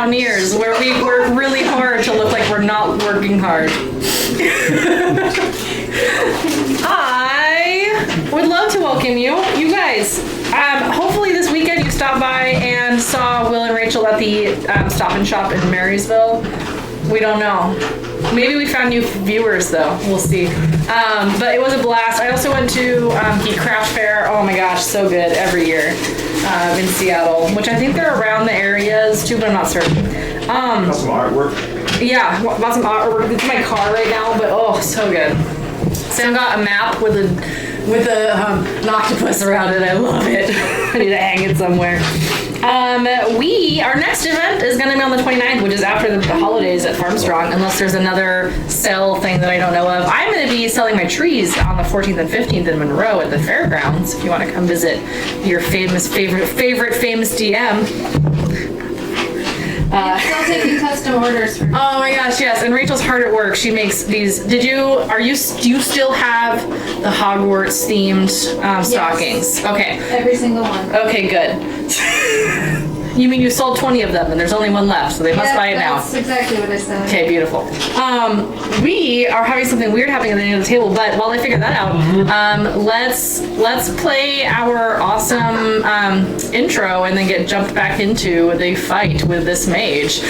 Mountaineers, where we work really hard to look like we're not working hard. I would love to welcome you guys. Hopefully this weekend you stopped by and saw Will and Rachel at the Stop and Shop in Marysville. We don't know. Maybe we found new viewers though. We'll see. But it was a blast. I also went to Geek Craft Fair. Oh my gosh, so good every year in Seattle, which I think they're around the areas too, but I'm not certain. Got some artwork. Yeah, bought some artwork. It's in my car right now, but oh, so good. Sam got a map with an octopus around it. I love it. I need to hang it somewhere. Our next event is going to be on the 29th, which is after the holidays at Farmstrong, unless there's another sale thing that I don't know of. I'm going to be selling my trees on the 14th and 15th in Monroe at the fairgrounds. If you want to come visit your favorite famous DM. Still taking custom orders for Oh my gosh, yes. And Rachel's hard at work. She makes these. Do you still have the Hogwarts themed stockings? Okay. every single one. Okay, good. You mean you sold 20 of them and there's only one left, so they must buy it now. That's exactly what I said. Okay, beautiful. We are having something weird happening at the end of the table, but while I figure that out, let's play our awesome intro and then jump back into the fight with this mage.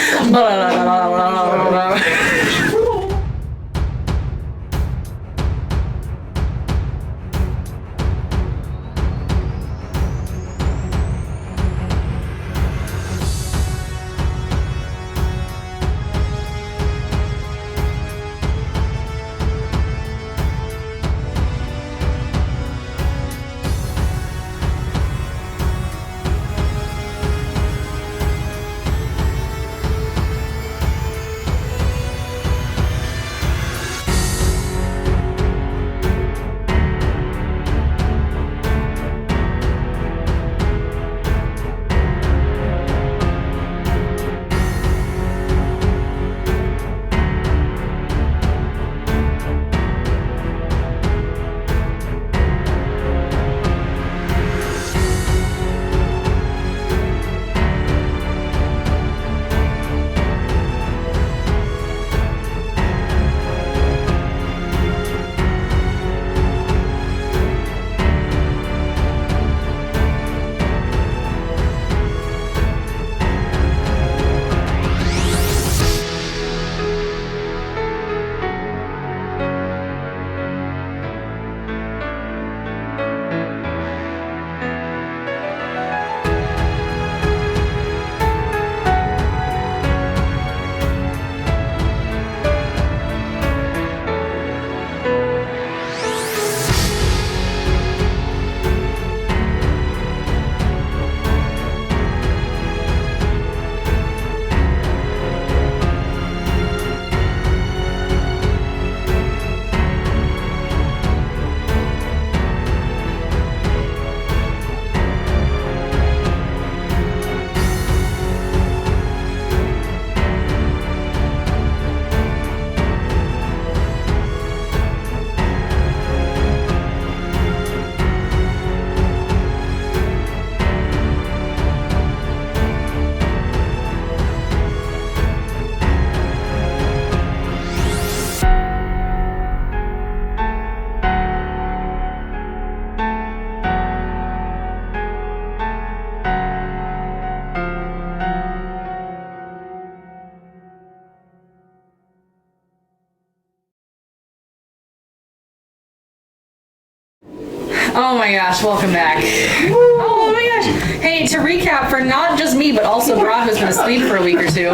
Oh my gosh, welcome back. Oh my gosh. Hey, to recap for not just me, but also Bra, who's been asleep for a week or two.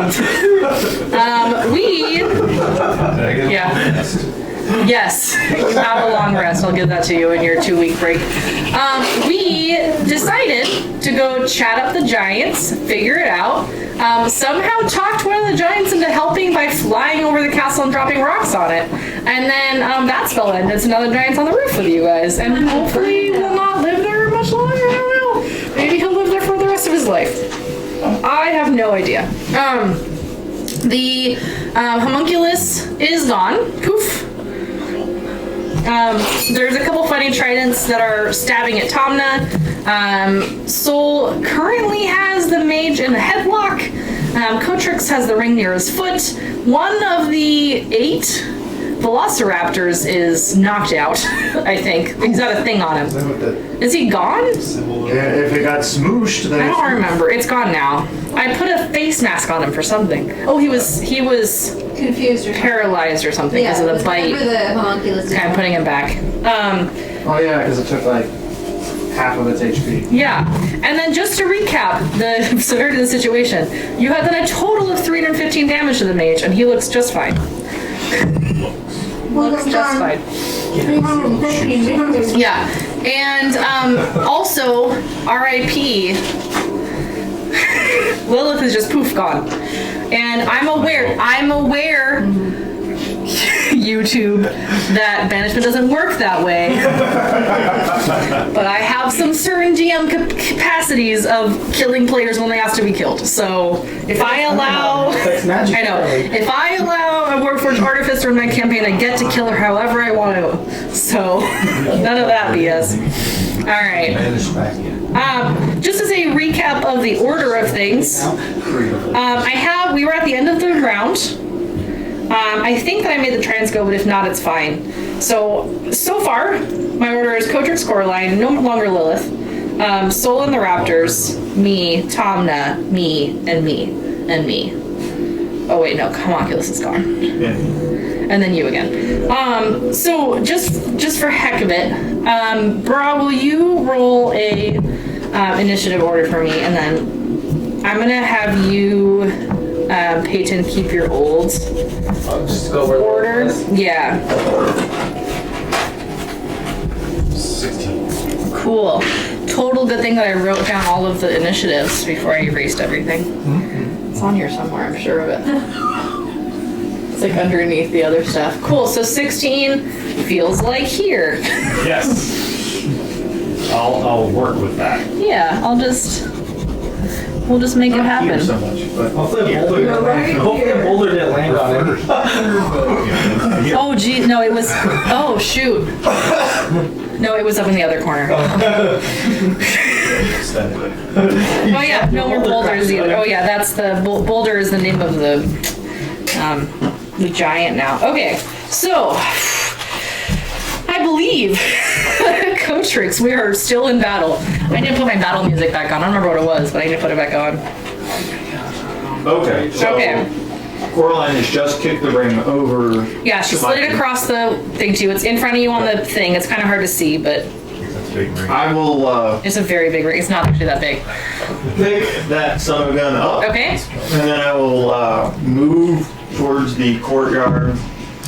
Yes, you have a long rest. I'll give that to you in your 2-week break. We decided to go chat up the giants, figure it out, somehow talked one of the giants into helping by flying over the castle and dropping rocks on it. And then that spell ended, so now the giant's on the roof with you guys. And hopefully will not live there much longer. I don't know. Maybe he'll live there for the rest of his life. I have no idea. The homunculus is gone. Poof. There's a couple funny tridents that are stabbing at Tomna. Sol currently has the mage in a headlock. Cotrix has the ring near his foot. One of the 8 Velociraptors is knocked out, I think. He's got a thing on him. Is he gone? Yeah, if it got smooshed, then I don't remember. It's gone now. I put a face mask on him for something. Oh, he was Confused or paralyzed or something because of the bite. Remember the homunculus. Okay, I'm putting him back. Oh yeah, because it took like half of its HP. Yeah, and then just to recap the severity of the situation, you had done a total of 315 damage to the mage, and he looks just fine. Looks just fine. Yeah, and also R.I.P. Lilith is just poof gone, and I'm aware. YouTube, that banishment doesn't work that way. But I have some certain GM capacities of killing players when they ask to be killed. So if I allow, if I allow a Warforged Artificer in my campaign, I get to kill her however I want to. So none of that BS. All right. Just as a recap of the order of things, we were at the end of the round. I think that I made the transgo, but if not, it's fine. So far, my order is Cotrix, Coraline, no longer Lilith, Sol and the Raptors, me, Tomna, me, and me, and me. Oh wait, no, Homunculus is gone. Yeah. And then you again. So just for heck of it, Bra, will you roll a initiative order for me, and then I'm gonna have you, Peyton, keep your old just go over order. Yeah. 16. Cool. Total good thing that I wrote down all of the initiatives before I erased everything. It's on here somewhere, I'm sure of it. It's like underneath the other stuff. Cool, so 16 feels like here. Yes. I'll work with that. Yeah, we'll just make it happen. So much, but Hopefully a boulder didn't land on him. Oh gee, no, it was, oh shoot. No, it was up in the other corner. Oh yeah, no more boulders either. Oh yeah, that's the, boulder is the name of the giant now. Okay, so, I believe, Cotrix, we are still in battle. I didn't put my battle music back on. I don't remember what it was, but I need to put it back on. okay, so Coraline has just kicked the ring over. Yeah, she slid it across the thing too. It's in front of you on the thing. It's kind of hard to see, but I will it's a very big ring. It's not actually that big. pick that son of a gun up. Okay. And then I will move towards the courtyard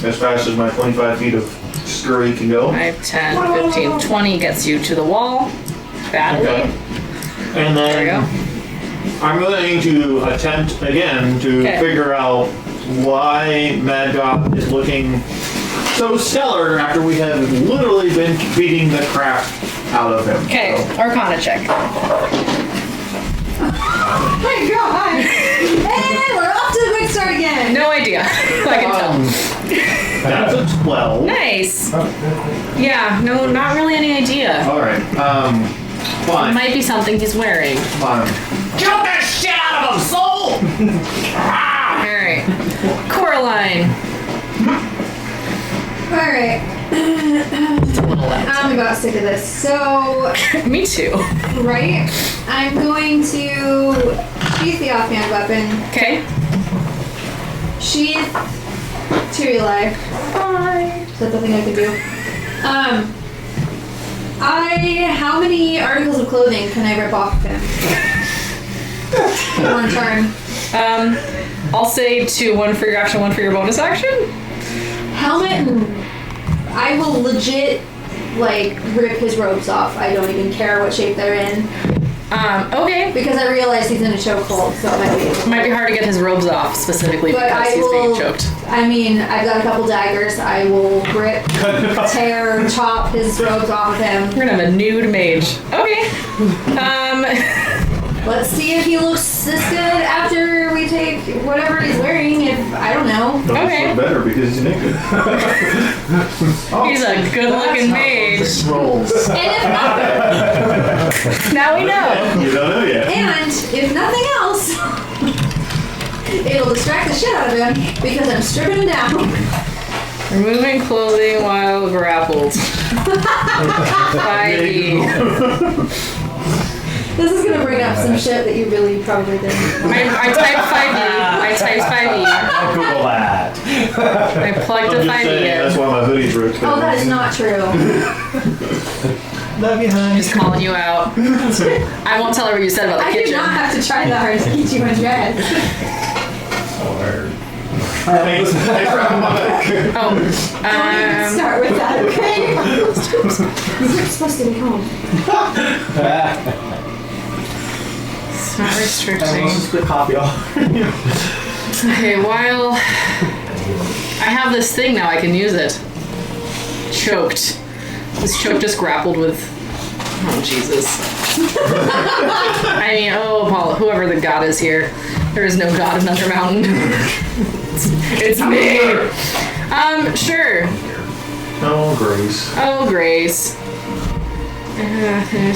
as fast as my 25 feet of scurry can go. 5, 10, 15, 20 gets you to the wall. Badly. Okay. And There we then go. I'm going to attempt again to Okay. figure out why Mad God is looking so stellar after we have literally been beating the crap out of him. Okay, So, Arcana check. My God! And we're off to a quick start again. No idea. I can tell. that's a 12. Nice. Yeah, no, not really any idea. All right. Fine. Might be something he's wearing. Fine. Kill that shit out of him, soul! Alright. Coraline. Alright. It's a little loud. I'm about sick of this. So, Me too. right? I'm going to sheath the offhand weapon. Okay. Sheath to relay. Bye. Is that the thing I can do? How many articles of clothing can I rip off of him? One turn. I'll say 2, 1 for your action, 1 for your bonus action. Helmet, I will legit, rip his robes off. I don't even care what shape they're in. Okay. Because I realize he's in a chokehold, so it Might be hard to get his robes off, specifically But because I he's being will- choked. I mean, I've got a couple daggers. I will rip, tear, chop his robes off of him. We're gonna have a nude mage. Okay. Let's see if he looks this good after we take whatever he's wearing. If I don't know. Okay. Better because he's naked. He's a good-looking mage. Rolls. And if nothing, Now we know. You don't know yet. and if nothing else, will distract the shit out of him because I'm stripping him down. Removing clothing while grappled. 5e. This is gonna bring up some shit that you really probably didn't. I typed 5e. I typed 5e. I'll Google that. I plugged a I'm just 5e saying, in. that's why my hoodie's ripped. Oh, that is not true. Love you, honey. Just calling you out. I won't tell her what you said about the I kitchen. did not have to try that hard to get you undressed. Thanks for having my back. Oh, Don't even start with that, okay? You're supposed to be home. it's not Let's restricting. just put copy off. Okay, while I have this thing now, I can use it. Choked. Was Choke just grappled with? Oh Jesus! I mean, oh Paula, whoever the god is here, there is no god of Thunder Mountain. it's me. Sure. Oh, Grace. Oh, Grace.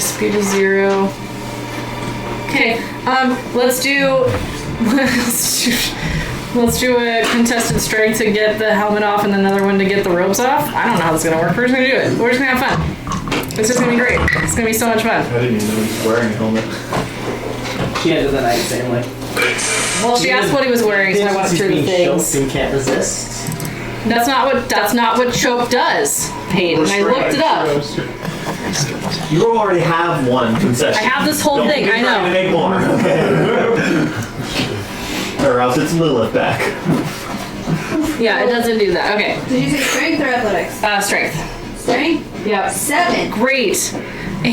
Speed is 0. Okay. Let's do a contested strength to get the helmet off and another one to get the ropes off. I don't know how this is gonna work. We're just gonna do it. We're just gonna have fun. It's just gonna be great. It's gonna be so much fun. I didn't even know he was wearing a helmet. She ended the night saying like, Well, she asked what he was wearing, so I went through the things. You can't resist. That's not what choke does, Peyton. I looked it up. You already have one concession. I have this whole Don't thing. be I trying to know. make more. Or else it's Lilith back. Yeah, it doesn't do that. Okay. Did you say strength or athletics? Strength. Strength? Yep. 7. Great. 8. I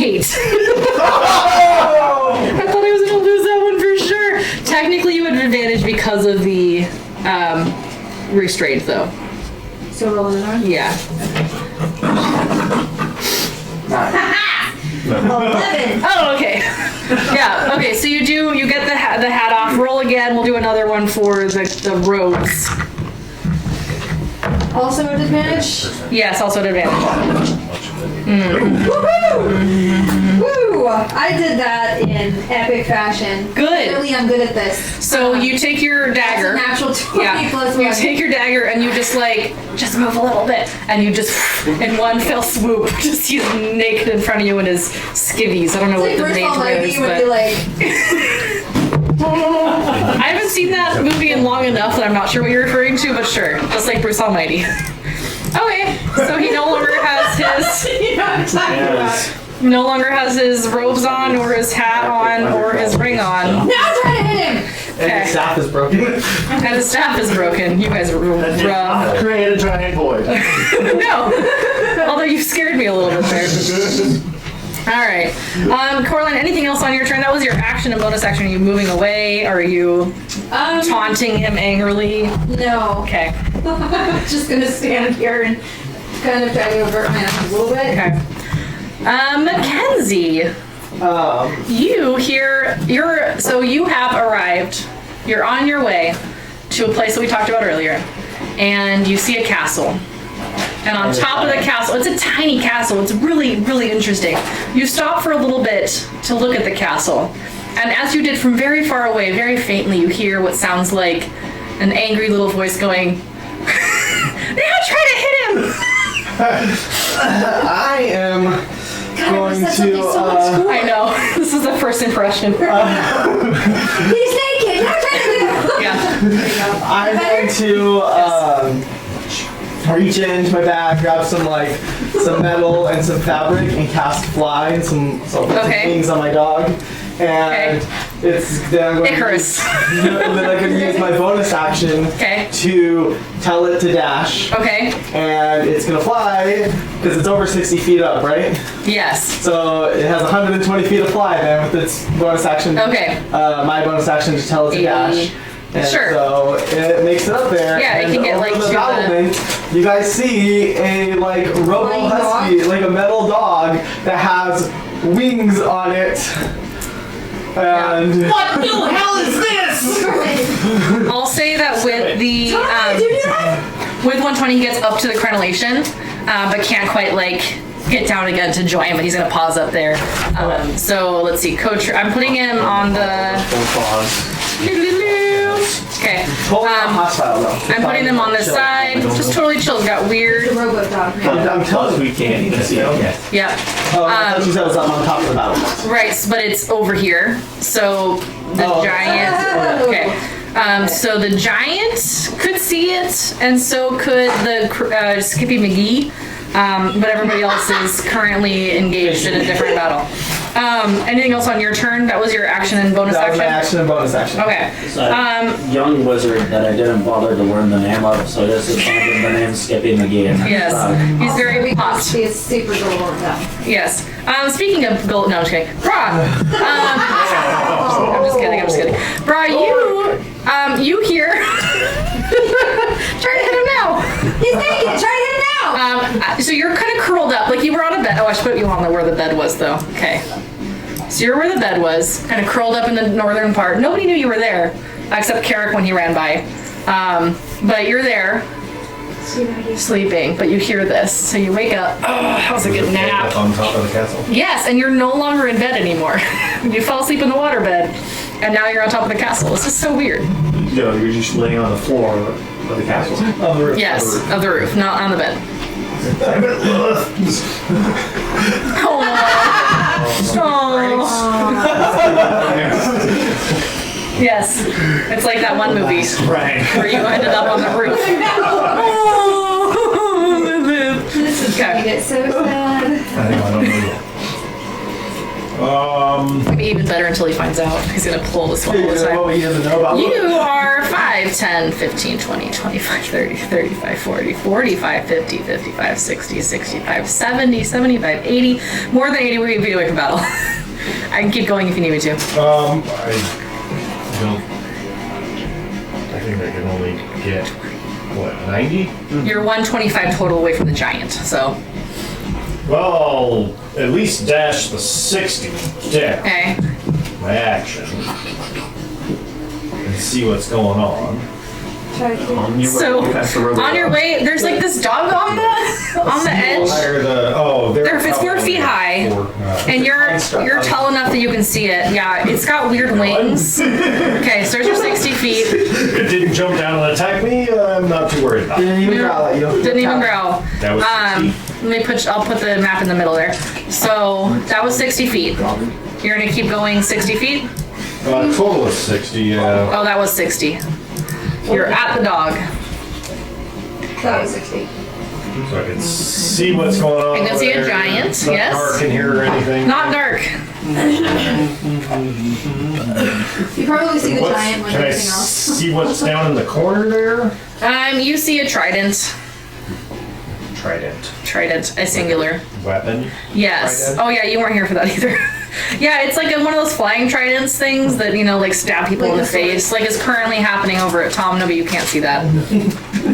thought I was gonna lose that one for sure. Technically, you have advantage because of the restraint, though. So roll another one? Yeah. 11. Oh, okay. Yeah. Okay. So you get the hat off. Roll again. We'll do another one for the robes. Also at advantage? Yes. Also at advantage. Woohoo! Woo! I did that in epic fashion. Good. Clearly, I'm good at this. So you take your dagger. That's a natural 20 plus 1. You take your dagger and you just move a little bit, and you just in one fell swoop, just he's naked in front of you in his skivvies. I don't know what the name is, would but be like, I haven't seen that movie in long enough that I'm not sure what you're referring to, but sure, just like Bruce Almighty. Okay, so he no longer has his robes on, or his hat on, or his ring on. now try to hit him! And the staff is broken. And his staff is broken. You guys are rough. Create a giant void. No. Although you scared me a little bit there. All right. Corlin, anything else on your turn? That was your action and bonus action. Are you moving away? Or are you taunting him angrily? No. Okay. I'm just gonna stand here and kind of try to avert my eyes a little bit. Okay. Mackenzie, you have arrived. You're on your way to a place that we talked about earlier, and you see a castle. And on top of the castle, it's a tiny castle. It's really, really interesting. You stop for a little bit to look at the castle. And as you did from very far away, very faintly, you hear what sounds like an angry little voice going, now try to hit him! I am going that's to. something so much cooler. I know. This is the first impression. He's naked! Now try to hit him! Yeah. I'm going to reach into my bag, grab some metal and some fabric, and cast fly and some wings on my dog. And then I'm going Icarus. then I'm going to use my bonus action to tell it to dash. Okay. And it's going to fly because it's over 60 feet up, right? Yes. So it has 120 feet of fly then with its bonus action. Okay. My bonus action to tell it to dash. And Sure. So it makes it up there. Yeah, and it can get, over like, the to battlement, you guys see a robo Flying husky, dog? like a metal dog that has wings on it. And What the hell is this? I'll say that with the Did you do that? with 120 he gets up to the crenellation, but can't quite get down again to join him, but he's gonna pause up there. So let's see, Coach, I'm putting him on the Okay. Totally not hostile though. I'm putting them on this side. Just totally chill. It got weird. The robot dog. I'm telling you. We can't even see it yet. Yep. Oh, I thought you said it was up on top of the battle. Right, but it's over here. So the giant. Okay. So the giant could see it, and so could the Skippy McGee. But everybody else is currently engaged in a different battle. Anything else on your turn? That was your action and bonus That was action? my action and bonus action. Okay. It's a young wizard that I didn't bother to learn the name of, so this is gonna give the name Skippy McGee. Yes. He's very Because popped. she is super golden down. Yes. Speaking of gold, no, I'm just kidding. Bra. I'm just kidding. Bra, you here? Try to hit him now. He's naked. Try to hit him now. So you're kind of curled up, like you were on a bed. Oh, I should put you on where the bed was, though. Okay. So you're where the bed was, kind of curled up in the northern part. Nobody knew you were there, except Carrick when he ran by. But you're there, sleeping. But you hear this, so you wake up. Oh, that was a good nap. On top of the castle. Yes, and you're no longer in bed anymore. You fell asleep in the water bed, and now you're on top of the castle. This is so weird. No, you're just laying on the floor of the castle. On the roof. Yes, of the roof, not on the bed. Oh. Yes, it's like that one movie Right. where you ended up on the roof. This is gonna get so sad. I don't know. It'll be even better until he finds out. He's gonna pull this one all the What time. he doesn't know about. You are 5, 10, 15, 20, 25, 30, 35, 40, 45, 50, 55, 60, 65, 70, 75, 80. More than 80 we'll be away from battle. I can keep going if you need me to. I think I can only get, what, 90? You're 125 total away from the giant, so. Well, at least dash the 60 down, Okay. my action, and see what's going on. Try to kill him. So, on your way, there's like this dog on the edge. Higher the, oh, It's 4 feet high, and you're tall enough that you can see it. Yeah, it's got weird wings. Okay, so there's your 60 feet. It didn't jump down and attack me, I'm not too worried about it. Didn't even growl at you. Didn't even growl. That was 60. I'll put the map in the middle there. So that was 60 feet. You're gonna keep going 60 feet? Total is 60, Oh, that was 60. You're at the dog. That was 60. so I can see what's going on. I can see a there. giant, It's not yes. dark in here or anything. Not dark. You probably see the giant more Can than I anything else. see what's down in the corner there? You see a trident. Trident, a singular. Weapon. Yes. Trident? Oh yeah, you weren't here for that either. Yeah, it's like one of those flying tridents things that, like stab people in the face. Like it's currently happening over at Tom. No, but you can't see that.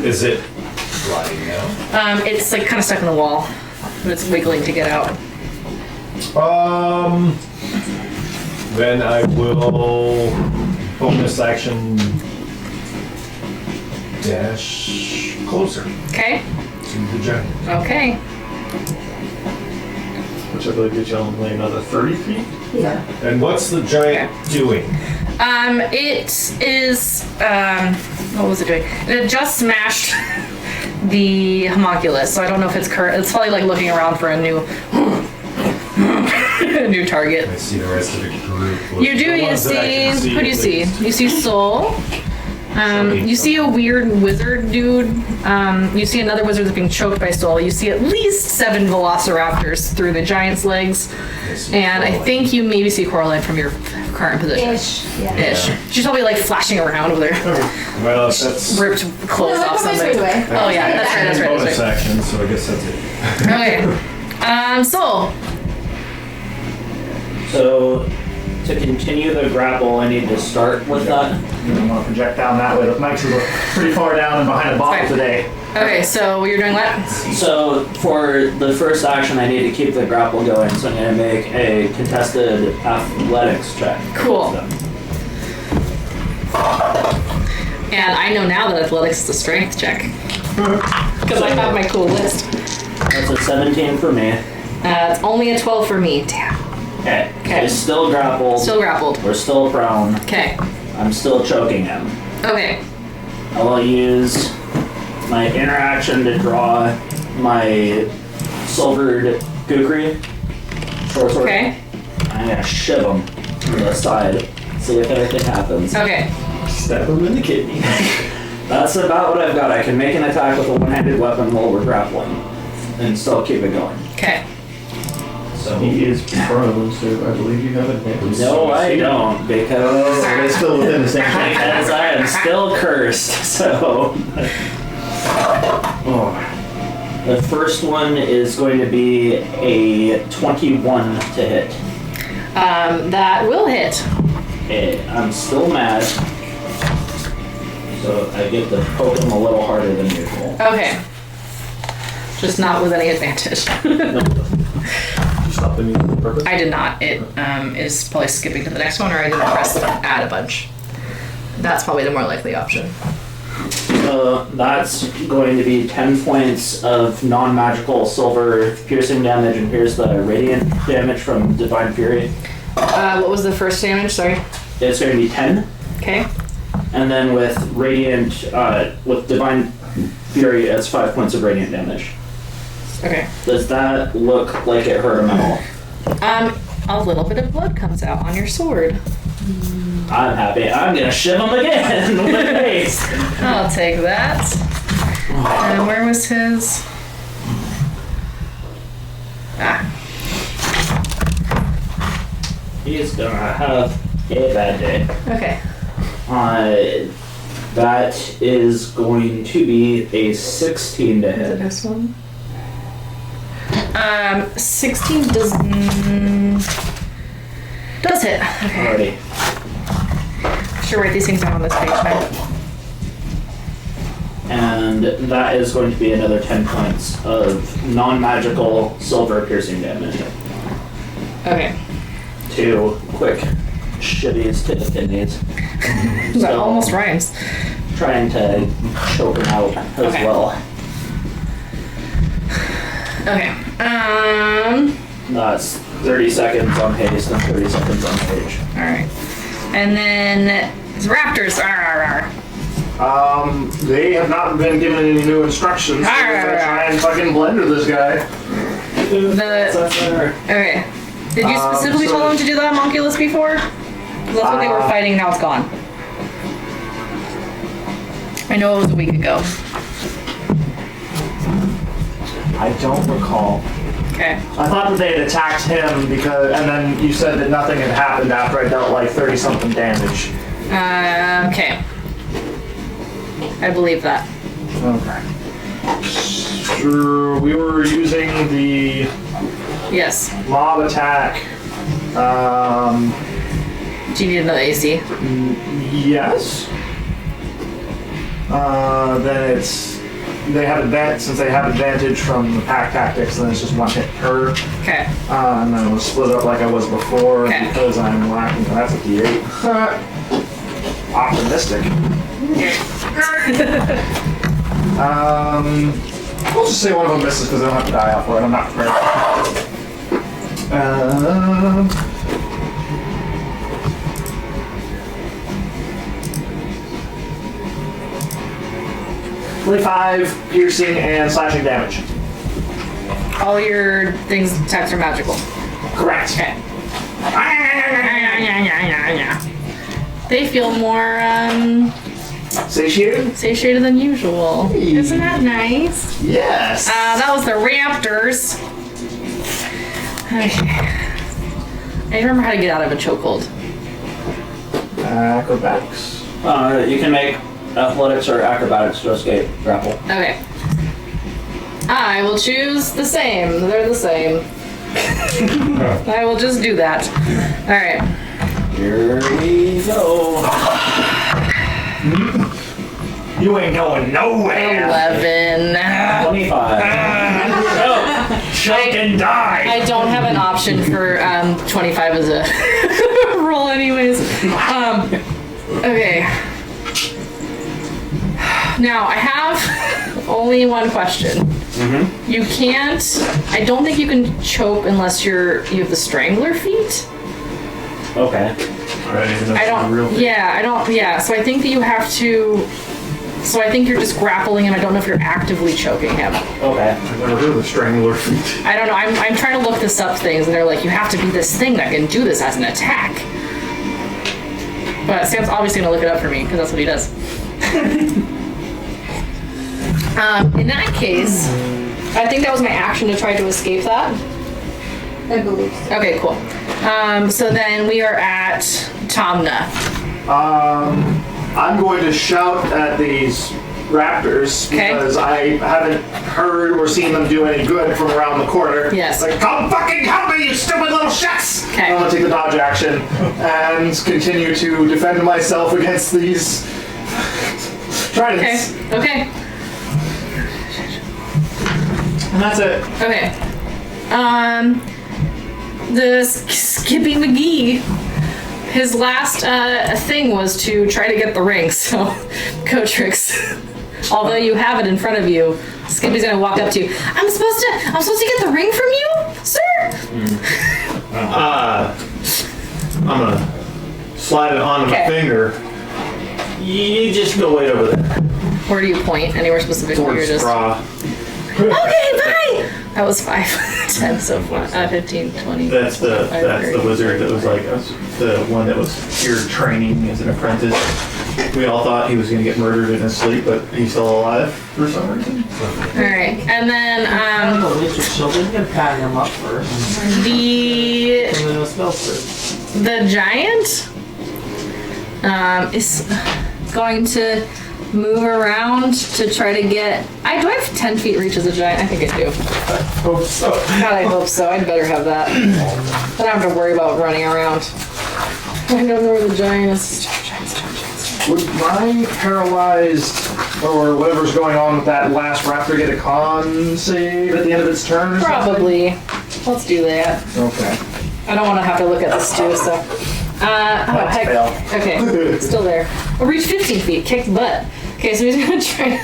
Is it flying now? It's like kind of stuck in the wall, but it's wiggling to get out. Then I will bonus action dash closer Okay. to the giant. Okay. Which I believe gets you only another 30 feet. Yeah. And what's the giant doing? It is, what was it doing? It had just smashed the homunculus, so I don't know if it's it's probably like looking around for a new, a new target. I see the rest of the group. You do, The you ones that I can see, who do you at see? least. You see Soul. You see a weird wizard dude. You see another wizard that's being choked by Soul. You see at least 7 velociraptors through the giant's legs. And I think you maybe see Coraline from your current position. Ish. Yeah. Ish. She's probably like flashing around over there. Well, that's Ripped clothes No, I off put my somebody. sword away. Oh yeah, that's right. bonus action, so I guess that's it. Okay. Soul. So, to continue the grapple, I need to start with that. I'm gonna project down that way. The mics are pretty far down and behind the bottle Fine. today. Okay, so you're doing what? So, for the first action, I need to keep the grapple going, so I'm going to make a contested athletics check. Cool. And I know now that athletics is a strength check. Because I have my cool list. That's a 17 for me. It's only a 12 for me. Damn. Okay. Okay. He's still grappled. Still grappled. We're still prone. Okay. I'm still choking him. Okay. I will use my interaction to draw my silvered Kukri short sword. Okay. I'm gonna shove him to the side, see if anything happens. Okay. Stab him in the kidney. That's about what I've got. I can make an attack with a one-handed weapon while we're grappling, and still keep it going. Okay. So He is prone, so I believe you have advantage. no, I don't, because It's still within the same range. as I am still cursed. So the first one is going to be a 21 to hit. That will hit. I'm still mad, so I get to poke him a little harder than usual. Okay. Just not with any advantage. You stopped the music on purpose? I did not. It is probably skipping to the next one, or I didn't press add a bunch. That's probably the more likely option. That's going to be 10 points of non-magical silver piercing damage, and here's the radiant damage from Divine Fury. What was the first damage? Sorry. It's going to be 10, Okay. and then with radiant, with Divine Fury, it's 5 points of radiant damage. Okay. Does that look like it hurt him at all? A little bit of blood comes out on your sword. I'm happy. I'm gonna shiv him again with haste. I'll take that. And where was his? He's gonna have a bad day. Okay. That is going to be a 16 to The hit. next one. 16 does hit. Okay. Alrighty. Should write these things down on this page now. And that is going to be another 10 points of non-magical silver piercing damage. Okay. 2 quick shivvies to the kidneys. That almost rhymes. Trying to choke him out as Okay. well. Okay. That's 30 seconds on haste and 30 seconds on rage. All right. And then his raptors. They have not been given any new instructions. So we're gonna try and fucking blend with this guy. Okay. Did you specifically tell them to do that homunculus before? 'Cause that's what they were fighting. Now it's gone. I know it was a week ago. I don't recall. Okay. I thought that they had attacked him because, and then you said that nothing had happened after I dealt like 30 something damage. Okay. I believe that. Okay. Sure, we were using the Yes. mob attack. Do you need another AC? Yes. Then they have advantage, since they have advantage from the pack tactics, then it's just one hit per. Okay. And then we'll split up like I was before Okay. because I'm lacking. That's a D8. Optimistic. We'll just say one of them misses because they don't have to die out for it. I'm not prepared. 25 piercing and slashing damage. All your things attacks are magical. Correct. Okay. They feel more Satiated? satiated than usual. Isn't that nice? Yes. That was the raptors. Okay. I remember how to get out of a chokehold. Acrobatics. You can make athletics or acrobatics to escape grapple. Okay. I will choose the same. They're the same. I will just do that. Alright. Here we go. You ain't going nowhere. 11. 25. Choke and die. I don't have an option for 25 as a roll anyways. Okay. Now, I have only one question. You can't... I don't think you can choke unless you have the strangler feat. Okay. So I think that you have to. So I think you're just grappling him. I don't know if you're actively choking him. Okay. I've never heard of a strangler feat. I don't know. I'm trying to look this up things, and they're like, you have to be this thing that can do this as an attack. But Sam's obviously gonna look it up for me because that's what he does. In that case, I think that was my action to try to escape that. I believe so. Okay, cool. So then we are at Tomna. I'm going to shout at these raptors because I haven't heard or seen them do any good from around the corner. Yes. Like, come fucking help me, you stupid little shits! Okay. I'm going to take the dodge action and continue to defend myself against these tridents. Okay. And that's it. Okay. The Skippy McGee, his last thing was to try to get the ring. So, Cotrix, although you have it in front of you, Skippy's gonna walk up to you. I'm supposed to get the ring from you, sir. I'm gonna slide it onto my finger. You just go wait over there. Where do you point? Anywhere specific? Or you're Towards just... Bra. Okay, bye! That was 5, 10 so far. 15, 20. That's the wizard that was like the one that was here training as an apprentice. We all thought he was gonna get murdered in his sleep, but he's still alive for some reason. Alright, and then Children can pat him up first. the And then a spell first. giant is going to move around to try to get... do I have 10 feet reach as a giant? I think I do. Hope so. God, I hope so. I'd better have that. Then I don't have to worry about running around. I don't know where the giant is. Giants. Would my paralyzed or whatever's going on with that last raptor get a con save at the end of its turn? Or Probably. Let's do that. something? Okay. I don't want to have to look at this too, so... heck. Fail. Okay, it's still there. We'll reach 15 feet, kicked butt. Okay, so he's gonna try...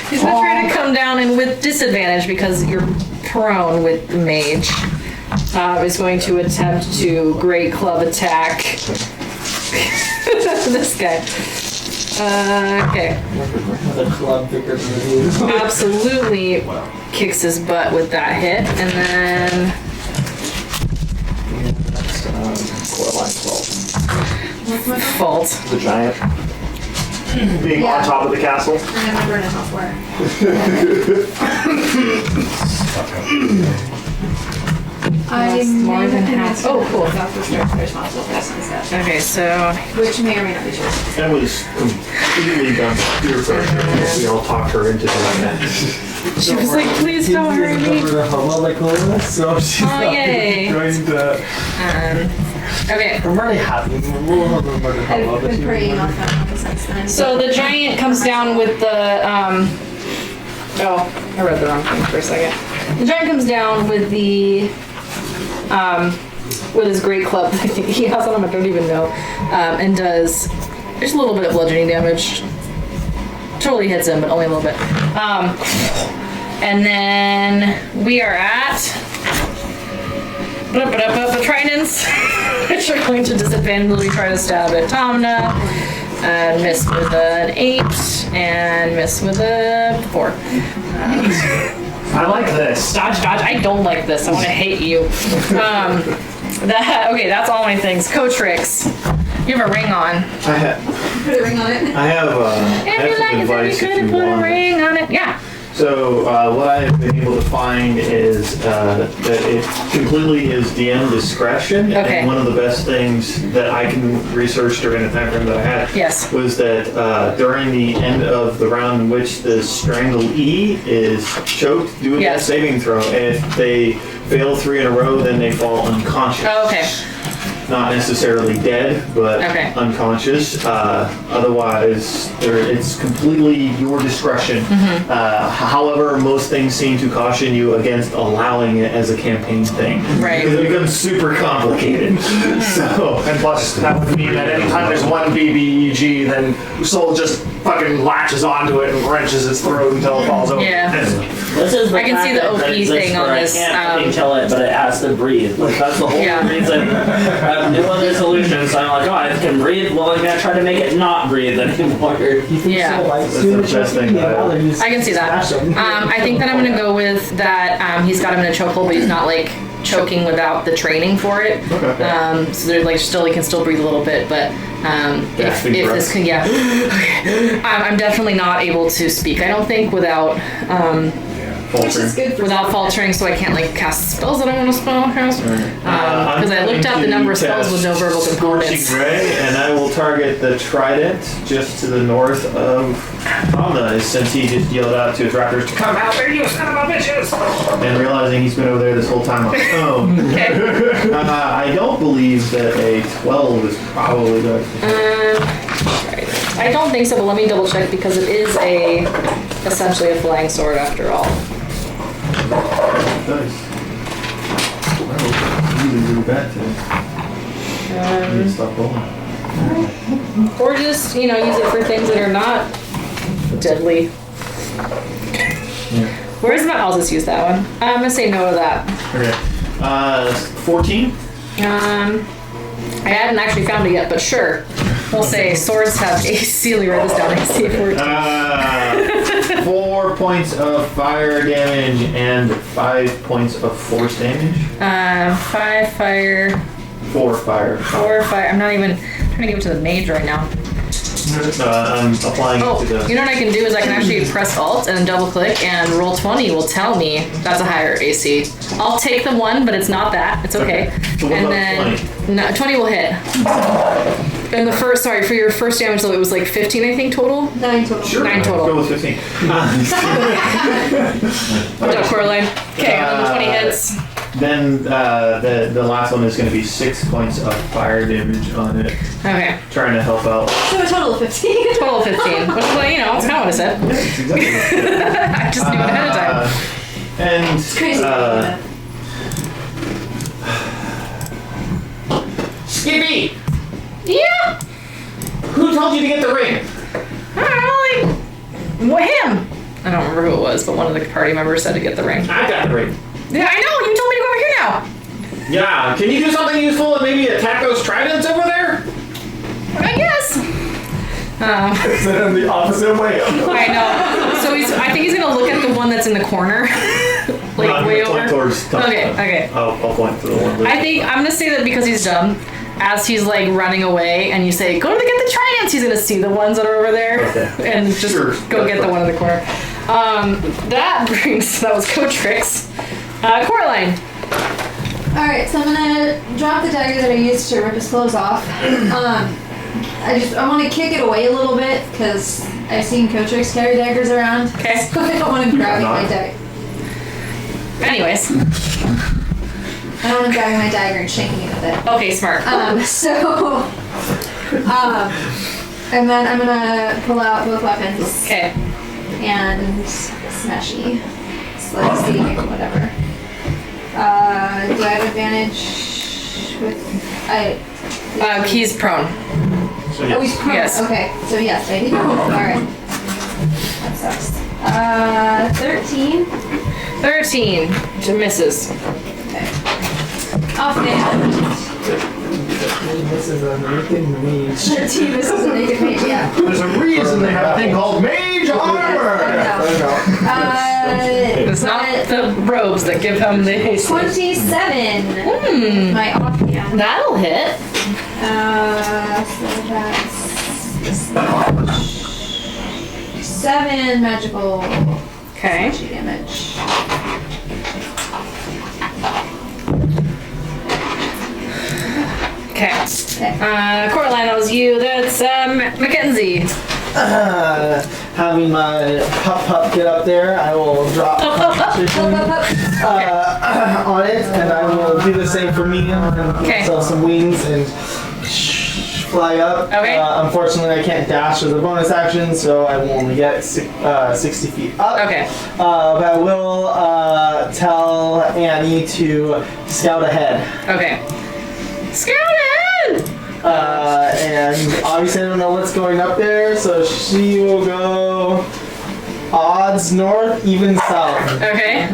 He's gonna try to come down and with disadvantage because you're prone with the mage. Is going to attempt to great club attack this guy. Okay. The club bigger than you. Absolutely kicks his butt with that hit, and then fault. The giant. Being on top of the castle. I never burned it before. I'm more than half. Oh, cool. responsible for this instead. Okay, so Which may or may not be true. That was completely done peer pressure. We all talked her into doing that. she was like, "Please don't hurt me." So she's not yay. going to. Okay. I'm really happy. We'll have a murder I've been praying off that since then. So the giant comes down with the oh, I read the wrong thing for a second. The giant comes down with the with his great club. I think he has on him. I don't even know. And does just a little bit of bludgeoning damage. Totally hits him, but only a little bit. And then we are at the tridents, which are going to disadvantage. Try to stab at Tomna. Miss with an 8 and miss with a 4. I like this. Dodge. I don't like this. I want to hate you. Okay, that's all my things. Cotrix, you have a ring on. Put a ring on it. I have If you some like it, advice then you if could you put a want. ring on it. Yeah. So what I've been able to find is that it completely is DM discretion. Okay. And one of the best things that I can research during the time frame that I had Yes. was that during the end of the round in which the strangle E is choked, do a Yes. death saving throw. And if they fail 3 in a row, then they fall unconscious. Oh, okay. Not necessarily dead, but Okay. unconscious. Otherwise, it's completely your discretion. However, most things seem to caution you against allowing it as a campaign thing. Right. Because it becomes super complicated. So, And plus, that would mean that anytime there's one BBEG, then Soul just fucking latches onto it and wrenches its throat until it falls over. Yeah. This is the I can see the tactic that OP exists thing on where I this, can't fucking kill it, but it has to breathe. Like, that's the whole Yeah. reason. I have no other solution, so I'm like, oh, it can breathe. Well, I'm gonna try to make it not breathe anymore. Yeah. That's the best thing about it. I can see that. I think that I'm gonna go with that. He's got him in a chokehold, but he's not like choking without the training for it. Okay. So they're like he can still breathe a little bit, but if this can, yeah. Okay. I'm definitely not able to speak. I don't think without Which is good for without faltering, so I can't like cast spells that I want to spell cast. Because I looked up the number of spells with no verbal components. Scorching Ray, and I will target the trident just to the north of Tomna, since he just yelled out to his raptors to come out there, you son of a bitches! And realizing he's been over there this whole time on his own. Okay. I don't believe that a 12 is probably good. I don't think so, but let me double check because it is essentially a flying sword after all. Nice. Wow, really, really bad today. I need to stop rolling. Or just, use it for things that are not deadly. Yeah. Where's my? I'll just use that one. I'm gonna say no to that. Okay. 14? I hadn't actually found it yet, but sure. We'll say swords have AC. Let me write this down. AC 14. 4 points of fire damage and 5 points of force damage. 5 fire. 4 fire. 4 fire. I'm not even trying to give it to the mage right now. I'm applying it to the... You know what I can do is I can actually press Alt and then double click and roll 20 will tell me that's a higher AC. I'll take the 1, but it's not that. It's okay. So what And about then 20? No, 20 will hit. And the first, for your first damage, so it was like 15, I think, total? 9 total. Sure. 9 total. Go with 15. Good job, Coraline. Okay, and then the 20 hits. Then the last one is going to be 6 points of fire damage on it. Okay. Trying to help out. So a total of 15. Total of 15. Which is, it's kind of what I said. Yeah, that's exactly what I just knew it ahead of time. And It's crazy. Skippy, Yeah. who told you to get the ring? I don't know, him. I don't remember who it was, but one of the party members said to get the ring. I got the ring. Yeah, I know. You told me to go over here now. Yeah, can you do something useful and maybe attack those tridents over there? I guess. Is it in the opposite way? I know. So I think he's gonna look at the one that's in the corner, like No, I'm way gonna point over. towards Tomna. Okay. I'll point to the one. I think I'm gonna say that because he's dumb. As he's like running away, and you say, "Go to get the tridents," he's gonna see the ones that are over there, Okay. and just Sure. go get the one in the corner. That was Coach Tricks. Coraline. Alright, so I'm gonna drop the dagger that I used to rip his clothes off. I want to kick it away a little bit because I've seen Cotrix carry daggers around. Okay. So I don't want to grab my dagger. Anyways. I don't want to grab my dagger and shaking it with it. Okay, smart. And then I'm gonna pull out both weapons Okay. and smashy, slicey, whatever. Do I have advantage with He's prone. So, Oh, he's prone. Yes. Okay, so yes, I do. Alright. That sucks. 13. 13. She misses. Off man. This is a naked mage. 13 misses a naked mage, yeah. There's a reason they have a thing called mage armor! It's not the robes that give him the haste. 27. My offhand. That'll hit. So that's 7 magical Okay. damage. Okay. Okay. Coraline, that was you. That's Mackenzie. Having my pup get up there, I will drop concentration on it, and I will do the same for me and Okay. myself some wings and fly up. Okay. Unfortunately, I can't dash as a bonus action, so I will only get 60 feet up. Okay. But I will tell Annie to scout ahead. Okay. Scout ahead! And obviously I don't know what's going up there, so she will odds north, even south. Okay.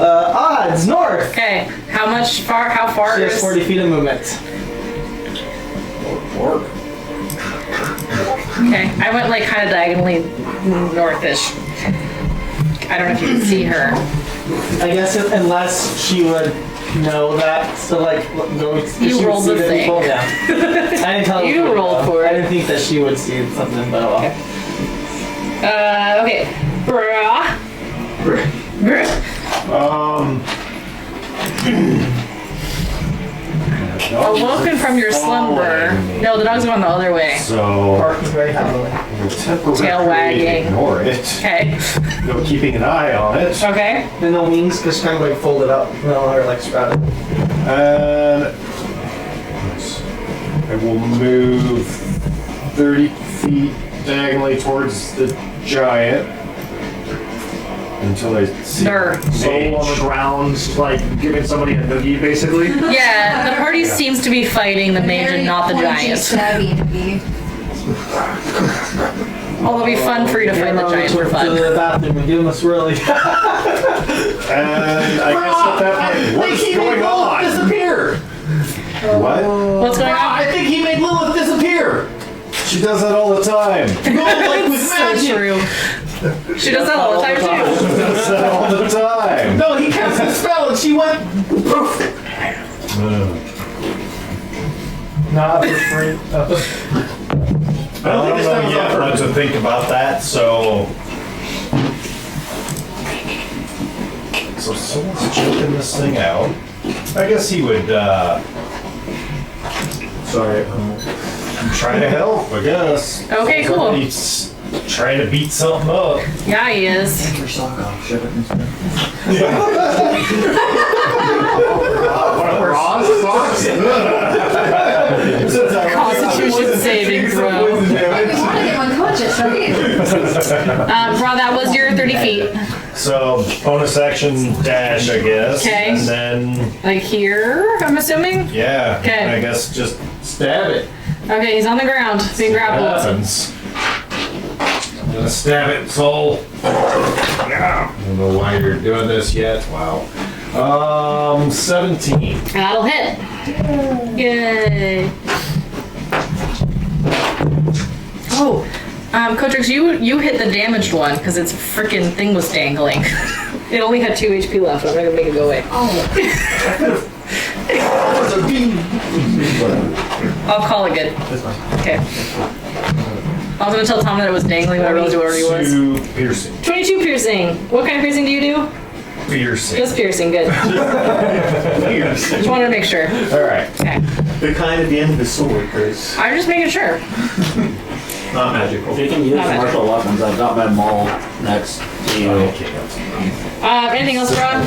Odds north. Okay. How far She has is... 40 feet of movement. Okay. I went like kind of diagonally northish. I don't know if you can see her. I guess unless she would know that, so like go. You rolled the thing. Yeah. I didn't tell her. You rolled for it. I didn't think that she would see something, but well. Okay. Bruh. Awoken from your slumber. No, the dog's going the other way. So Barking very heavily. we'll temporarily Tail wagging. ignore it. Okay. No keeping an eye on it. Okay. And no wings, just kind of like folded up, or like sprouted. And I will move 30 feet diagonally towards the giant until I see soul on the ground, like giving somebody a noogie, basically. Yeah, the party seems to be fighting the mage and not the giant. Stabby noogie. Although it'd be fun for you to fight the giant for To fun. the bathroom and give him a swirly. And I guess at that point, what's going on? Disappear. What? What's going on? I think he made Lilith disappear. She does that all the time. Like with So magic. true. She does that all the time too. She does that all the time. No, he cast a spell and she went poof. Not for free. I don't know yet what to think about that, so someone's choking this thing out. I guess he would, sorry, I'm trying to help, I guess. Okay, cool. Somebody's trying to beat something up. Yeah, he is. Constitution saving throw. You want to get unconscious, right? Bro, that was your 30 feet. So, bonus action dash, I guess. Okay. And then, Like here, I'm assuming? yeah, Okay. I guess just stab it. Okay, he's on the ground, being grappled. Happens. I'm gonna stab it, soul. Yeah. I don't know why you're doing this yet. Wow. 17. That'll hit. Yay. Oh, Kotrix, you hit the damaged one because its freaking thing was dangling. It only had 2 HP left. I'm gonna make it go away. I'll call it good. Okay. I was gonna tell Tom that it was dangling, but I realized it already was. 22 piercing. 22 piercing. What kind of piercing do you do? Piercing. Just piercing. Good. Just wanted to make sure. Alright. Okay. The kind at the end of the sword, Chris. I'm just making sure. Not magical. If you can use Not magic. martial weapons, I've got my maul next to you. Anything else, Rod?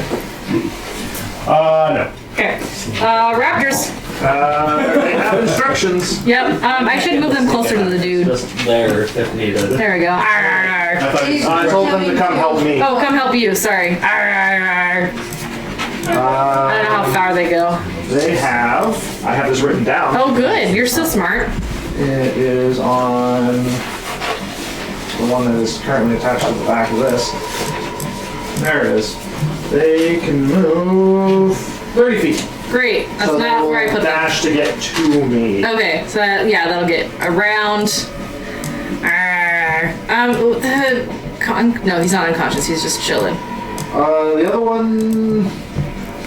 No. Okay. Raptors. They have instructions. Yep. I should move them closer to the dude. Just there if needed. There we go. Arr, arr, arr. I told them to come help me. Oh, come help you. Sorry. Arr, arr, arr. I don't know how far they go. They have. I have this written down. Oh, good. You're so smart. It is on the one that is currently attached to the back of this. There it is. They can move 30 feet. Great. That's So they not will where I put them. dash to get to me. Okay, so yeah, that'll get around. No, he's not unconscious. He's just chilling. The other one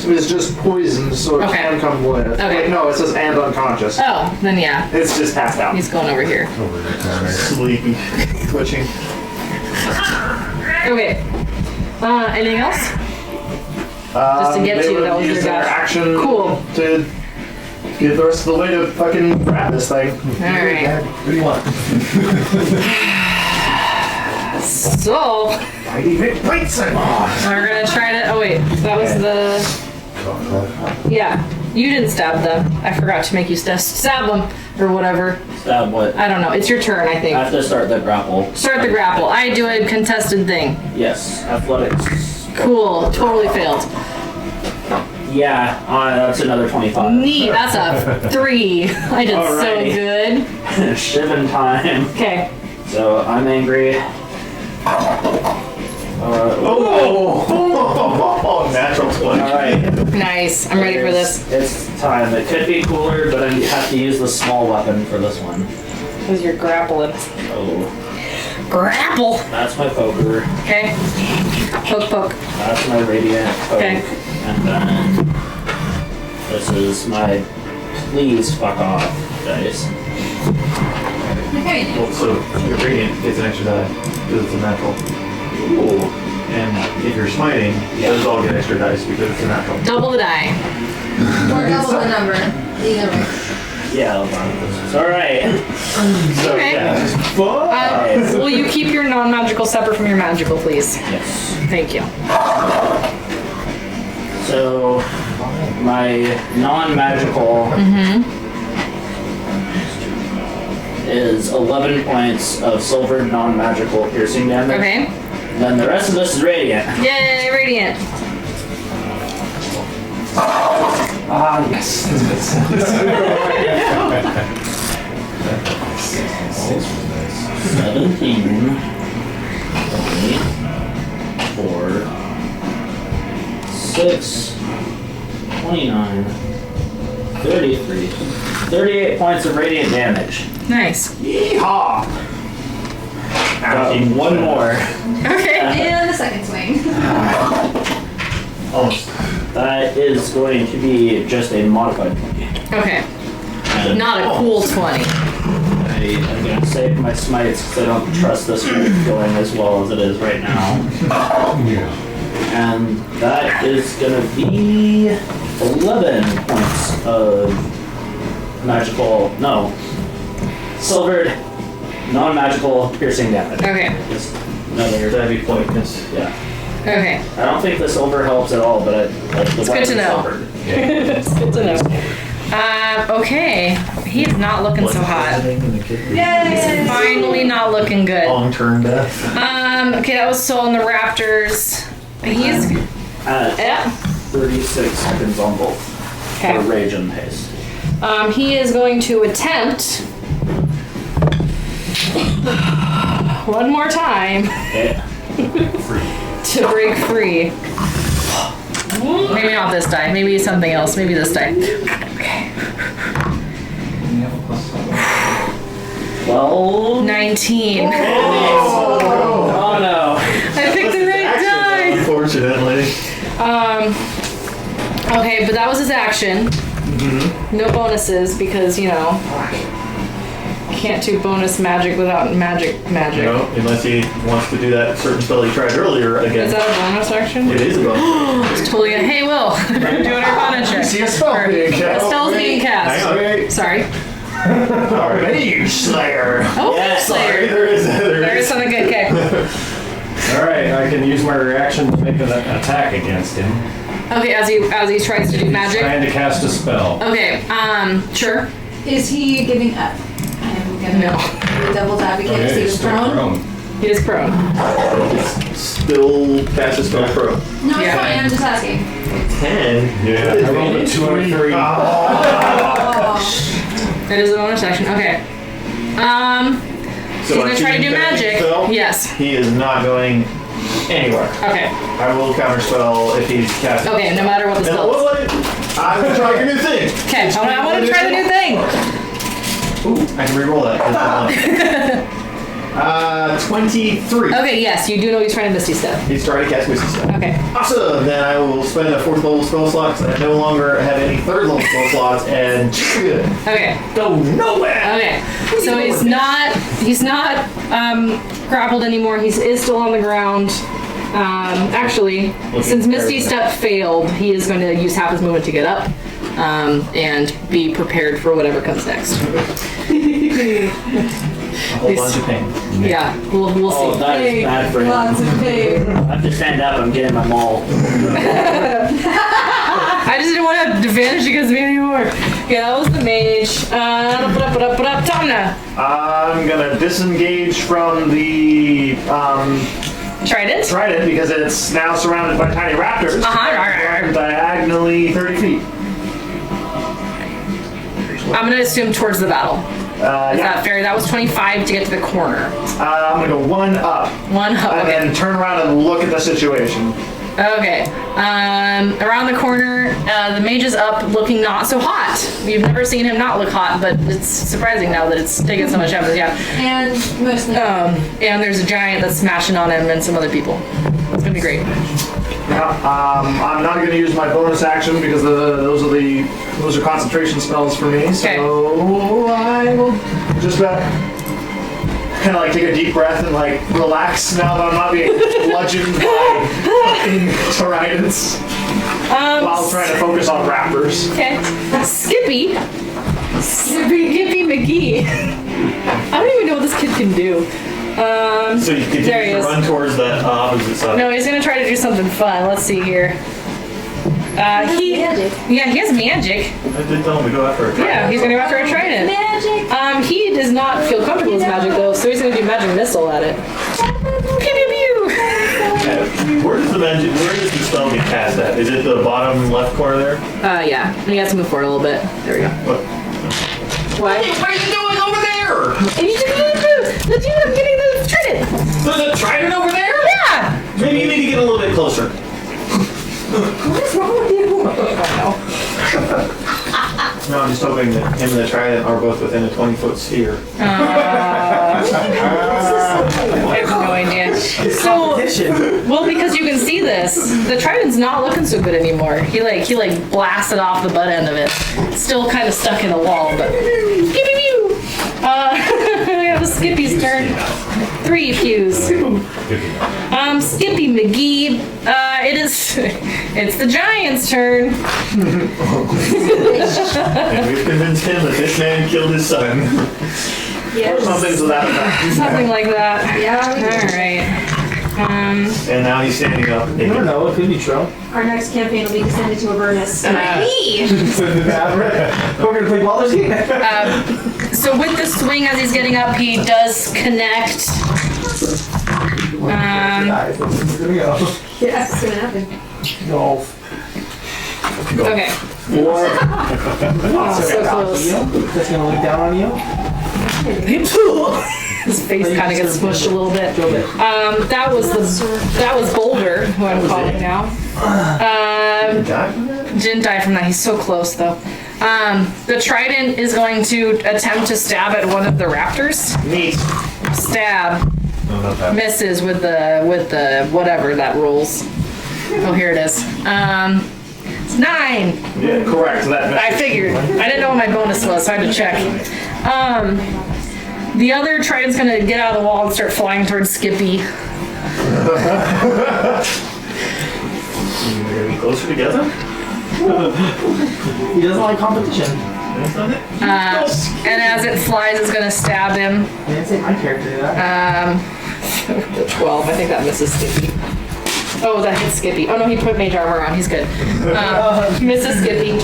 is just poisoned, so it Okay. can come with. Okay. Wait, no, it says and unconscious. Oh, then yeah, It's just passed out. he's going over here. Sleepy. Twitching. Okay. Anything else? Just to get they to you, would that was use your their dash. action Cool. to get the rest of the way to fucking grab this thing. All right. What do you want? So we're gonna try to. Oh wait, that was the. Yeah, you didn't stab them. I forgot to make you stab them or whatever. Stab what? I don't know. It's your turn, I think. I have to start the grapple. Start the grapple. I do a contested thing. Yes, athletics. Cool. Totally failed. Yeah, that's another 25. Neat. That's a 3. I did Alrighty. so good. Shivin time. Okay. So I'm angry. Oh, natural 20. Alright. Nice. I'm ready for this. It's time. It could be cooler, but I have to use the small weapon for this one. Because you're grappling. Oh. Grapple! That's my poker. Okay. Poke, poke. That's my radiant poke. Okay. And then this is my please fuck off dice. Well, so your radiant gets an extra die because it's a natural. Ooh. And if you're smiting, those all get extra dice because it's a natural. Double the die. Or double the number. Either way. Yeah, it's alright. So, Okay. yeah. Will you keep your non-magical separate from your magical, please? Yes. Thank you. So my non-magical is 11 points of silver non-magical piercing damage. Okay. Then the rest of this is radiant. Yay, radiant. Ah, yes. 17, 4, 6, 29, 33, 38 points of radiant damage. Nice. Yeehaw! One more. Okay. And the second swing. Almost. That is going to be just a modified 20. Okay. And Not a cool 20. I'm going to save my smites because I don't trust this one going as well as it is right now. And that is going to be 11 points of silvered, non-magical piercing damage. Okay. Just another That'd be pointless. yeah. Okay. I don't think the silver helps at all, but It's good to know. It's good to know. Okay. He's not looking so hot. Yay! Finally not looking good. Long-term death. Okay, that was still on the Raptors. He's... yeah. 36 seconds on both for Okay. rage and haste. He is going to attempt... one more time Okay. to break free. Maybe not this die. Maybe something else. Maybe this die. Okay. Well, 19. oh no. I picked the right die. Unfortunately. Okay, but that was his action. No bonuses because, you know, can't do bonus magic without magic. No, unless he wants to do that certain spell he tried earlier again. Is that a bonus action? It is a bonus. It's totally hey Will, doing our bonus check. See a spell being A cast. spell's being cast. Hang on. Okay. Sorry. Mage Slayer. Oh, Yes. Slayer. There is something good. Okay. Alright, I can use my reaction to make an attack against him. Okay, as he tries to do He's magic. trying to cast a spell. Okay. Sure. Is he giving up? I'm gonna do a devil's advocate because he was still prone. He is prone. Still cast a spell pro. No, it's Yeah. fine. I'm just asking. 10. Yeah, I rolled a 2 and a 3. Oh. It is a bonus action. Okay. He's gonna try to do magic. Yes. He is not going anywhere. Okay. I will counterspell if he's casting. Okay. No matter what the And spell is. I'm gonna try a new thing. Okay. I want to try the new thing. Ooh, I can re-roll that. 23. Okay. Yes, you do know he's trying to Misty Step. He's trying to cast Misty Step. Okay. Awesome! Then I will spend a 4th level spell slot because I no longer have any 3rd level spell slots and Okay. go nowhere! Okay. So he's not grappled anymore. He is still on the ground. Actually, since Misty Step failed, he is going to use half his movement to get up and be prepared for whatever comes next. A whole bunch of pain. Yeah, we'll Oh, see. that is bad for him. Lots of pain. I have to stand up. I'm getting my maul. I just didn't want to have advantage against me anymore. Yeah, that was the mage. Tomna. I'm gonna disengage from the Trident. trident because it's now surrounded by tiny raptors. Uh-huh. Diagonally 30 feet. I'm gonna assume towards the battle. Is Yeah. that fair? That was 25 to get to the corner. I'm gonna go 1 up. 1 up. And Okay. then turn around and look at the situation. Okay. Around the corner, the mage is up, looking not so hot. You've never seen him not look hot, but it's surprising now that it's taken so much effort. Yeah. And mostly. And there's a giant that's smashing on him and some other people. It's gonna be great. Now, I'm not going to use my bonus action because those are concentration spells for me. So I will just kind of like take a deep breath and like relax now that I'm not being bludgeoned by fucking tridents while trying to focus on raptors. Okay. Skippy McGee. I don't even know what this kid can do. So you continue There he to is. run towards that opposite side. No, he's gonna try to do something fun. Let's see here. Magic. Yeah, he has magic. I did tell him to go after it. Yeah, he's gonna go after a trident. Magic. He does not feel comfortable with magic though, so he's gonna do magic missile at it. Pew pew pew. Where does the spell get cast at? Is it the bottom left corner there? Yeah. You have to move forward a little bit. There we go. What? Why? What are you doing over there? The dude, I'm getting the trident. There's a trident over there? Yeah. Maybe you need to get a little bit closer. What is wrong with you? No, I'm just hoping that him and the trident are both within a 20-foot sphere. I have no idea. So, well, because you can see this, the trident's not looking so good anymore. He blasted off the butt end of it. Still kind of stuck in the wall, but. Pew pew pew. We have Skippy's turn. 3 pews. Skippy McGee. It's the giant's turn. And we've convinced him that this man killed his son. Yes. Something to that effect. Something like that. Yeah, we All right. And now he's standing up. You never know, it could be true. Our next campaign will be descended to Avernus. Uh, We're gonna play Baldur's Gate. So with the swing as he's getting up, he does connect. Guys, it's gonna go. Yeah, it's gonna happen. Golf. Okay. Or So close. that's gonna look down on you. His face kind of gets smushed a little bit. That was Boulder, who I'm calling now. Didn't die from that. He's so close though. The trident is going to attempt to stab at one of the raptors. Neat. Stab. Misses with the whatever that rolls. Oh, here it is. It's 9. Yeah, correct. I figured. I didn't know what my bonus was, so I had to check. The other trident's gonna get out of the wall and start flying towards Skippy. We're gonna be closer together? He doesn't like competition. That's not it. And as it flies, it's gonna stab him. I didn't say my character did that. 12. I think that misses Skippy. Oh, that hits Skippy. Oh no, he put mage armor on. He's good. Misses Skippy.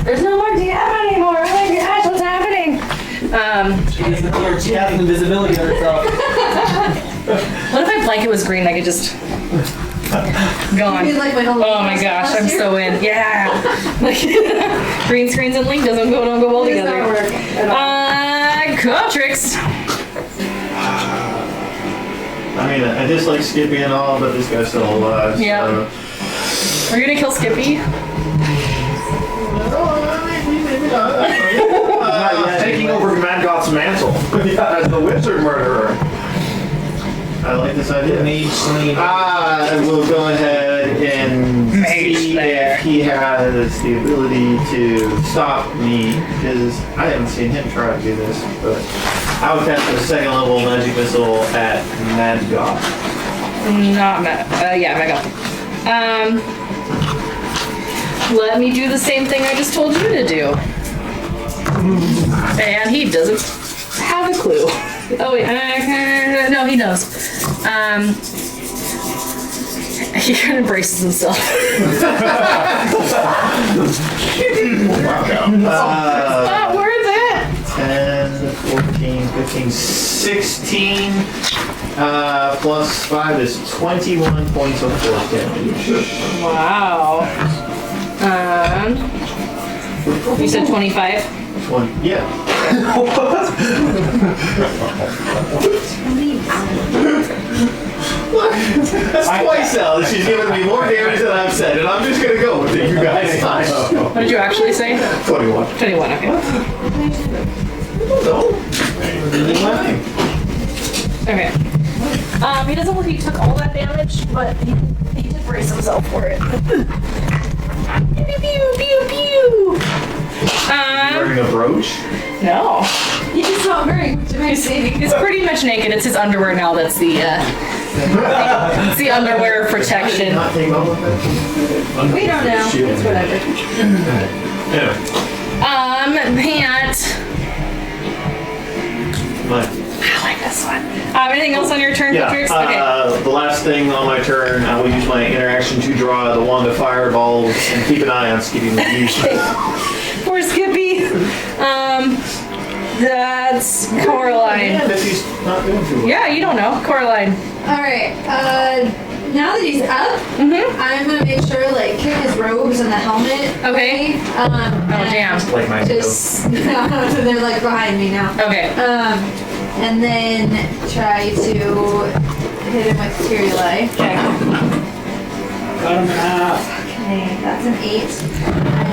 There's no more DM anymore. Oh my gosh, what's happening? She has invisibility on herself. What if my blanket was green? I could just gone. Be like my whole Oh my gosh, I'm so in. Yeah. Like green screens and Link don't go well It does not together. work at all. Cotrix. I mean, I dislike Skippy and all, but this guy's still alive. Yeah. So. Are you gonna kill Skippy? Taking over Madgoth's mantle as the wizard murderer. I like this idea. Mage Sling. We'll go ahead and see if he has the ability to stop me, because I haven't seen him try to do this, but I would cast a 2nd level magic missile at Madgoth. Not Mega. Let me do the same thing I just told you to do. And he doesn't have a clue. Oh wait, no, he knows. He kind of braces himself. Not worth it. 10, 14, 15, 16, plus 5 is 21 points of force damage. Wow. You said 25? Yeah. That's twice now that she's given me more damage than I've said, and I'm just gonna go with it, you guys. What did you actually say? 21. 21, okay. No. Okay. He doesn't look like he took all that damage, but he did brace himself for it. Pew, pew, pew, pew. Wearing a brooch? No. He's not very much of anything. He's pretty much naked. It's his underwear now that's the, it's the underwear protection. Not take off with it? We don't know. It's whatever. Yeah. Pant. Mine. I like this one. Anything else on your turn, Patrick? Yeah, the last thing on my turn, I will use my interaction to draw the wand of fireballs and keep an eye on Skippy McGee. Poor Skippy. That's Coraline. And if he's not doing too well. Yeah, you don't know. Coraline. Alright, now that he's up, I'm gonna make sure, like, kick his robes and the helmet. Okay. Oh, Damn. Like my Just, they're like behind me now. Okay. And then try to hit him with Kirili. Okay. Cut him in half. Okay, that's an 8.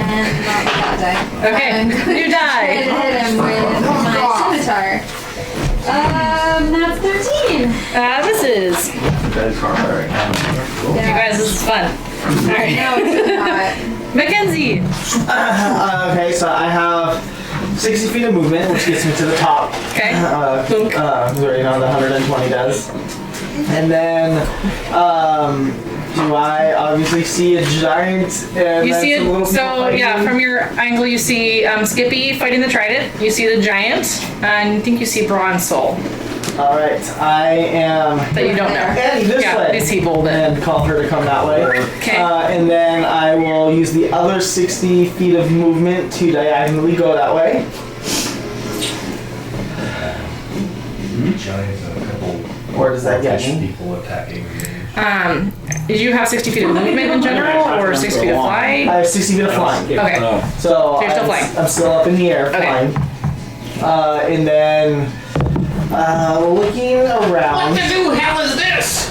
And not that die. Okay, I'm you die. trying to hit him with my scimitar. That's 13. Misses. Dead car right now. You guys, this is fun. Alright. No, it's not. Mackenzie. Okay, so I have 60 feet of movement, which gets me to the top. Okay. You already know the 120 does. And then, do I obviously see a giant? And You see a little it, so people yeah, fighting? from your angle you see Skippy fighting the trident, you see the giant, and you think you see Bronze Soul, All right, I am. that you don't know. And this Yeah, way. they see bold it. And call her to come that way. Okay. And then I will use the other 60 feet of movement to diagonally go that way. Giant, a couple Or does that get me? people attacking me. Did you have 60 feet of movement in general, or 60 feet of I flight? have 60 feet of flying. Okay. So you're still flying. I'm still up in the air Okay. flying. And then looking around. the hell is this?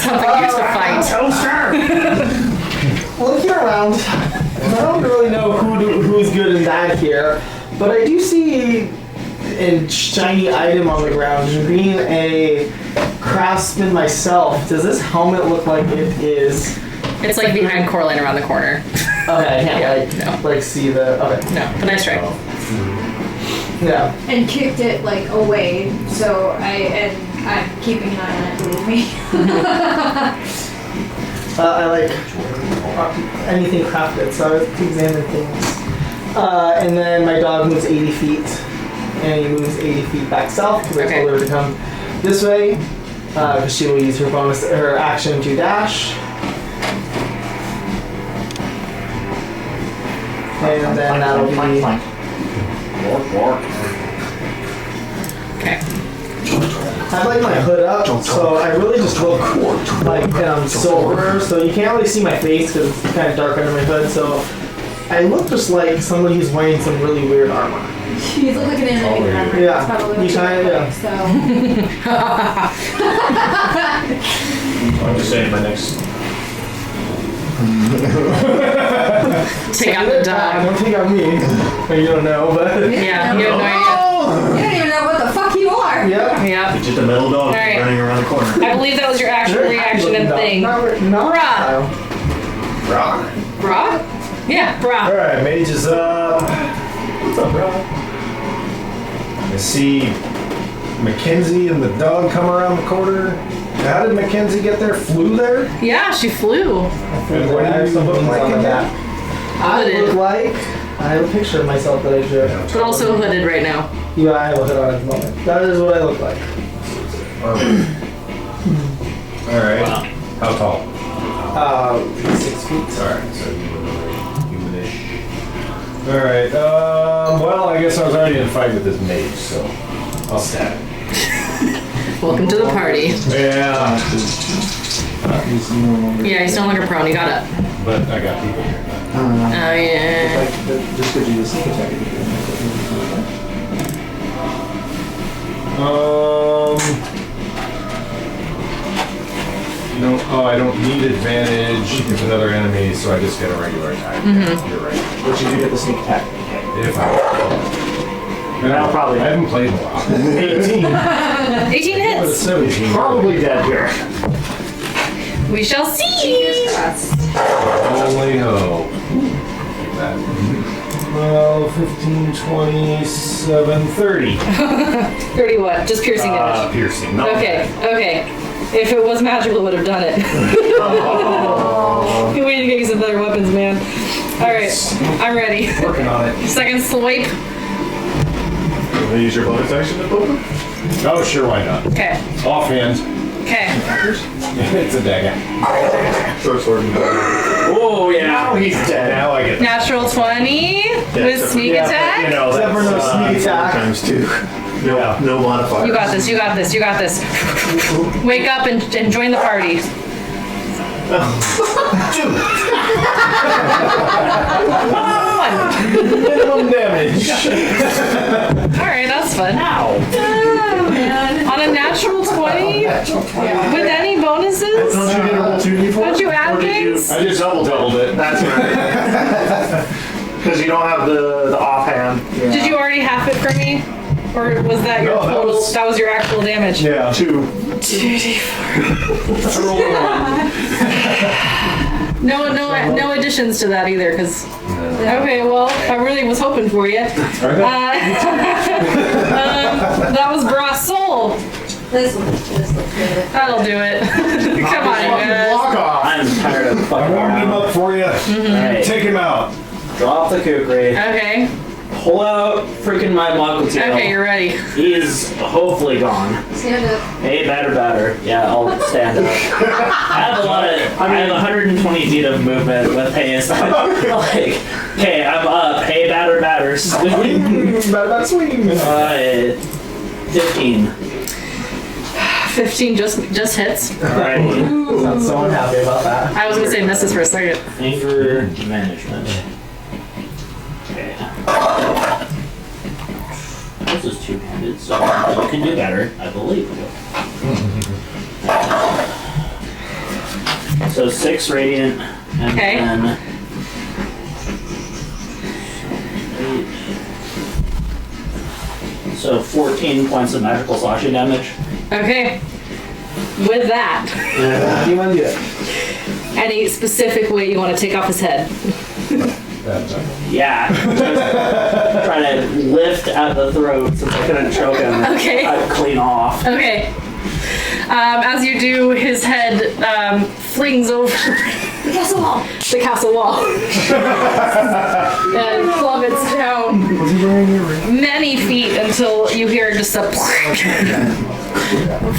Something used to fight. Looking around, I don't really know who's good and bad here, but I do see a shiny item on the ground. And being a craftsman myself, does this helmet look like it is? It's like behind Coraline around the corner. Okay, I can't no. like see the. Okay. No, but nice try. Yeah. And kicked it, like, away. So I'm keeping an eye on it, believe me. I like anything crafted, so I examine things. And then my dog moves 80 feet, and he moves 80 feet back south because I told her to come this way, because she will use her action to dash. And then that'll be. Okay. I have like my hood up, so I really just look like silver, so you can't really see my face because it's kind of dark under my hood. So I look just like somebody who's wearing some really weird armor. You look like an enemy member. Yeah, That's probably what you kinda look do. like, so. I'm just saying my next. Take out the dog. Don't take out me. You don't know, but. Yeah, you have no idea. You don't even know what the fuck you are. Yep. Yeah. It's just a metal dog Alright. running around the corner. I believe that was your action, reaction, and thing. Not Bruh. Rock. Bra? Yeah, bra. Alright, mage is up. What's up, bro? I see Mackenzie and the dog come around the corner. How did Mackenzie get there? Flew there? Yeah, she flew. And what do you look like in that? I Hooded. look like. I have a picture of myself that I drew. But also hooded right now. Yeah, I have a hood on at the moment. That is what I look like. Alright. How tall? 6 feet. Alright, so humanish. Alright, well, I guess I was already in a fight with this mage, so I'll stab him. Welcome to the party. Yeah. Yeah, he's no longer prone. He got up. But I got people here. Oh, yeah. Just because you sneak attack. I don't need advantage if another enemy, so I just get a regular attack. Mm-hmm. You're right. But you do get the sneak attack. If I Probably. I haven't played in a while. 18 hits. 17. Probably dead here. We shall see. Holy ho. That. Well, 15, 27, 30. 30 what? Just piercing damage. Piercing. Not Okay, okay. If it was magical, it would have done it. We need to get you some better weapons, man. Alright, I'm ready. Working on it. Second swipe. Can I use your bonus action to poke him? Oh, sure, why not? Okay, Offhand. okay. It's a dagger. Short sword. Oh, yeah. Now he's dead. Now I get Natural 20 with except for- sneak attack. You know, Except for no sneak attack. Times 2. No, Yeah. no modifier. You got this, you got this, you got this. Wake up and join the party. minimum damage. Alright, that's fun. Ow. Oh, man. On a natural 20? With any bonuses? Don't you get a roll 2d4? Don't you add Or did you- things? I just doubled it. That's right. Because you don't have the offhand. Did you already half it for me? Or was that your No, that total? was- That was your actual damage? Yeah. 2. 2d4. I rolled a 1. No additions to that either, because. Okay, well, I really was hoping for you. That was Brass Soul. This looks good. That'll do it. Come on, you guys. Block off. I'm tired of I fucking warmed him around. up for you. Alright. Take him out. Drop the kukri. Okay. Pull out freaking my Mako tail. Okay, you're ready. He's hopefully gone. Stand up. Hey, batter. Yeah, I'll stand up. I have 120 feet of movement with haste. Like, okay, I'm up. Hey, batter. Swing. Bad swing. 15. 15 just hits. Alright. I'm so unhappy about that. I was gonna say misses for a second. Anger management. Okay. This is two-handed, so you can do better, I believe. So 6 radiant, and Okay. then 8. So 14 points of magical slashing damage. Okay. With that, How do you want to do it? any specific way you want to take off his head? Yeah. Just try to lift at the throat since I couldn't choke him. Okay. I'd clean off. Okay. As you do, his head flings over The castle wall. the castle wall and plummets down many feet until you hear just a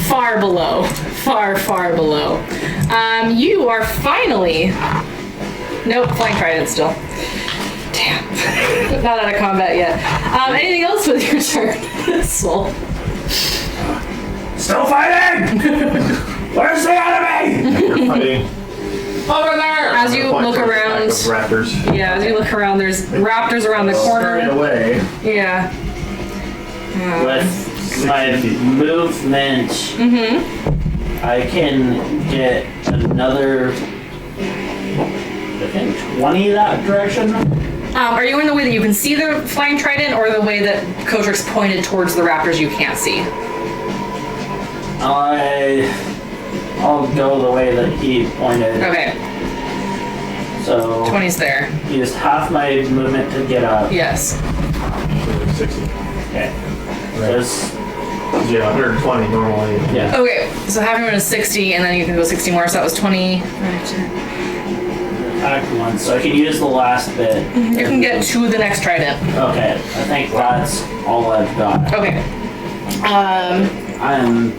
far below. You are finally... Nope, flying trident still. Damn. Not out of combat yet. Anything else with your turn? Soul. Still fighting! Where's the enemy? Fighting. Over there! As you Point look towards the back around, of Raptors. yeah, as you look around, there's raptors around the Straight corner. away. Yeah. With my movement, I can get another, I think 20 that direction. Are you in the way that you can see the flying trident, or the way that Kotrix pointed towards the raptors you can't see? I'll go the way that he pointed. Okay, So 20's there. used half my movement to get up. Yes. 60. Okay. There's, Yeah, 120 normally. yeah. Okay, so having one is 60, and then you can go 60 more, so that was 20. Attack once, so I can use the last bit. You can get to the next trident. Okay, I think that's all I've got. Okay. I'm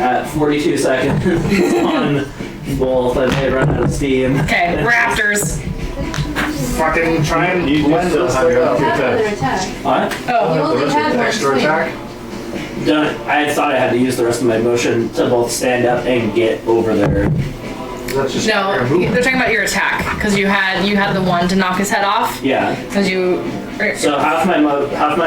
at 42 seconds on both. I may run out of steam. Okay, raptors. Fucking try and You blend still this have your stuff other out. Another attack. attack. What? Oh, You only What's had your one extra swing. attack? I thought I had to use the rest of my motion to both stand up and get over there. That's just No, they're talking about your attack because you had the one to knock his head off. Yeah. Because you. So half my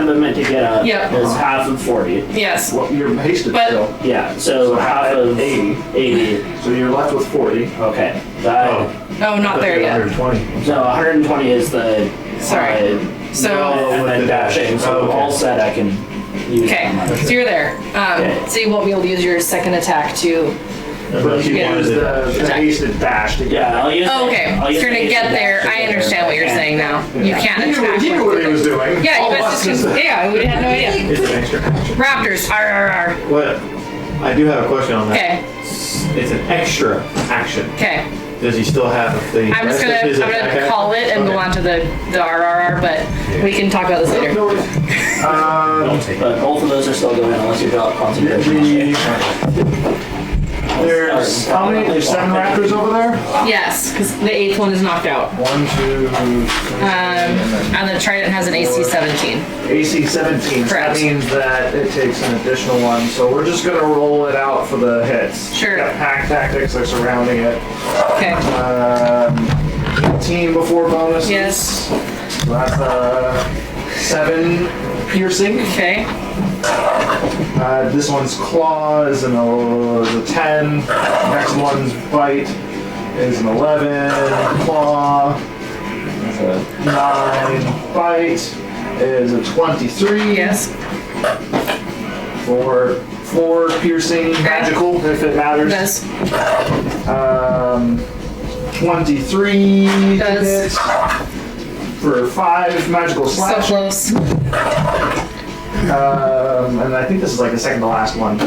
movement to get up Yep. is half of 40. Yes. Well, you're hasted But- still. Yeah. So half of 80. So you're left with 40. Okay. Oh, not there yet. 120. So 120 is the. Sorry. So. And then dashing. So Oh, okay. all set, I can use. Okay. my So you're there. Okay. So you won't be able to use your second attack to. But you Yeah. use the hasted dash to get Yeah, I'll use. Oh, okay. I'll So use you're gonna the get haste there. dash to I get understand there. what you're saying now. You can't He attack. knew what he was doing. Yeah, All you of guys us just. Yeah, we had no idea. It's an extra action. Raptors. Arr. What? I do have a question on that. Okay. It's an extra action. Okay. Does he still have the I'm just rest of his gonna attack call it and go Okay. on to the RRR, but we can talk about this later. No worries. But both of those are still going unless you drop concentration. There's how many? There's 7 raptors over there. Yes, because the 8th one is knocked out. 1, 2, And the Trident has an AC 17. AC 17. Correct. That means that it takes an additional one. So we're just gonna roll it out for the hits. Sure. Got pack tactics are surrounding it. Okay. 18 before bonus. Yes. So that's 7 piercing. Okay. This one's claw is a 10. Next one's bite is an 11. Claw is a 9. Bite is a 23. Yes. For 4 piercing magical, if it matters. Does. 23 to Does. hit for 5 magical So slash. close. And I think this is like the second to last one.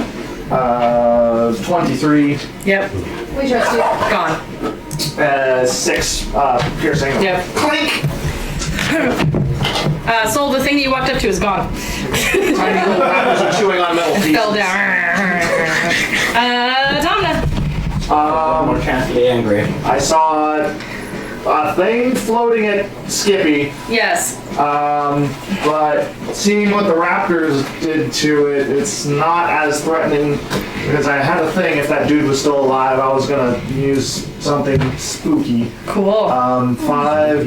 23, Yep. We trust you. Gone. 6 piercing. Yep. Clink! So the thing that you walked up to is gone. Tiny little rappers are chewing on metal pieces. Fell down. Domna. More chance to be angry. I saw a thing floating at Skippy, Yes. but seeing what the raptors did to it, it's not as threatening because I had a thing if that dude was still alive, I was gonna use something spooky. Cool. 5,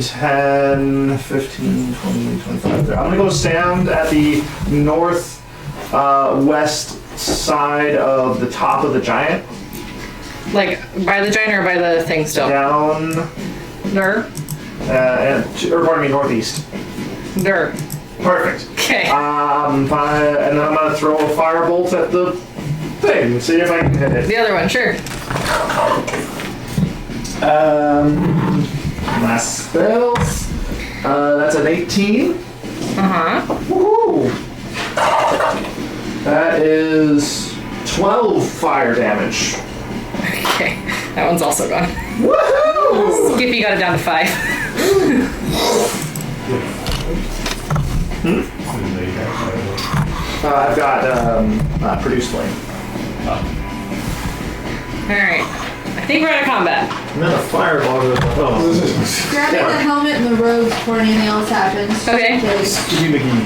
10, 15, 20, 25. There. I'm gonna go stand at the north west side of the top of the giant. Like by the giant or by the thing still? Down, Ner. or pardon me, northeast. Ner. Perfect. Okay. And then I'm gonna throw a firebolt at the thing, see if I can hit it. The other one, sure. My spells. That's an 18. Uh-huh. Woohoo! That is 12 fire damage. Okay. That one's also gone. Woohoo! Skippy got it down to 5. I've got produce flame. Alright. I think we're out of combat. And then a fireball goes like, oh. Grabbing the helmet and the robes before anything else happens. Okay. Because Skippy McGee.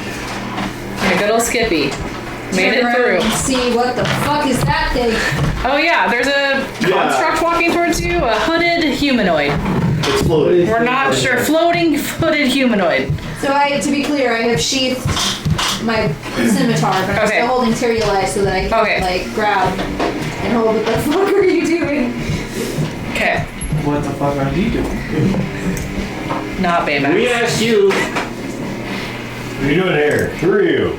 And a good old Skippy. Made it turn around through. and see what the fuck is that thing. Oh yeah, there's a construct walking towards you. A hooded humanoid. It's floating. We're not sure. Floating hooded humanoid. So to be clear, I have sheathed my scimitar, but I'm Okay. still holding Tyrioli so that I can Okay. like grab and hold. What the fuck are you doing? Okay. What the fuck are you doing? Not Baymax. We asked you. What are you doing here? Who are you?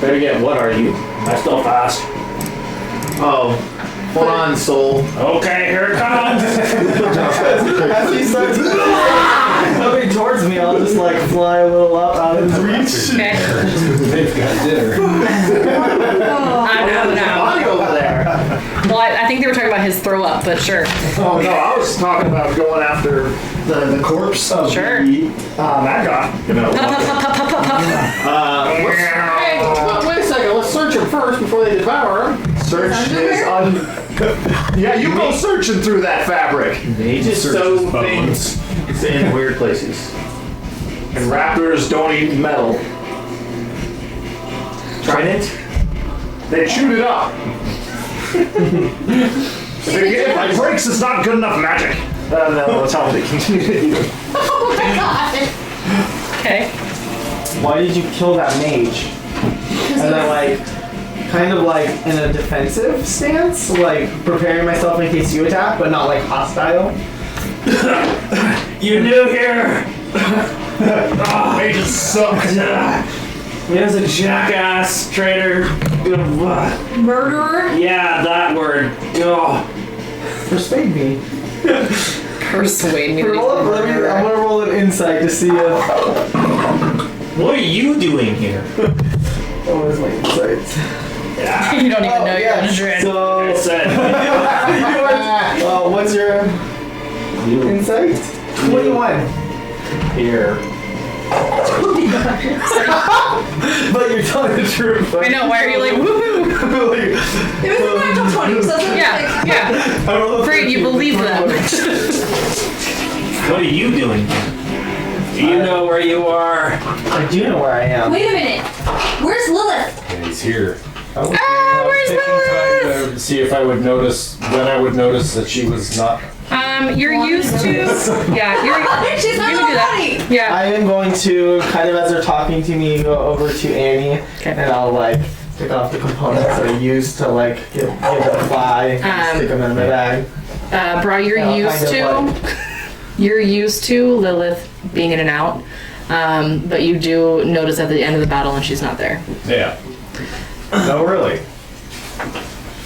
Better get, what are you? I'm still fast. Oh. Hold on, soul. Okay, here it comes. As he starts coming towards me, I'll just like fly a little up out of his reach. Okay. They've got dinner. I know now. Body over there. Well, I think they were talking about his throw up, but sure. Oh no, I was talking about going after the corpse of Sure. the that guy. You know. Pup, pup, pup, pup, pup, pup. Hey, wait a second. Let's search him first before they devour him. Search is yeah, you go searching through that fabric. They just Search sew his bones. things in weird places. And raptors don't eat metal. trident. They chewed it up. If it breaks, it's not good enough magic. No, that's how they continue to eat it. Oh my god. Okay. Why did you kill that mage? And then like, kind of like in a defensive stance, like preparing myself in case you attack, but not like hostile. You new here? Mages suck. There's a jackass traitor. Murderer? Yeah, that word. Oh. Persuade me. Persuade me. to do Roll up, something. I'm gonna roll an insight to see if. What are you doing here? What was my insight? You don't even know you're on a dread. So, I said, what's your insight? 21. Here. But you're telling the truth. I know, why are you like, woohoo? It was a natural 20, so that's Yeah, yeah. I rolled a Great, you 13. believe them. What are you doing here? do you know where you are? I do know where I am. Wait a minute. Where's Lilith? And he's here. Ah, where's Taking Lilith? time to see if I would notice, when I would notice that she was not. You're used to, yeah, She's not you can do little that. buddy. Yeah. I am going to, kind of as they're talking to me, go over to Annie, and I'll like take off the components that I used to like give it a fly, stick them in my bag. Bra, you're Yeah, used kind of to, you're used to Lilith being in and out, but you do notice at the end of the battle and she's not there. Yeah. No, really.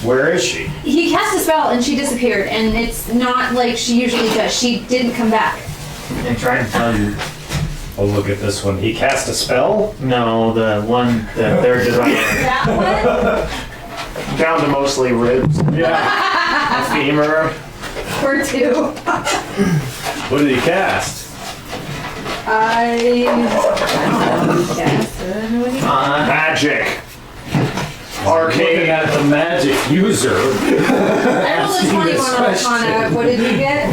Where is she? He cast a spell and she disappeared, and it's not like she usually does. She didn't come back. And try to tell you. Oh, look at this one. He cast a spell? No, the one that they're designing. That one? Down to mostly ribs. Yeah. Femur. Or two. What did he cast? I don't know. Guess. Magic. Looking Arcane. at the magic user. I rolled a 21 on Arcana. What did you get?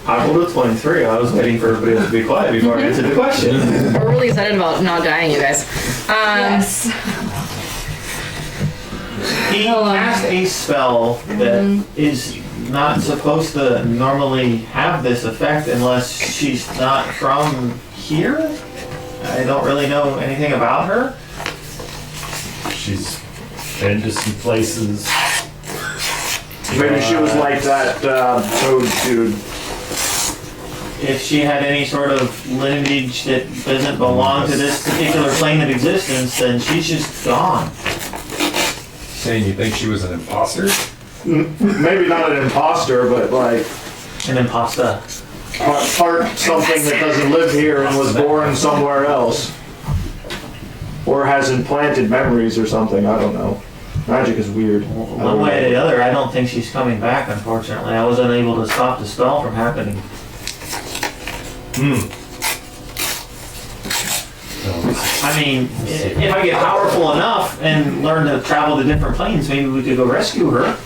I rolled a 23. I was waiting for everybody to be quiet before I answered the question. We're really excited about not dying, you guys. Yes. He cast a spell that is not supposed to normally have this effect unless she's not from here. I don't really know anything about her. She's been to some places. Maybe she was like that toad dude. If she had any sort of lineage that doesn't belong to this particular plane of existence, then she's just gone. Saying you think she was an imposter? Maybe not an imposter, but like an imposter. Part something that doesn't live here and was born somewhere else. Or has implanted memories or something, I don't know. Magic is weird. One way or the other, I don't think she's coming back, unfortunately. I was unable to stop the spell from happening. I mean, if I get powerful enough and learn to travel to different planes, maybe we could go rescue her.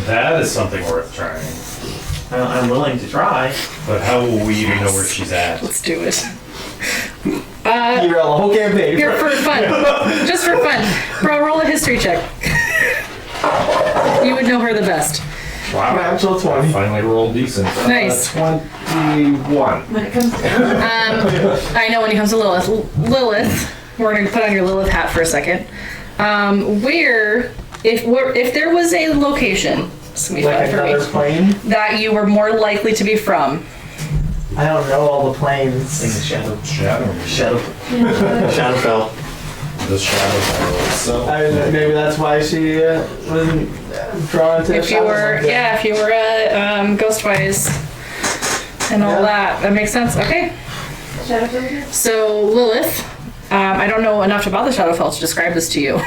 That is something worth trying. I'm willing to try. But how will we even know where she's at? Let's do it. You're a whole campaign. Here for fun. Just for fun. Bro, roll a history check. You would know her the best. Wow. Natural 20. Finally rolled decent. Nice. 21. When it comes to I know when it comes to Lilith. Lilith, we're going to put on your Lilith hat for a second. If there was a location, this is gonna be Like fun for another me, plane. that you were more likely to be from, I don't know all the In planes. the shadow. Shadow. Shadowfell. The shadow. So. Maybe that's why she wasn't drawn to the if you shadows were, like that. yeah, if you were Ghostwise and all Yeah. that makes sense. Okay, Shadowfell. so Lilith, I don't know enough about the Shadowfell to describe this to you,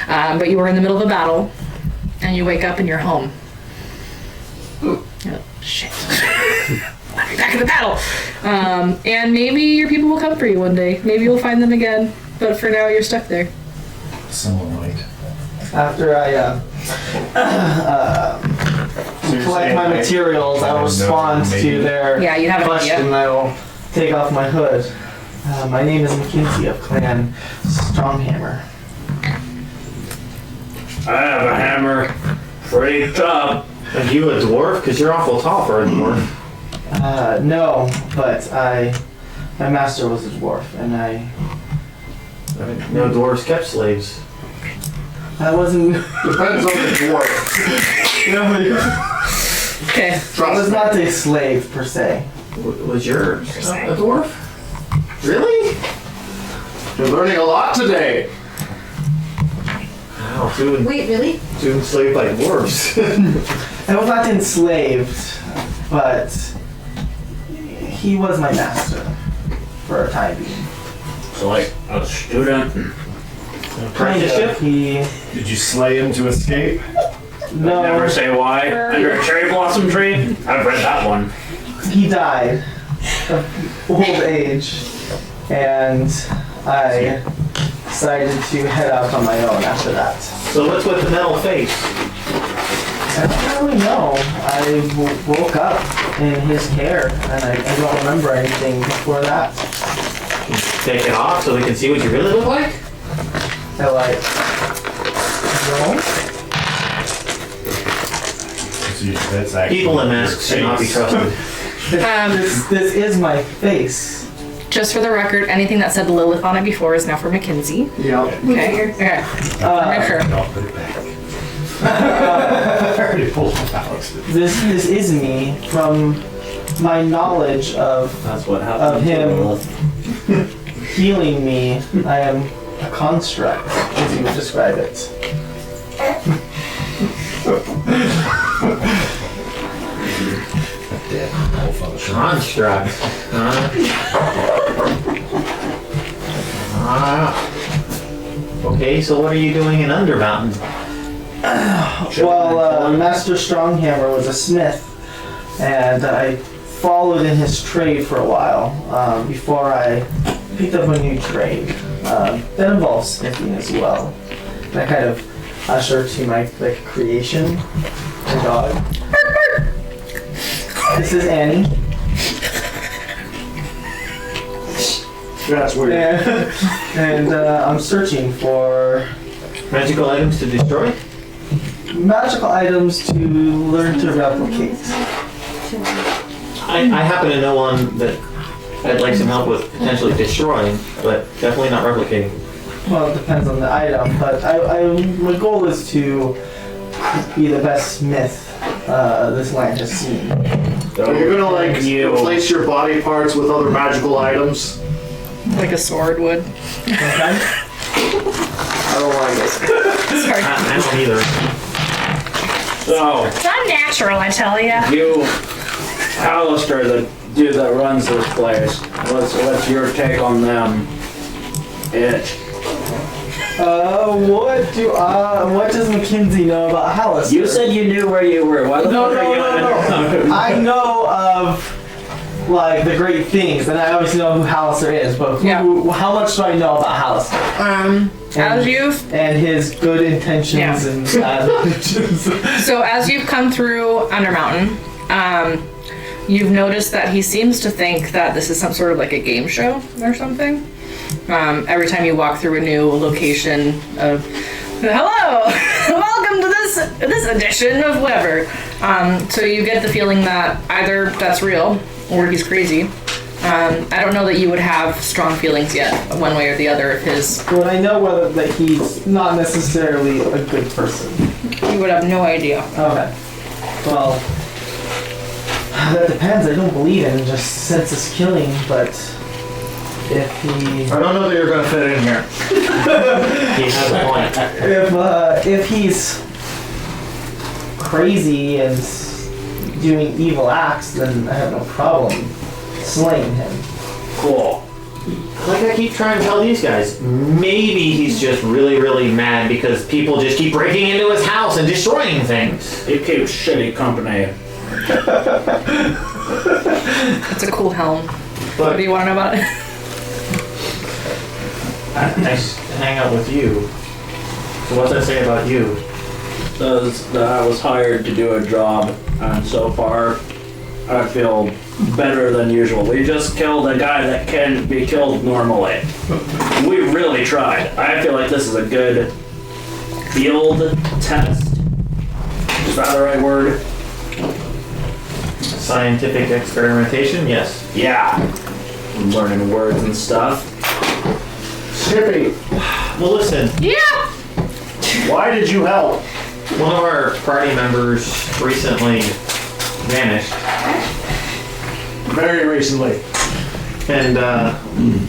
but you were in the middle of a battle, and you wake up and you're home. You're like, shit. I'll be back in the battle. And maybe your people will come for you one day. Maybe you'll find them again. But for now, you're stuck there. Someone might. After I collect my materials, I'll respond to their Yeah, you have an question. idea. I will take off my hood. My name is Mackenzie of Clan Stronghammer. I have a hammer. Pretty tough. Are you a dwarf? Because you're awful tall for a dwarf. No, but my master was a dwarf, and No dwarves kept slaves. I wasn't. Depends on the dwarf. Okay. I was not a slave per se. Was yours a dwarf? Really? You're learning a lot today. Wow, two Wait, really? enslaved by dwarves. I was not enslaved, but he was my master for a time being. So like a student. Apprenticeship? He Did you slay him to escape? no. Never say why. Under a cherry blossom tree. I've read that one. He died of old age, and I decided to head out on my own after that. So what's with the metal face? I don't really know. I woke up in his care, and I don't remember anything before that. Take it off so we can see what you really look like? I like, no? That's actually People in masks should not be trusted. This is my face. Just for the record, anything that said Lilith on it before is now for Mackenzie. Yeah. Okay. Okay. Make sure. I'll put it back. I already pulled it out. This is me from my knowledge of That's what happened. Of him. healing me. I am a construct, as you would describe it. Construct. Okay, so what are you doing in Undermountain? Well, Master Stronghammer was a smith, and I followed in his trade for a while before I picked up a new trade. That involves smithing as well. And I kind of usher to my creation, my dog. This is Annie. That's weird. And I'm searching for Magical items to destroy? magical items to learn to replicate. I happen to know one that I'd like some help with potentially destroying, but definitely not replicating. Well, it depends on the item, but my goal is to be the best smith this land has seen. So you're gonna replace your body parts with other magical items? Like a sword would. Okay? I don't like it. Sorry. I don't either. So It's not natural, I tell ya. you, Alistair, the dude that runs this place. What's your take on them? What does Mackenzie know about Hallister? You said you knew where you were. Why the No. fuck are you I know of the great things, and I obviously know who Hallister is, but how much do I know about Hallister? As you've And his good intentions and bad intentions. as you've come through Undermountain, you've noticed that he seems to think that this is some sort of like a game show or something. Every time you walk through a new location of hello, welcome to this edition of whatever. So you get the feeling that either that's real or he's crazy. I don't know that you would have strong feelings yet, one way or the other, if his. Would I know that he's not necessarily a good person? You would have no idea. Okay. Well, that depends. I don't believe in just senseless killing, but if he I don't know that you're gonna fit in here. He has a point. if he's crazy and doing evil acts, then I have no problem slaying him. Cool. Like I keep trying to tell these guys, maybe he's just really, really mad because people just keep breaking into his house and destroying things. He keeps shitty company. It's a cool helm. But What do you want to know about it? I hang out with you. So what's that say about you? Says that I was hired to do a job, and so far I feel better than usual. We just killed a guy that can be killed normally. We really tried. I feel like this is a good field test. Is that the right word? Scientific experimentation, yes. Yeah. I'm learning words and stuff. Skippy, Well, listen, Yeah. why did you help? one of our party members recently vanished, Very recently. and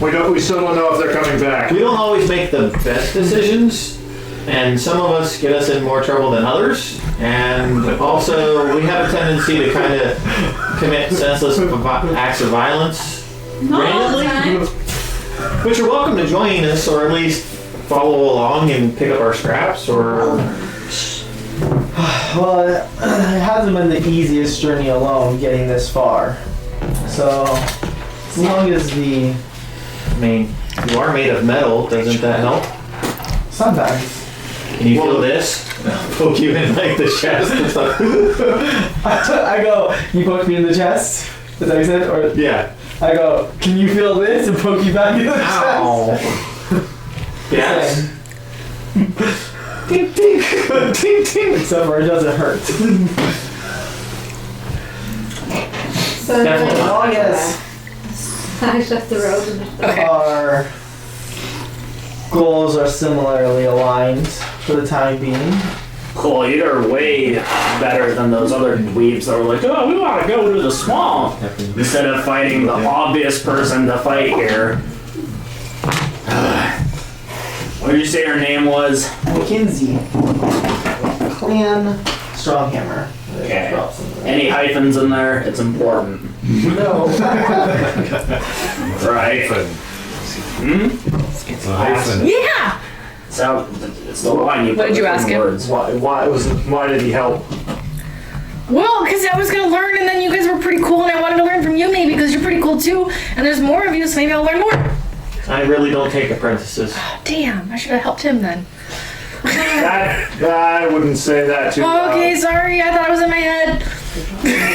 We still don't know if they're coming back. we don't always make the best decisions, and some of us get us in more trouble than others, and also we have a tendency to kind of commit senseless acts of violence randomly. But you're welcome to join us, or at least follow along and pick up our scraps, or... Well, it hasn't been the easiest journey alone getting this far. So, as long as the... I mean, you are made of metal, doesn't that help? Sometimes. Can you feel this? Poke you in like the chest and stuff. I go, you poke me in the chest? Is that what you said? Or Yeah. I go, can you feel this? And poke you back in the Ow. chest? Yes. Ding, ding, ding, ding. Except for it doesn't hurt. So Definitely not. Oh, yes. smash up the road and just Okay. Our goals are similarly aligned for the time being. Cool, you're way better than those other dweebs that were like, oh, we want to go to the swamp. Instead of fighting the obvious person to fight here. What did you say her name was? Mackenzie. Clan Stronghammer. Okay. Any hyphens in there? It's important. No. Right. It's a hyphen. Yeah. So it's the line you What put did you between ask him? words. Why did he help? Well, because I was gonna learn, and then you guys were pretty cool, and I wanted to learn from you maybe because you're pretty cool too, and there's more of you, so maybe I'll learn more. I really don't take apprentices. Damn, I should have helped him then. I wouldn't say that too loud. Okay, sorry, I thought it was in my head.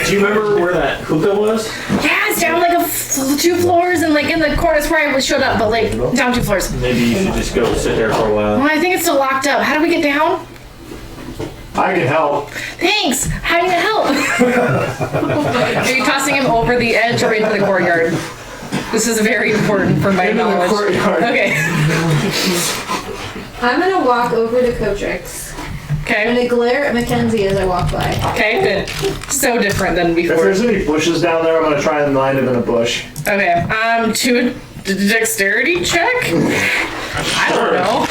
Do you remember where that hookah was? Yeah, it's down like 2 floors, and like in the corner. That's where I showed up, but like down 2 floors. Maybe you should just go sit there for a while. Well, I think it's still locked up. How do we get down? I can help. Thanks. How do you help? Are you tossing him over the edge or into the courtyard? This is very important for my Into the knowledge. courtyard. Okay. I'm gonna walk over to Kotrix. I'm Okay. gonna glare at Mackenzie as I walk by. Okay. Good. So different than If before. there's any bushes down there, I'm gonna try and land him in a bush. Okay. To dexterity check. I don't know.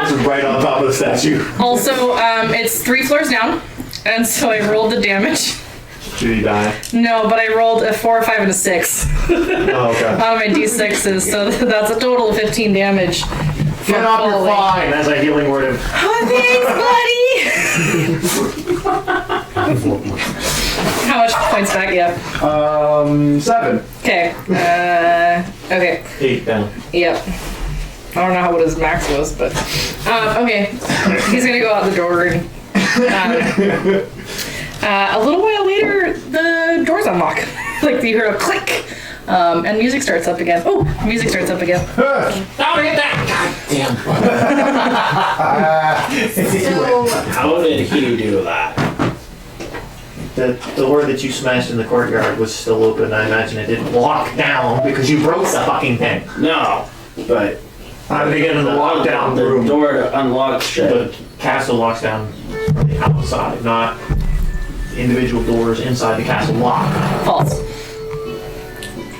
This is right on top of the statue. Also, it's 3 floors down, and so I rolled the damage. Did he die? No, but I rolled a 4, a 5, and a 6 Oh, okay. on my d6s, so that's a total of 15 damage. Get up, you're falling. fine. As I healing word him. Oh, thanks, buddy. How much points back? Yeah. 7. Okay. Okay. 8 down. Yep. I don't know what his max was, but okay. He's gonna go out the door, and a little while later, the doors unlock. Like you hear a click, and music starts up again. Oh, music starts up again. Don't hit that! So How did he do that? The door that you smashed in the courtyard was still open. I imagine it didn't lock down because you broke the fucking thing. No, but How did he get in the lockdown the room? door to unlock shit. The castle locks down from the outside, not individual doors inside the castle lock. False.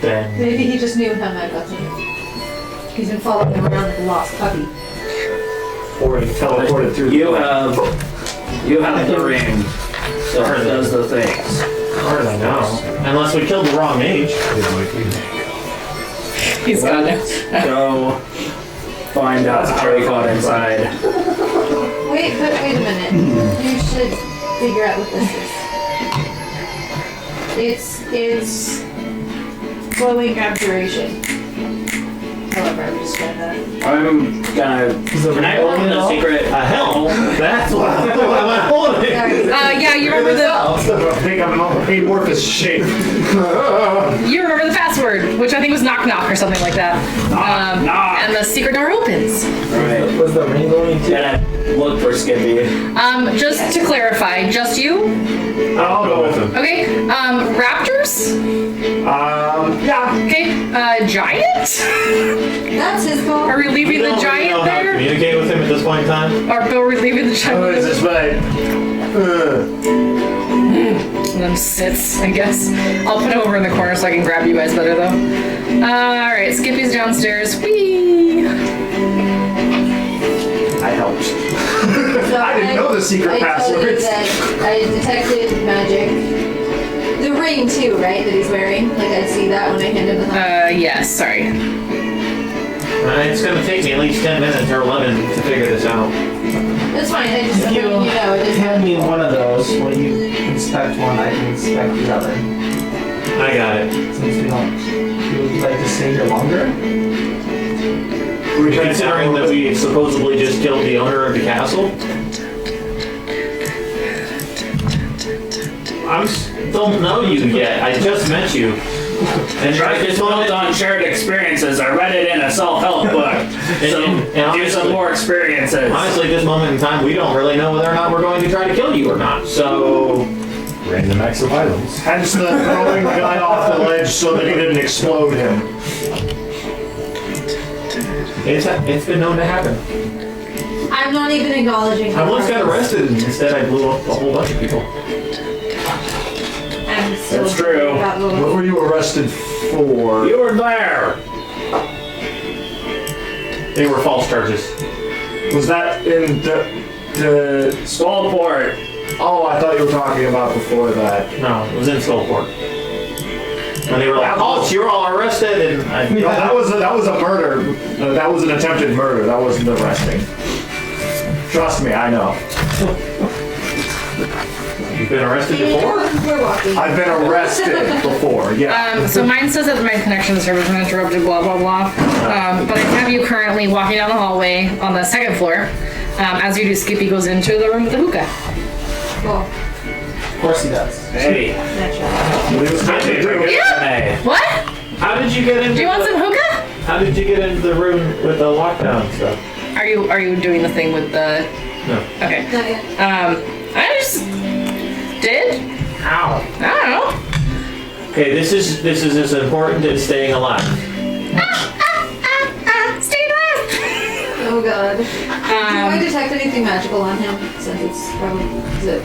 Then maybe he just knew how my button. He's been following him around like a lost puppy. Or he teleported through You the have the ring. So it does the things. how did I know? Unless we killed the wrong mage. He's gone now. Go find out how he got inside. Wait a minute. You should figure out what this is. It's flowing abjuration. However, I would describe that. I'm gonna. Can I open the secret? Hell, that's what I'm holding. Yeah, you remember the Big amorphous shape. you remember the password, which I think was knock knock or something like that. Knock. And the secret door opens. Right. Was the ring going to? Gotta look for Skippy. Just to clarify, just you? I'll go with him. Okay. Raptors? Yeah. Okay. Giant? That's his call. Are we leaving the Know giant how to there? communicate with him at this point in time. Are we leaving the Oh, giant is this right? And then sits, I guess. I'll put him over in the corner so I can grab you guys better though. Alright, Skippy's downstairs. Whee! I helped. So I didn't know the secret I told you passwords. that I detected magic. The ring too, right? That he's wearing. Like I see that when I hand him the helmet. Yes, sorry. It's gonna take me at least 10 minutes or 11 to figure this out. That's fine. I just If you you know it is. hand me one of those, when you inspect one, I can inspect the other. I got it. Since we don't, you would like to stay here longer? Considering that we supposedly just killed the owner of the castle, I don't know you yet. I just met you. And Right, it's built on shared experiences. I read it in a self-help book. So do some more experiences. honestly, at this moment in time, we don't really know whether or not we're going to try to kill you or not. So, Random acts of violence. Hence the throwing the guy off the ledge so that he didn't explode him. it's been known to happen. I'm not even acknowledging. I once got arrested and instead I blew up a whole bunch of people. I'm still That's true. about the- What were you arrested for? You were there. They were false charges. Was that in the... Skullport. Oh, I thought you were talking about before that. No, it was in Skullport. When they were like, "Oh, you're all arrested," and I, No, that was a murder. No, that was an attempted murder. That wasn't arresting. Trust me, I know. you've been arrested before. We're walking. I've been arrested before. Yeah. So mine says that my connection service was interrupted, blah, blah, blah. But I have you currently walking down the hallway on the second floor. As you do, Skippy goes into the room with the hookah. Cool. Of course he does. Hey. Naturally. It was good to do. Yeah. What? How did you get into? Do you want some hookah? How did you get into the room with the lockdown stuff? Are you doing the thing with the? No. Okay. Not yet. I just did. Ow. I don't know. Okay, this is as important as staying alive. Stay alive. Oh god. Do I detect anything magical on him? Since it's probably is it?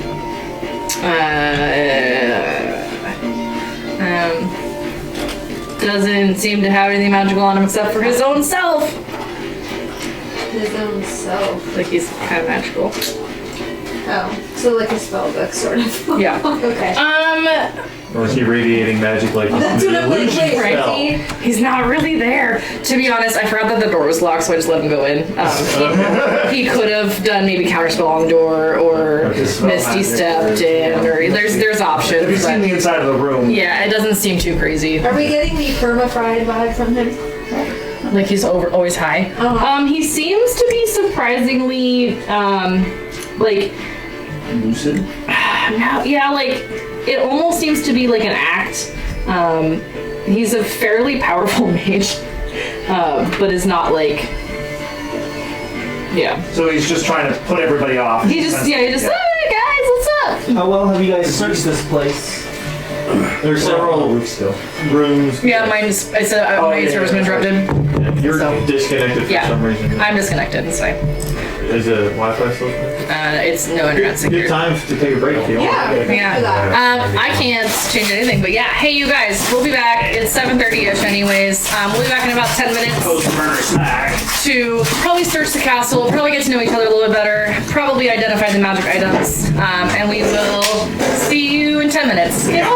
Doesn't seem to have anything magical on him except for his own self. His own self. Like he's kind of magical. Oh, so like a spell book sort of. Yeah. Okay. Or is he radiating magic like That's what I'm like. illusion Wait, spell? right? He's not really there. To be honest, I forgot that the door was locked, so I just let him go in. He could have done maybe counterspell on the door or Misty stepped in, or there's Have you options. seen the But inside of the room? yeah, it doesn't seem too crazy. Are we getting the perma-fried vibe from him? Like he's always high. Uh-huh. He seems to be surprisingly like Lucid? no, yeah, like it almost seems to be like an act. He's a fairly powerful mage, but is not like yeah. So he's just trying to put everybody off. He just hey guys, what's up? How well have you guys searched this place? There's several Roof still. rooms. Yeah, mine's I said my yeah, service been yeah. interrupted. You're So- disconnected for Yeah. some reason. I'm disconnected. It's fine. Is the Wi-Fi still connected? It's no internet Good secure. time to take a break if you want. Yeah. Yeah. For that. I can't change anything, but yeah. Hey, you guys, we'll be back. It's 7:30ish, anyways. We'll be back in about 10 minutes Post-murder snack. to probably search the castle, probably get to know each other a little bit better, probably identify the magic items, and we will see you in 10 minutes. Okay, bye.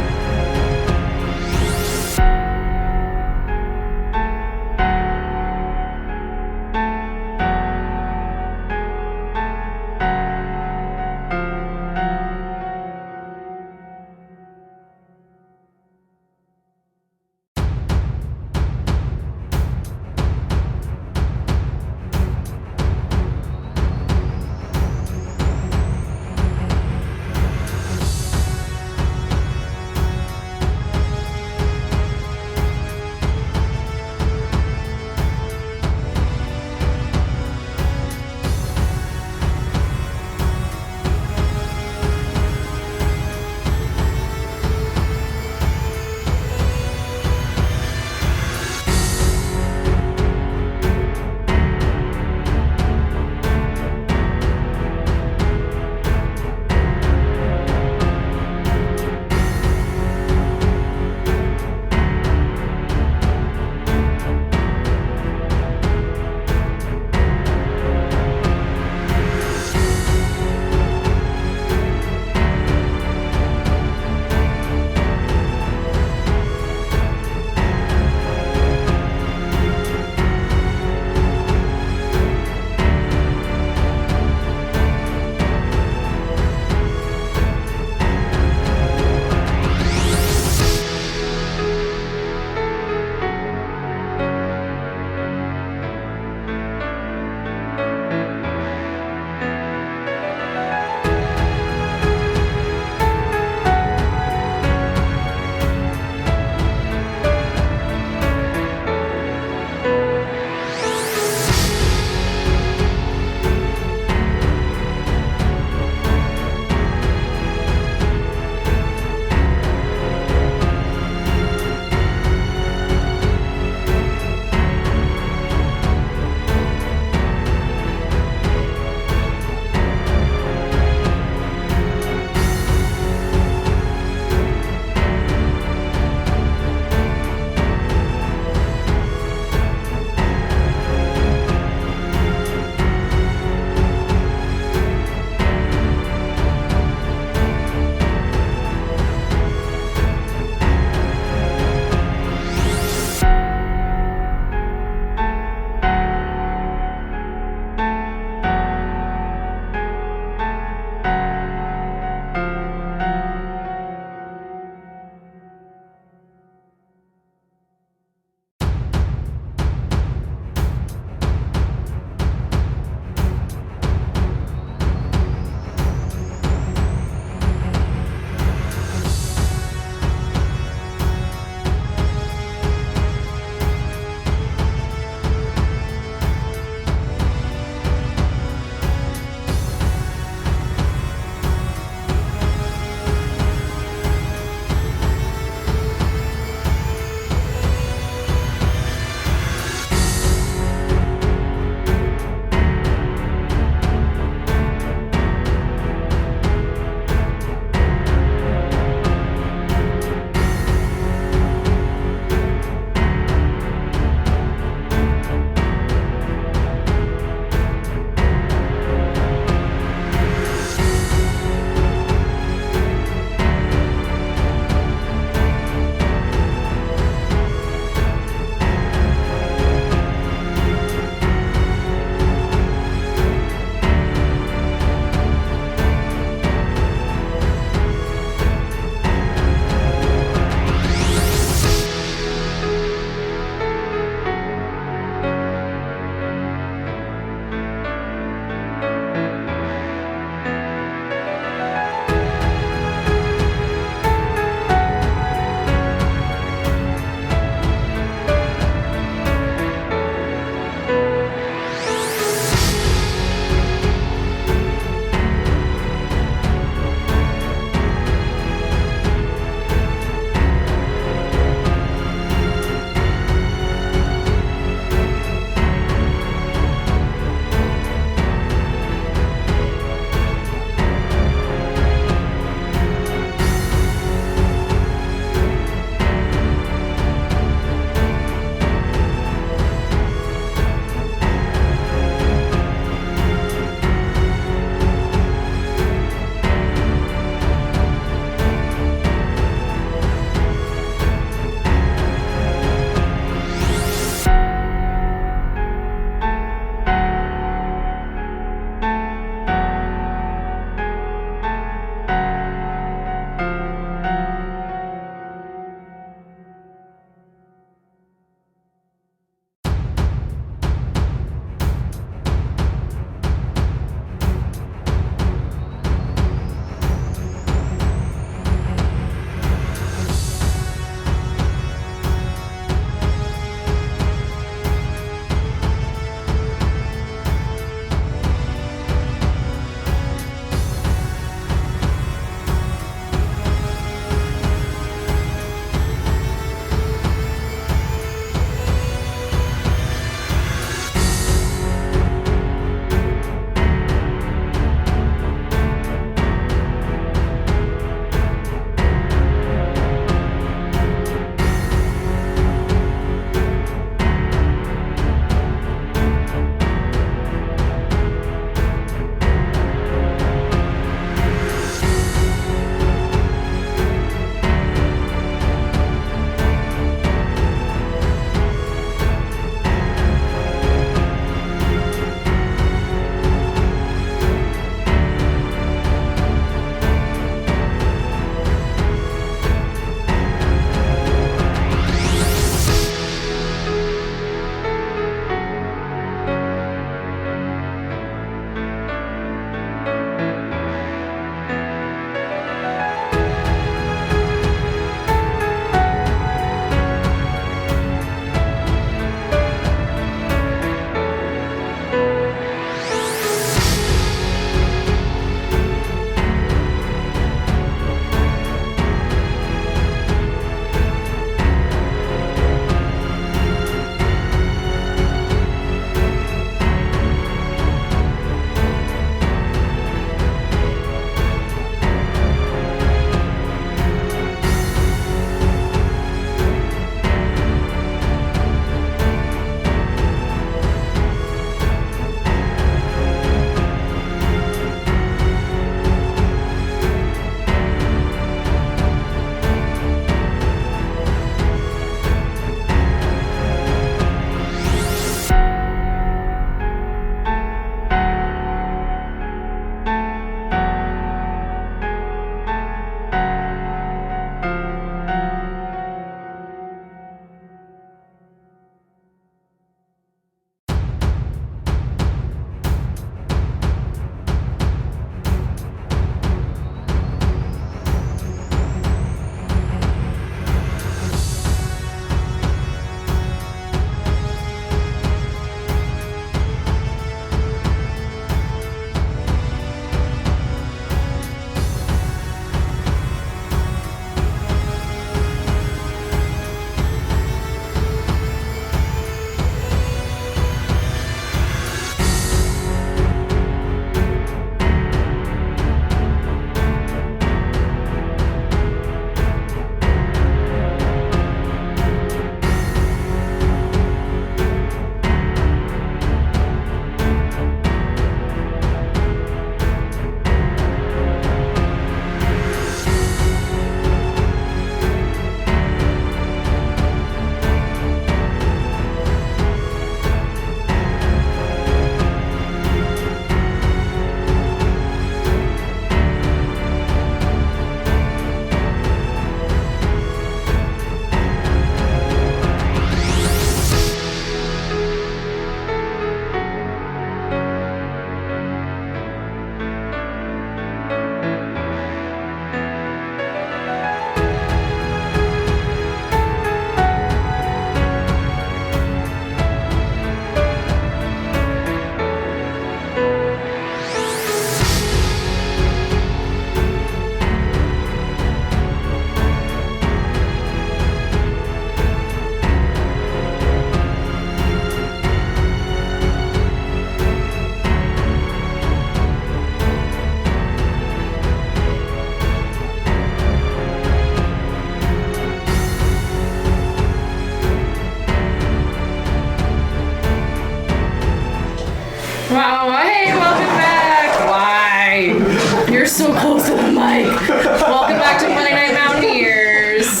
Wow, hey, welcome back. Why? You're so close to the mic. Welcome back to Monday Night Mountaineers.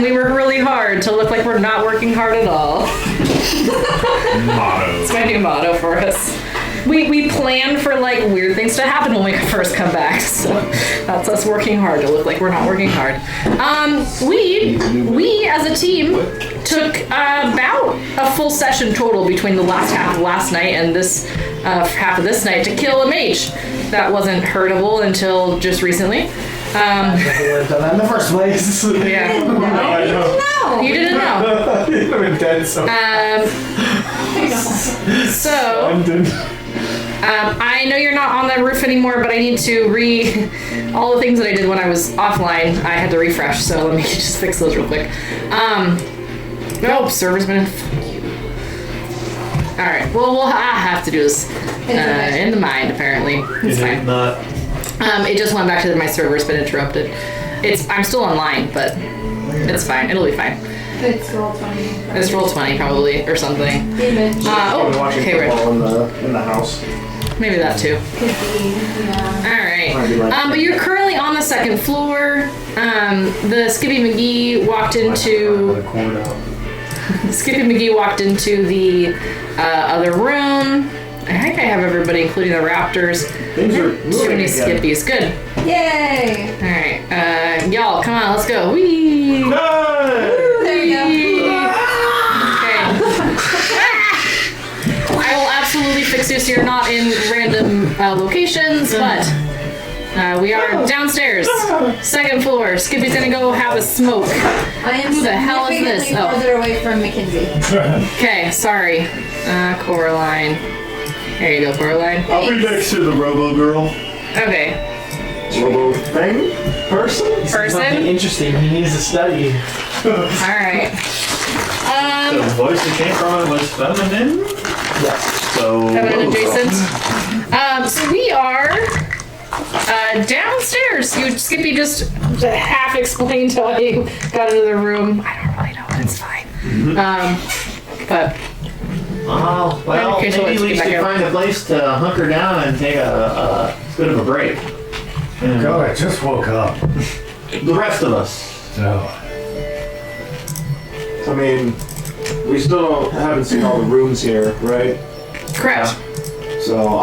We work really hard to look like we're not working hard at all. Motto. It's my new motto for us. We plan for like weird things to happen when we first come back, so that's us working hard to look like we're not working hard. We as a team took about a full session total between the last half of last night and this half of this night to kill a mage. That wasn't hurtable until just recently. I would have done that in the first place. Yeah. No. You didn't know. You'd have been dead so So, I know you're not on that roof anymore, but I need to all the things that I did when I was offline. I had to refresh, so let me just fix those real quick. Server's been. All right. Well, I have to do this in the mind. Apparently, it's Is it fine. not? It just went back to my server's been interrupted. I'm still online, but it's fine. It'll be fine. It's roll 20. It's roll 20 probably or something. Image. Okay, right. In the house. Maybe that too. Could be, yeah. All right. But you're currently on the second floor. The Skippy McGee walked into the other room. I think I have everybody, including the Raptors. Things are Too many Skippies. Good. Yay! All right. Y'all, come on, let's go. Whee! There you go. Okay. I will absolutely fix you so you're not in random locations, but we are downstairs, second floor. Skippy's gonna go have a smoke. I am Who the hell is this? significantly further away from Mackenzie. Okay, sorry. Coraline. There you go, Coraline. I'll be next to the Robo Girl. Okay. Robo thing? Person? Person? interesting. He needs to study. Alright. The voice that came from it was feminine. Yes. So. Feminine adjacent. So we are downstairs. Skippy just half explained how he got into the room. I don't really know. It's fine. But Oh, well, Okay, so maybe let's we get back should up. find a place to hunker down and take a bit of a break. And God, I just woke up. the rest of us. No. I mean, we still haven't seen all the rooms here, right? correct. So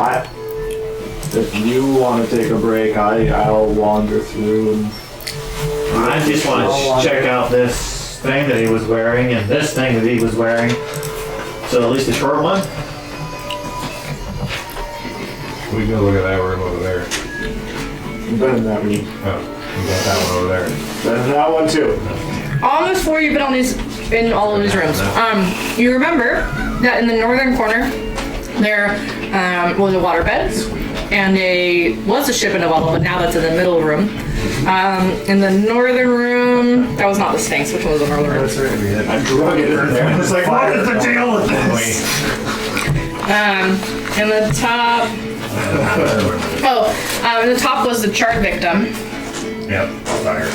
if you want to take a break, I'll wander through. And I just want to check out this thing that he was wearing and this thing that he was wearing. So at least the short one. We can go look at that room over there. I've been in that room. Oh, we got that one over there. Been in that one too. On this floor, you've been in all of these rooms. You remember that in the northern corner, there was a waterbed, and was a ship in a bottle, but now that's in the middle room. In the northern room, that was not the Sphinx. Which one was the northern room? I drug it in there. I was like, what is the deal with this? In the top. In the top was the chart victim. Yep, fire.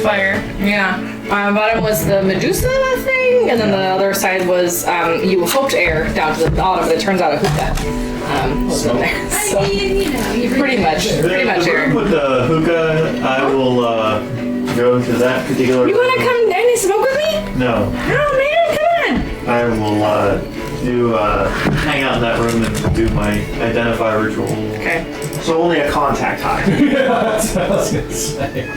Fire. Yeah. Bottom was the Medusa thing, and then the other side was you hooked air down to the bottom, but it turns out a hookah was in there. So I mean, you know, pretty much The air. room with the hookah, I will go to that particular. You wanna come and smoke with me? No. Oh man, come on. I will hang out in that room and do my identify ritual. Okay. So only a contact high. That's what I was gonna say.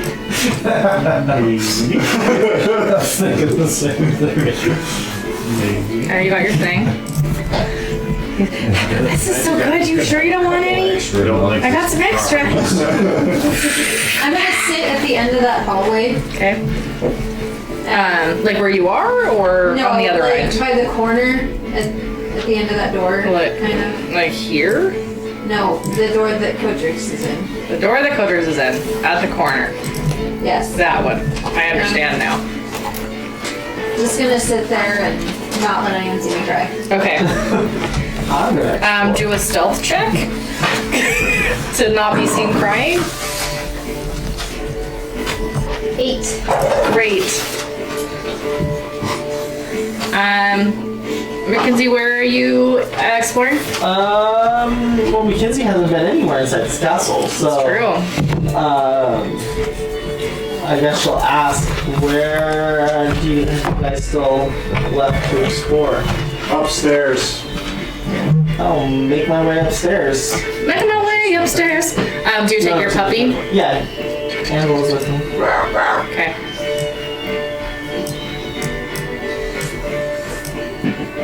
Maybe. I was thinking the same thing. Maybe. You got your thing. This is so good. You sure you don't want any? I got some extra. I'm gonna sit at the end of that hallway. Okay. Like where you are, or No, on the other like end? by the corner at the end of that door. Like- kind of. Like here? No, the door that Cotrix is in. The door that Coders is in, at the corner. Yes. That one. I understand now. Just gonna sit there and not let anyone see me cry. Okay. I'm gonna Do a stealth check to not be seen crying. 8. Great. Mackenzie, where are you exploring? Well, Mackenzie hasn't been anywhere inside this castle, so. True. I guess she'll ask, where do you guys still left to explore? Upstairs. I'll make my way upstairs. Making my way upstairs. Do you take your puppy? Yeah, Annabelle's with me. Okay.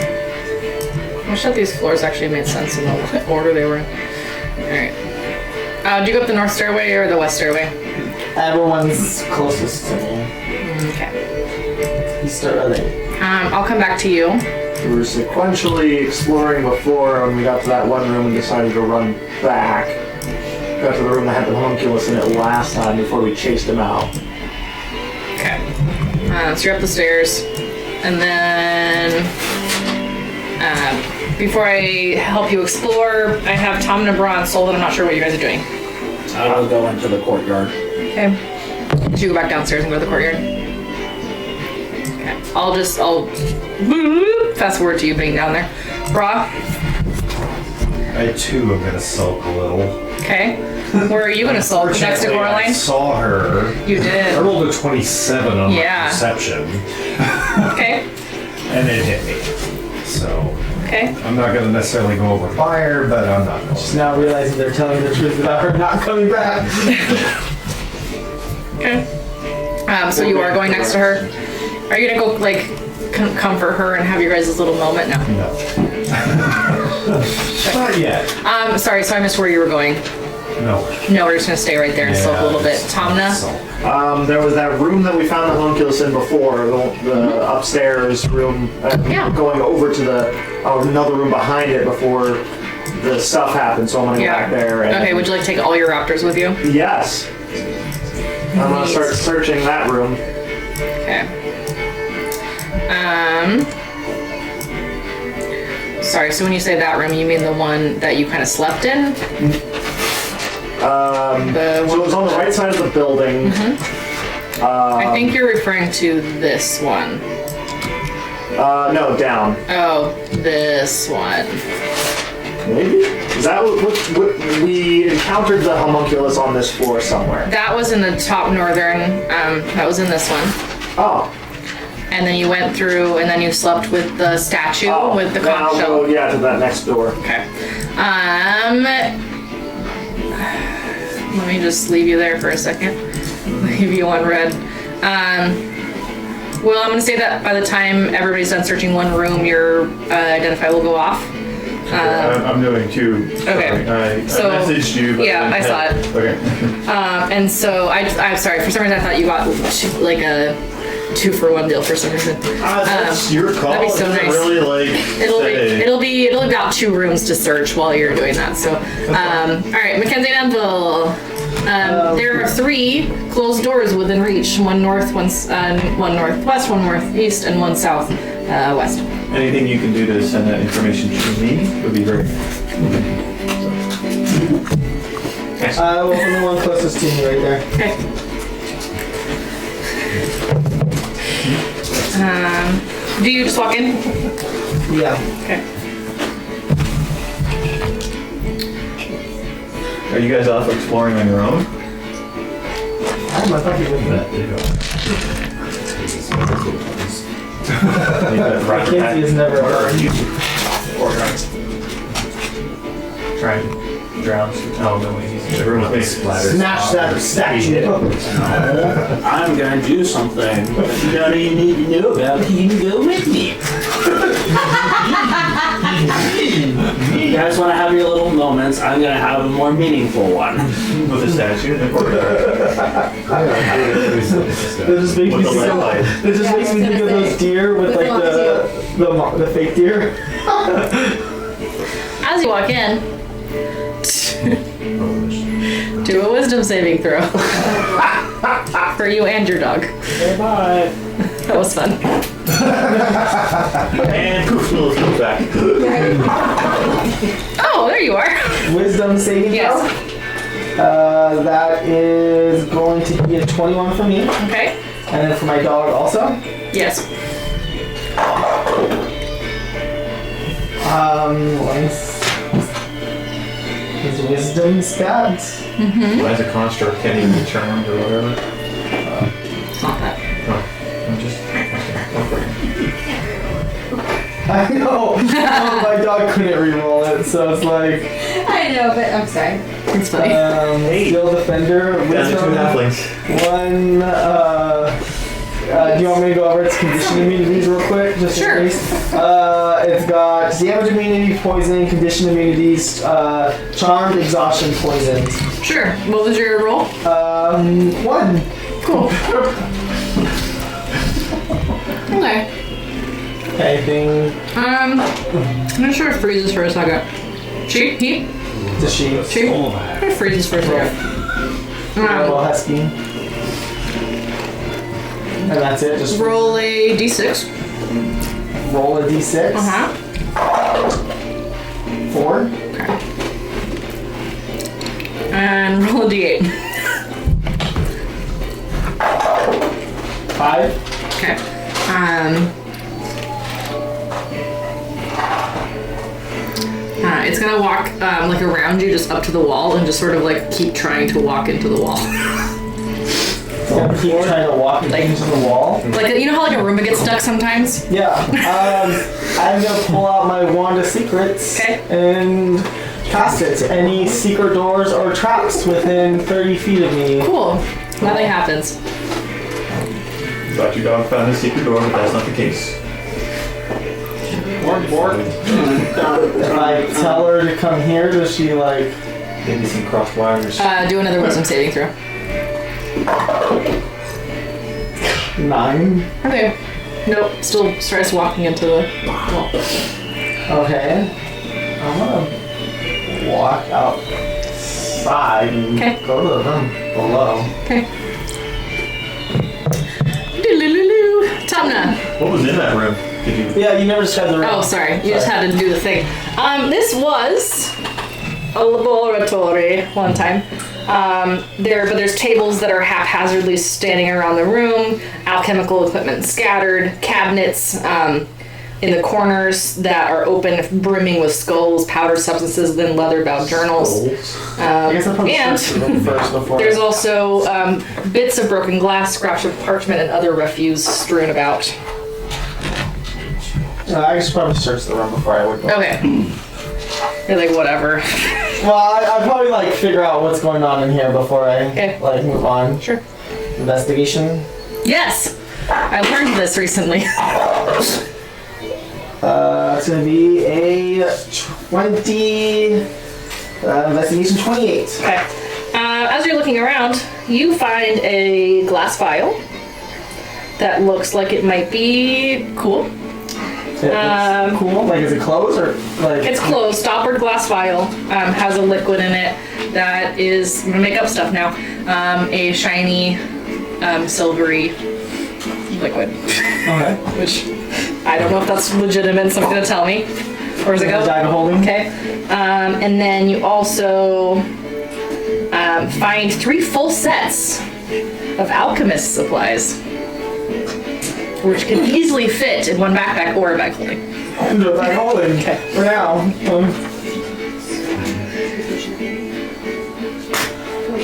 I wish that these floors actually made sense in the order they were in. Alright. Do you go up the north stairway or the west stairway? Everyone's closest to me. Okay. You start running. I'll come back to you. We were sequentially exploring before when we got to that one room and decided to run back. Got to the room that had the homunculus in it last time before we chased him out. Okay. So you're up the stairs. And then before I help you explore, I have Tom and Bra and Soul that I'm not sure what you guys are doing. I'll go into the courtyard. Okay. So you go back downstairs and go to the courtyard. Okay. I'll fast forward to you being down there. Bra. I too am gonna sulk a little. Okay. Where are you gonna sulk? Next to Fortunately, I Coraline? saw her. You I did. rolled a 27 on Yeah. my perception, Okay. and it hit me. So Okay. I'm not gonna necessarily go over fire, but I'm not going. Just now realizing they're telling the truth about her not coming back. Okay. So you are going next to her. Are you gonna go like comfort her and have your guys' little moment? No. No. Not yet. Sorry. So I missed where you were going. No. No, we're just gonna stay right there and sulk a little bit. Tamna. So, There was that room that we found the homunculus in before, the upstairs room, Yeah. going over to the another room behind it before the stuff happened. So I'm gonna go back there. And, Okay. Would you like to take all your raptors with you? Yes. I'm gonna start searching that room. Okay. Sorry. So when you say that room, you mean the one that you kind of slept in? So it was on the right side of the building. I think you're referring to this one. No, down. Oh, this one. Maybe? Is that what we encountered the homunculus on this floor somewhere? That was in the top northern. That was in this one. Oh. And then you went through, and then you slept with the statue with the then I'll conch go, shell. yeah, to that next door. Okay. Let me just leave you there for a second. Leave you on red. Well, I'm gonna say that by the time everybody's done searching one room, your identify will go off. I'm doing two. Okay. I So- messaged you. But yeah, I saw it. Okay. And so I'm sorry. For some reason, I thought you got like a 2-for-1 deal for some reason. That's your call. that'd be so It doesn't nice. really like. It'll be about 2 rooms to search while you're doing that. So, all right, Mackenzie and Anvil. There are 3 closed doors within reach. One north, one northwest, one northeast, and one southwest. Anything you can do to send that information to me would be great. I will open the one closest to me right there. Okay. Do you just walk in? Yeah. Okay. Are you guys off exploring on your own? I thought you would. Mackenzie has never heard. Try and drown. Oh no, he's the room with Smash that statue. I'm gonna do something that you don't even need to know about. You can go with me. You guys want to have your little moments? I'm gonna have a more meaningful one. with the statue. That just makes me With the so. red light. That just makes me think of those deer with like the fake deer. As you walk in, do a wisdom saving throw for you and your dog. Okay, bye. That was fun. And poof, Lilith comes back. Oh, there you are. Wisdom saving Yes. throw. That is going to be a 21 for me, Okay. and then for my dog also. Yes. His wisdom stats. Why is a construct can't even be charmed or whatever? Not that. I'm just. I know. My dog couldn't reroll it, so it's like I know, but I'm sorry. It's funny. Steel Defender, Down to two Wisdom, halflings. 1. Do you want me to go over its condition immunities real quick? Just Sure. in case? It's got damage immunity, poison, condition immunities, charmed, exhaustion, poison. Sure. What was your roll? 1. Cool. Okay. Anything I'm not sure it freezes for a second. She? He? to she? She? It freezes for a second. Little husky. And that's it. Just Roll a d6. roll a d6. 4. Okay. And roll a d8. 5. Okay. It's gonna walk like around you, just up to the wall, and just sort of like keep trying to walk into the wall. Keep trying to walk into the wall. Like you know how like a Roomba gets stuck sometimes? Yeah. I'm gonna pull out my wand of secrets and cast it to any secret doors or traps within 30 feet of me. Cool. Nothing happens. Thought your dog found a secret door, but that's not the case. If I tell her to come here, does she like... Maybe some crossed wires. Do another wisdom saving throw. 9? Okay. Nope. Still starts walking into the wall. Okay. I'm gonna walk outside and go to the room below. Okay. Doo-loo-loo-loo. Tamna. What was in that room? Did you? Yeah, you never described the room. Oh, sorry. You just had to do the thing. This was a laboratory one time. There's tables that are haphazardly standing around the room, alchemical equipment scattered, cabinets in the corners that are open, brimming with skulls, powdered substances, then leather-bound journals. I guess I'll probably and search the room first before... There's also bits of broken glass, scraps of parchment, and other refuse strewn about. I should probably search the room before I would go. Okay. You're like, whatever. Well, I'd probably like figure out what's going on in here before I like move on. Sure. Investigation. Yes! I learned this recently. It's gonna be a 20. Investigation 28. Okay. As you're looking around, you find a glass vial that looks like it might be cool. It's cool. Like, is it closed or like? It's closed. Stoppered glass vial. Has a liquid in it that is, I'm gonna make up stuff now. A shiny, silvery liquid. Okay. Which I don't know if that's legitimate. Someone's gonna tell me. Where's it go? Bag of holding. Okay. And then you also find 3 full sets of alchemist supplies, which can easily fit in one backpack or a bag holding. Into a bag of holding. Okay. For now.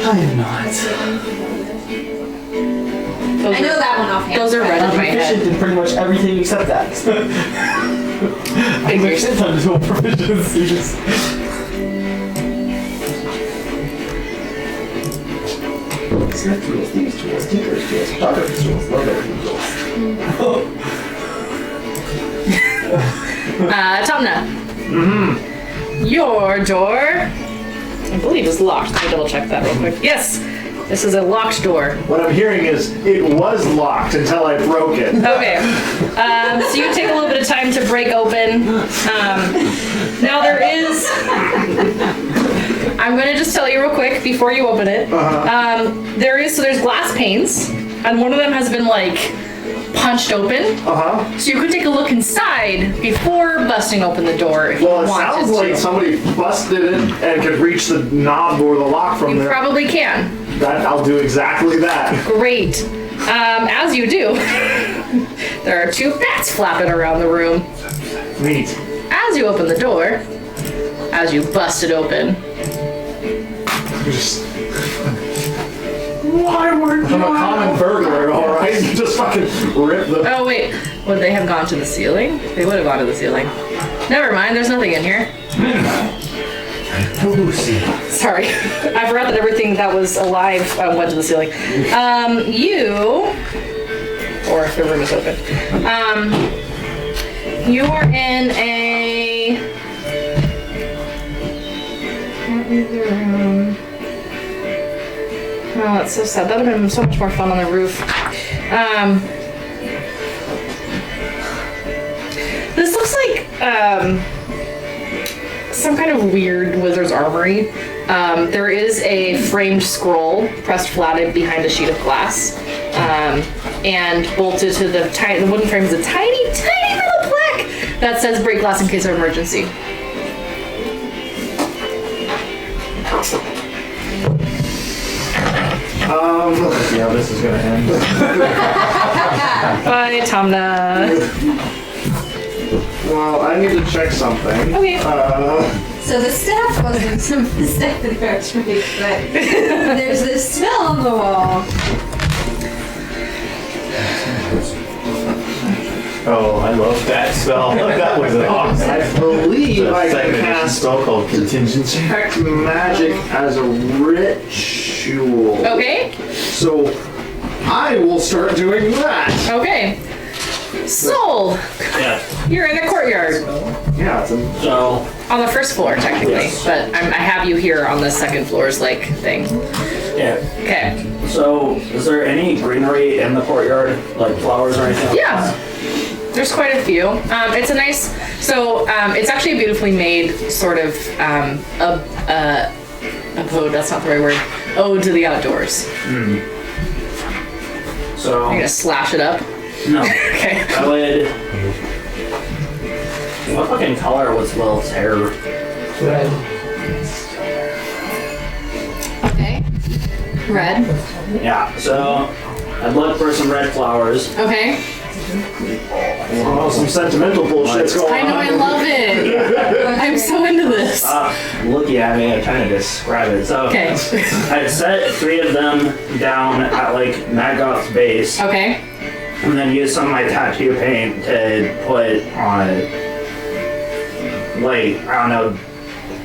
I am not. Those I know are, that one offhand. those are red I'm in my proficient head. in pretty much everything except that. I'm like sometimes no proficiencies. Smith tools, thieves tools, tinker's tools, photographer's tools, logo tools. Tamna. Your door, I believe, is locked. Let me double check that real quick. Yes, this is a locked door. What I'm hearing is it was locked until I broke it. Okay. So you take a little bit of time to break open. Now there is. I'm gonna just tell you real quick before you open it. There's glass panes, and one of them has been like punched open. So you could take a look inside before busting open the door if Well, you it wanted sounds to. like somebody busted it and could reach the knob or the lock from You there. probably can. I'll do exactly that. Great. As you do, there are 2 bats flapping around the room. Neat. As as you open the door, as you bust it open, Just. Why weren't you? I'm a common burglar, alright? Just fucking rip the. oh wait, would they have gone to the ceiling? They would have gone to the ceiling. Never mind, there's nothing in here. Sorry, I forgot that everything that was alive went to the ceiling. Or if the room is open. You are in a... Can't leave the room. Oh, that's so sad. That would have been so much more fun on the roof. This looks like some kind of weird wizard's armory. There is a framed scroll pressed flat behind a sheet of glass, and bolted to the wooden frame is a tiny little plaque that says "Break glass in case of emergency." Yeah, this is gonna end. Bye, Tomna. Well, I need to check something. Okay. So the staff wasn't some mistake that hurts me, but there's this smell on the wall. Oh, I love that spell. That was awesome. I believe I can Second cast spell called contingency. detect magic as a ritual. Okay. So I will start doing that. Okay. Soul, Yeah. you're in a courtyard Yeah, it's a, So, on the first floor, technically, Yes. but I have you here on the second floor's like thing. yeah. Okay. So, is there any greenery in the courtyard, like flowers or anything? Yeah. There's quite a few. It's a nice. So it's actually a beautifully made sort of abode. That's not the right word. Ode to the outdoors. So, I'm gonna slash it up. no. Okay. I would. What fucking color was Lilith's hair? Okay. Red. Yeah, so I'd look for some red flowers. Okay. well, some sentimental bullshit's going I know. I love it. I'm so into this. Looking at me, I'm trying to describe it. So, Okay. I'd set 3 of them down at like Maggoth's base, Okay. and then use some of my tattoo paint to put on it. Like, I don't know.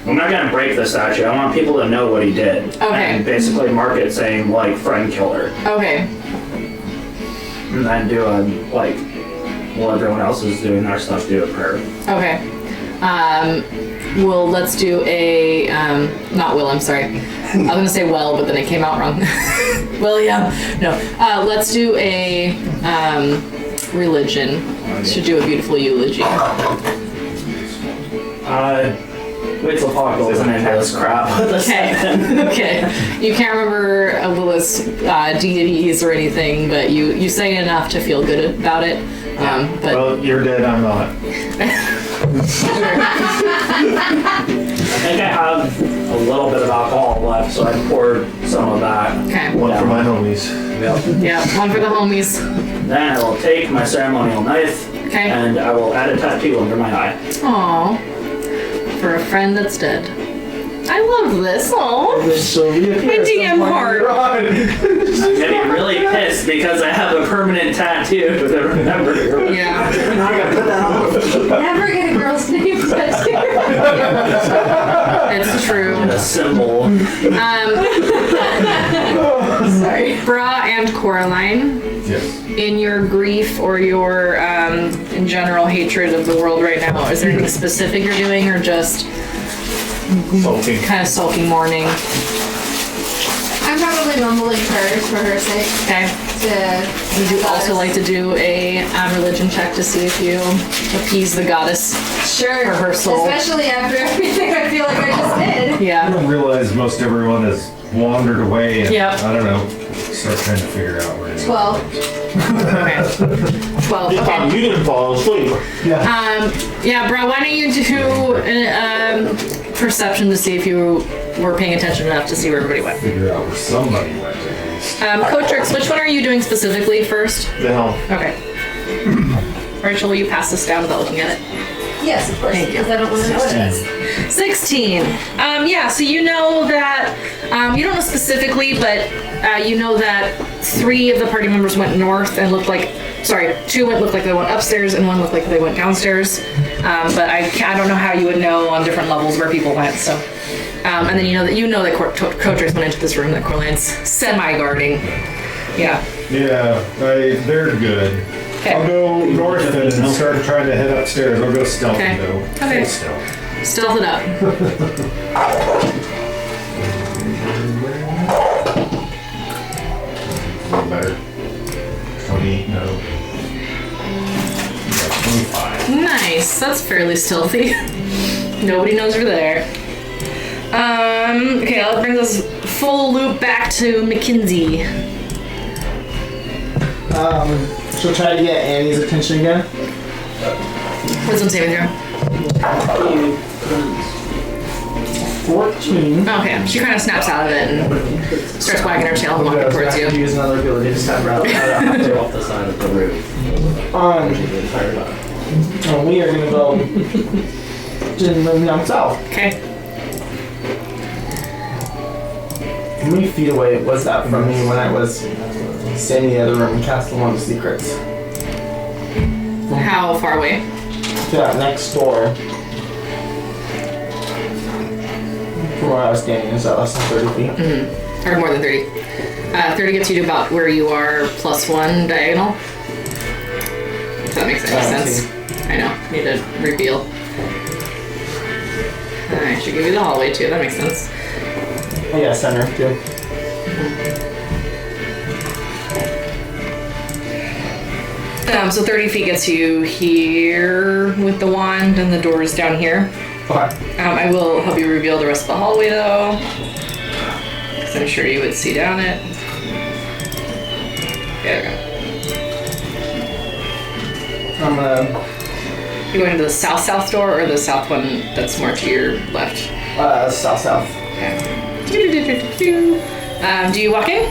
I'm not gonna break the statue. I want people to know what he did. Okay. And basically mark it saying like friend killer. Okay. And then do a like while everyone else is doing their stuff, do a prayer. Okay. Well, let's do a not will. I'm sorry. I was gonna say well, but then it came out wrong. William. No. Let's do a religion. Should do a beautiful eulogy. Wait till Paul goes into this crap. Okay. Okay. You can't remember Lilith's deities or anything, but you say enough to feel good about it. But Well, you're dead, I'm not. I think I have a little bit of alcohol left, so I poured some of that. okay. One for my homies. Yeah. One for the homies. Then I will take my ceremonial knife Okay. and I will add a tattoo under my eye. Aw. For a friend that's dead. I love this. Aw. So My DM heart. I'm getting really pissed because I have a permanent tattoo to remember. Yeah. Now I gotta put that on. Never get a girl's name tattooed. It's true. A symbol. Sorry. Bra and Coraline, Yes. in your grief or your in general hatred of the world right now, is there anything specific you're doing or just Sulking. kind of sulking mourning? I'm probably mumbling prayers for her sake. Okay. Would you also like to do a religion check to see if you appease the goddess? Sure. For her soul. Especially after everything I feel like I just did. I Yeah. don't realize most everyone has wandered away and Yep. I don't know, start trying to figure out where it is. 12. Okay. 12. Okay. You didn't fall asleep. Yeah, bro, why don't you do perception to see if you were paying attention enough to see where everybody went. Figure out where somebody went at least. Coatrix, which one are you doing specifically first? The hell. Okay. Rachel, will you pass this down without looking at it? Yes, of course. Because I don't want to know what it is. 16. Yeah, so you know that, you don't know specifically, but you know that 3 of the party members went north and looked like, 2 looked like they went upstairs and 1 looked like they went downstairs. But I don't know how you would know on different levels where people went, so. And then you know that Coatrix went into this room that Corline's semi-guarding. Yeah. Yeah, they're good. Okay. I'll go north and start trying to head upstairs. I'll go stealthy Okay. though. Okay. Stealth. Stealth it up. A little better. 20, no. Yeah, 25. Nice. That's fairly stealthy. Nobody knows you're there. Okay, that brings us full loop back to Mackenzie. She'll try to get Annie's attention again. Wisdom saving throw. 14. Okay, she kind of snaps out of it and starts wagging her tail and walking towards you. Use another ability to step around. Off the side of the roof. We are gonna go down south. Okay. How many feet away was that from me when I was standing in the other room and cast the one of secrets? How far away? To that next door. From where I was standing, is that less than 30 feet? Or more than 30. 30 gets you to about where you are +1 diagonal. If that makes any sense. I know. Need to reveal. I should give you the hallway too. That makes sense. Oh yeah, center too. So 30 feet gets you here with the wand, and the door is down here. Okay. I will help you reveal the rest of the hallway though, because I'm sure you would see down it. There we go. I'm gonna You going to the south door or the south one that's more to your left? south. Okay. Do you walk in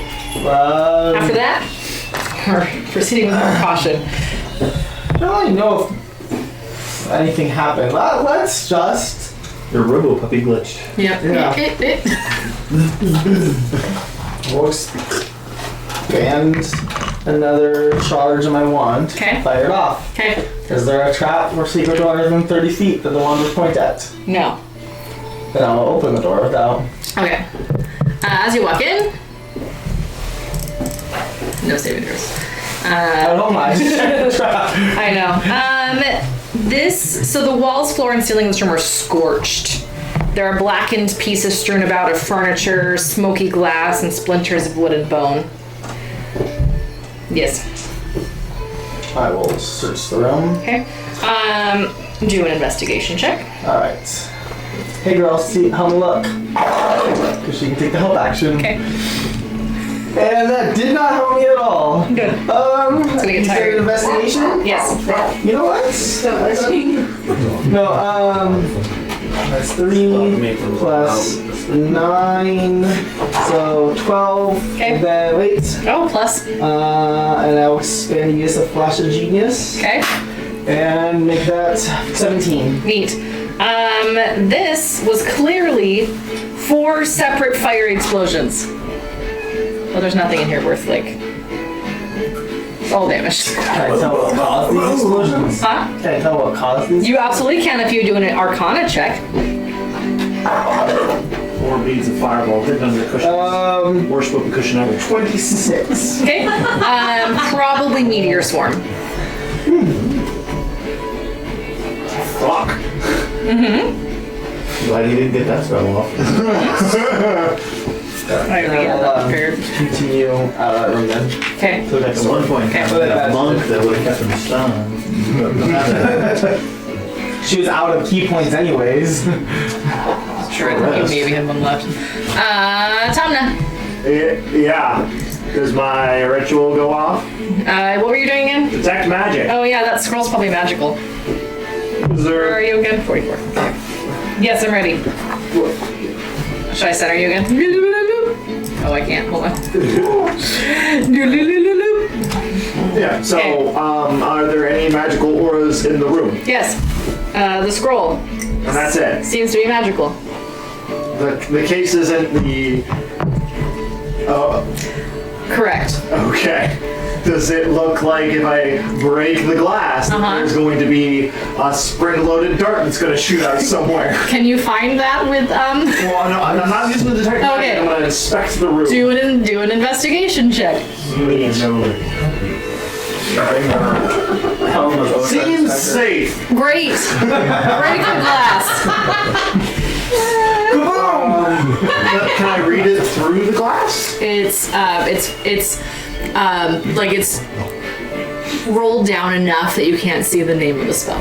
after that? Or proceeding with more caution? I don't really know if anything happened. Let's just. Your robo puppy glitched. Yep. Yeah. We'll expand another charge of my wand. Okay. Fire it off. Okay. Is there a trap or secret door other than 30 feet that the wand would point at? No. Then I'll open the door without. Okay. As you walk in, no saving throws. I don't mind. I know. So the walls, floor, and ceiling of this room are scorched. There are blackened pieces strewn about of furniture, smoky glass, and splinters of wood and bone. Yes. I will search the room. Okay. Do an investigation check. Alright. Hey girl, help me look. Because she can take the help action. Okay. And that did not help me at all. Good. It's gonna get tired. Investigation? Yes. You know what? No, that's 3 plus 9, so 12. Okay. And then, wait. Oh, plus. And I'll expand the use of Flash of Genius. Okay. And make that 17. Neat. This was clearly 4 separate fire explosions. Well, there's nothing in here worth, like, all damage. Can I tell what caused these explosions? Huh? Can I tell what caused these? You absolutely can if you do an Arcana check. 4 beads of fireball hidden under the cushion. Worst whoopee cushion ever. 26. Okay. Probably Meteor Swarm. Fuck. Glad you didn't get that spell off. I really had that prepared. Continue out of that room then. Okay. So at one point, Okay. that monk that would have kept him stunned. She was out of key points anyways. Sure, I think you maybe have one left. Tamna. Yeah. Does my ritual go off? What were you doing again? Detect magic. Oh yeah, that scroll's probably magical. Is Where there... are you again? 44. Okay. Yes, I'm ready. Should I center you again? Oh, I can't. Hold on. Yeah, so, Okay. are there any magical auras in the room? Yes. The scroll And that's it. seems to be magical. The case isn't the. Correct. Okay. Does it look like if I break the glass, that there's going to be a spring-loaded dart that's going to shoot out somewhere? Can you find that with Well, no, I'm not using the detective. Okay. I'm going to inspect the room. do an investigation check? Seems safe. Great. Break the glass. Can I read it through the glass? It's like it's rolled down enough that you can't see the name of the spell.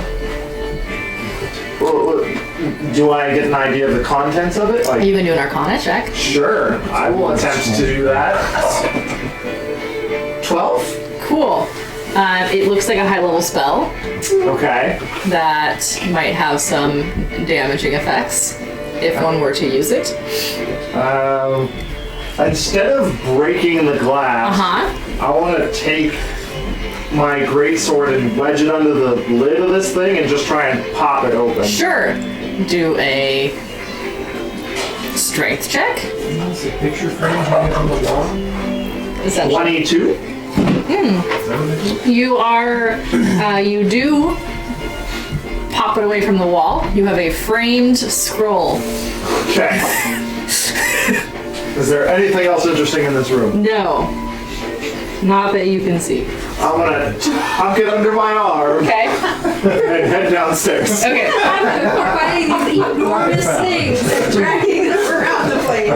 Do I get an idea of the contents of it? Like, You can do an Arcana check. sure, I will attempt to do that. 12? Cool. It looks like a high-level spell Okay. that might have some damaging effects if one were to use it. Instead of breaking the glass, I want to take my greatsword and wedge it under the lid of this thing and just try and pop it open. Sure. Do a strength check. Is the picture frame hanging on the wall? Essentially. 22? You are, you do pop it away from the wall. You have a framed scroll. Okay. Is there anything else interesting in this room? No. Not that you can see. I'm gonna tuck it under my arm Okay. and head downstairs. Okay. We're finding these enormous things and dragging them around the place.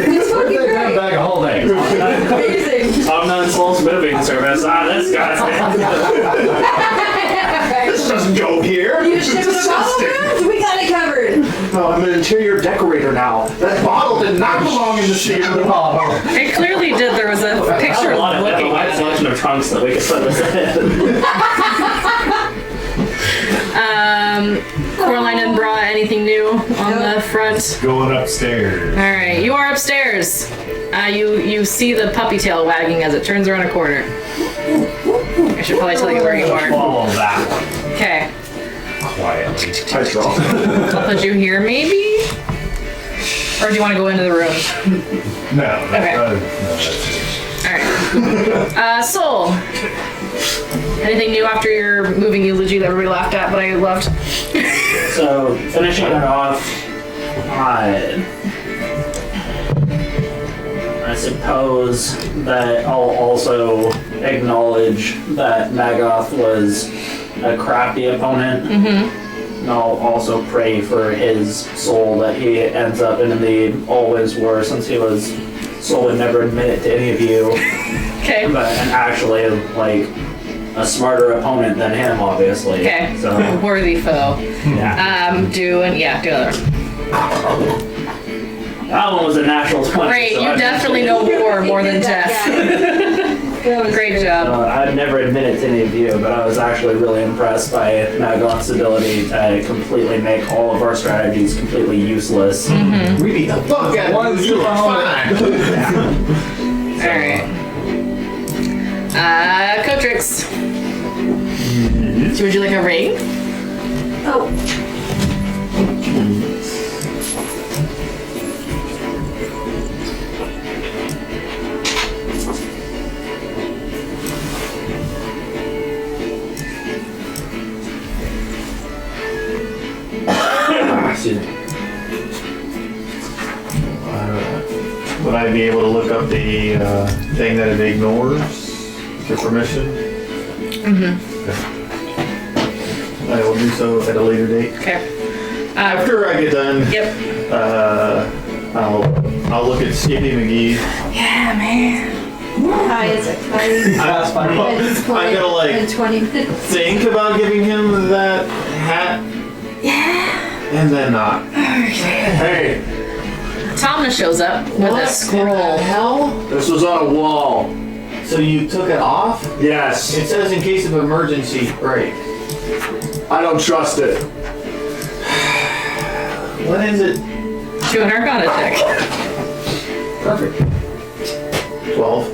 It's fucking great. Bag of holding. Amazing. I'm not slow smithing service. This guy's This doesn't go here. You It's shipping a bottle disgusting. around? We got it covered. No, I'm an interior decorator now. That bottle did not belong in the sea. It clearly did. There was a picture a lot of looking wide at it. selection of trunks that we could put this in. Coraline didn't brought anything new on the front. Going upstairs. All right, you are upstairs. You see the puppy tail wagging as it turns around a corner. I should probably tell you where you are. Follow that one Okay. quietly. I draw. I'll put you here, maybe? Or do you want to go into the room? No, Okay. no, that's it. Alright. Soul. Anything new after your moving eulogy that everybody laughed at, but I loved? So, finishing it off, I suppose that I'll also acknowledge that Magoth was a crafty opponent. And I'll also pray for his soul that he ends up in the always were, since he was soul would never admit it to any of you, Okay. but and actually like a smarter opponent than him, obviously. Okay. So Worthy foe. yeah, Do another. that one was a natural 20. Great, so you I've- definitely know war more than Jeff. Great job. I'd never admit it to any of you, but I was actually really impressed by Magoth's ability to completely make all of our strategies completely useless. We need the fuck out of you. Fine. Alright. Cotrix. So would you like a ring? Oh. Excuse me. Would I be able to look up the thing that it ignores the permission? I will do so at a later date. Okay. After I get done, Yep. I'll look at Skippy McGee. Yeah, man. Hi, it's a That's funny. I'm gonna like in 20 minutes. think about giving him that hat. Yeah. And then not. Hey, Tomna shows up with a scroll. Hell? this was on a wall. So you took it off? Yes. It says in case of emergency break. I don't trust it. What is it? Do an Arcana check. Perfect. 12.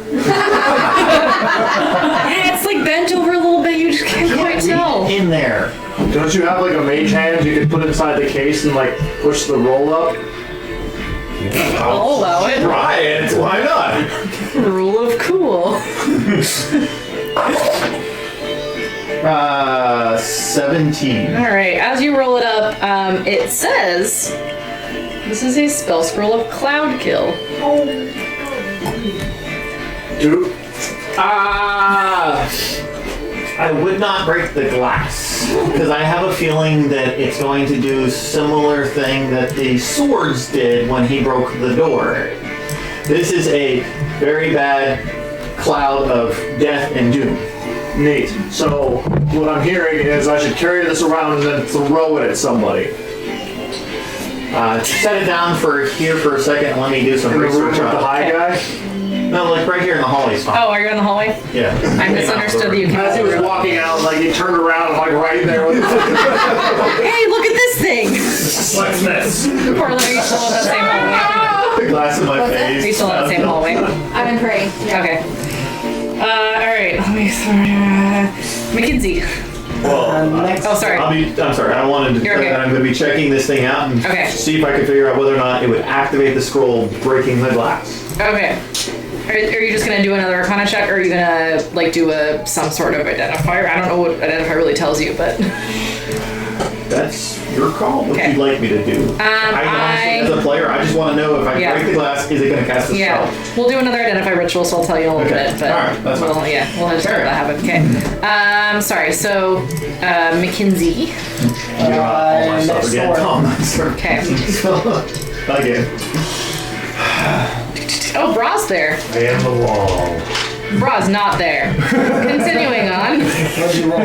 Yeah, it's like bent over a little bit. You just can't quite tell. In there. Don't you have like a mage hand you could put inside the case and like push the roll up? I'll allow it. Try it. Why not? Rule of cool. 17. All right. As you roll it up, it says this is a spell scroll of Cloud Kill. Dude. I would not break the glass because I have a feeling that it's going to do similar thing that the swords did when he broke the door. This is a very bad cloud of death and doom. Neat. So what I'm hearing is I should carry this around and then throw it at somebody. Set it down for here for a second and let me do some In the room research with the on it. high guy. No, like right here in the hallway spot. Oh, are you in the hallway? Yeah. I misunderstood that you As he came was over. walking out, like he turned around and like right there with Hey, look at this thing! what's this? Or are you still in the same hallway? The glass in my What's that? face. Are you still in the same hallway? I'm in prey. Yeah. Okay. Alright, let me Mackenzie. Well, Next. Oh, sorry. I'm sorry. I wanted to You're tell okay. that I'm going to be checking this thing out and Okay. see if I can figure out whether or not it would activate the scroll, breaking the glass. Okay. Are you just gonna do another Arcana check, or are you gonna like do some sort of identifier? I don't know what identifier really tells you, but That's your call. What Okay. you'd like me to do? I honestly, as a player, I just want to know if I Yeah. break the glass, is it going to cast a yeah, spell? we'll do another identify ritual, so I'll tell you in a little Okay. bit. But Alright, that's fine. we'll just let that happen. Okay. Sorry. So, Mackenzie. All my stuff next again. door. Oh, my sorry. Okay. Again. Oh, Bra's there. I am the wall. Bra's not there. Continuing on. What'd you roll?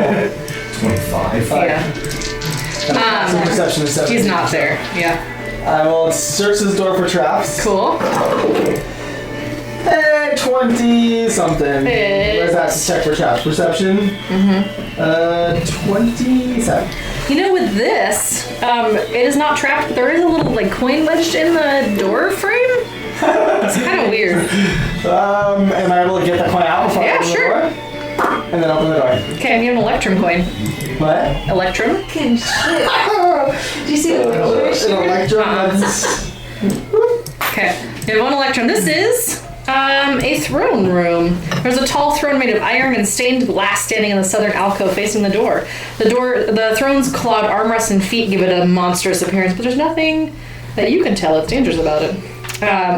25. Yeah. Some perception is 17. He's not there. Yeah. I will search this door for traps. Cool. 20 something. Where's that to check for traps? Perception? 27. You know, with this, it is not trapped, but there is a little like coin wedged in the door frame. It's kind of weird. Am I able to get that coin out before I Yeah, open sure. the door? And then open the door. Okay, I'm getting an Electrum coin. What? Electrum? Fucking shit. Do you see the picture? An electrum that's... Okay, we have one Electrum. This is a throne room. There's a tall throne made of iron and stained glass standing in the southern alcove facing the door. The throne's clawed armrests and feet give it a monstrous appearance, but there's nothing that you can tell that's dangerous about it.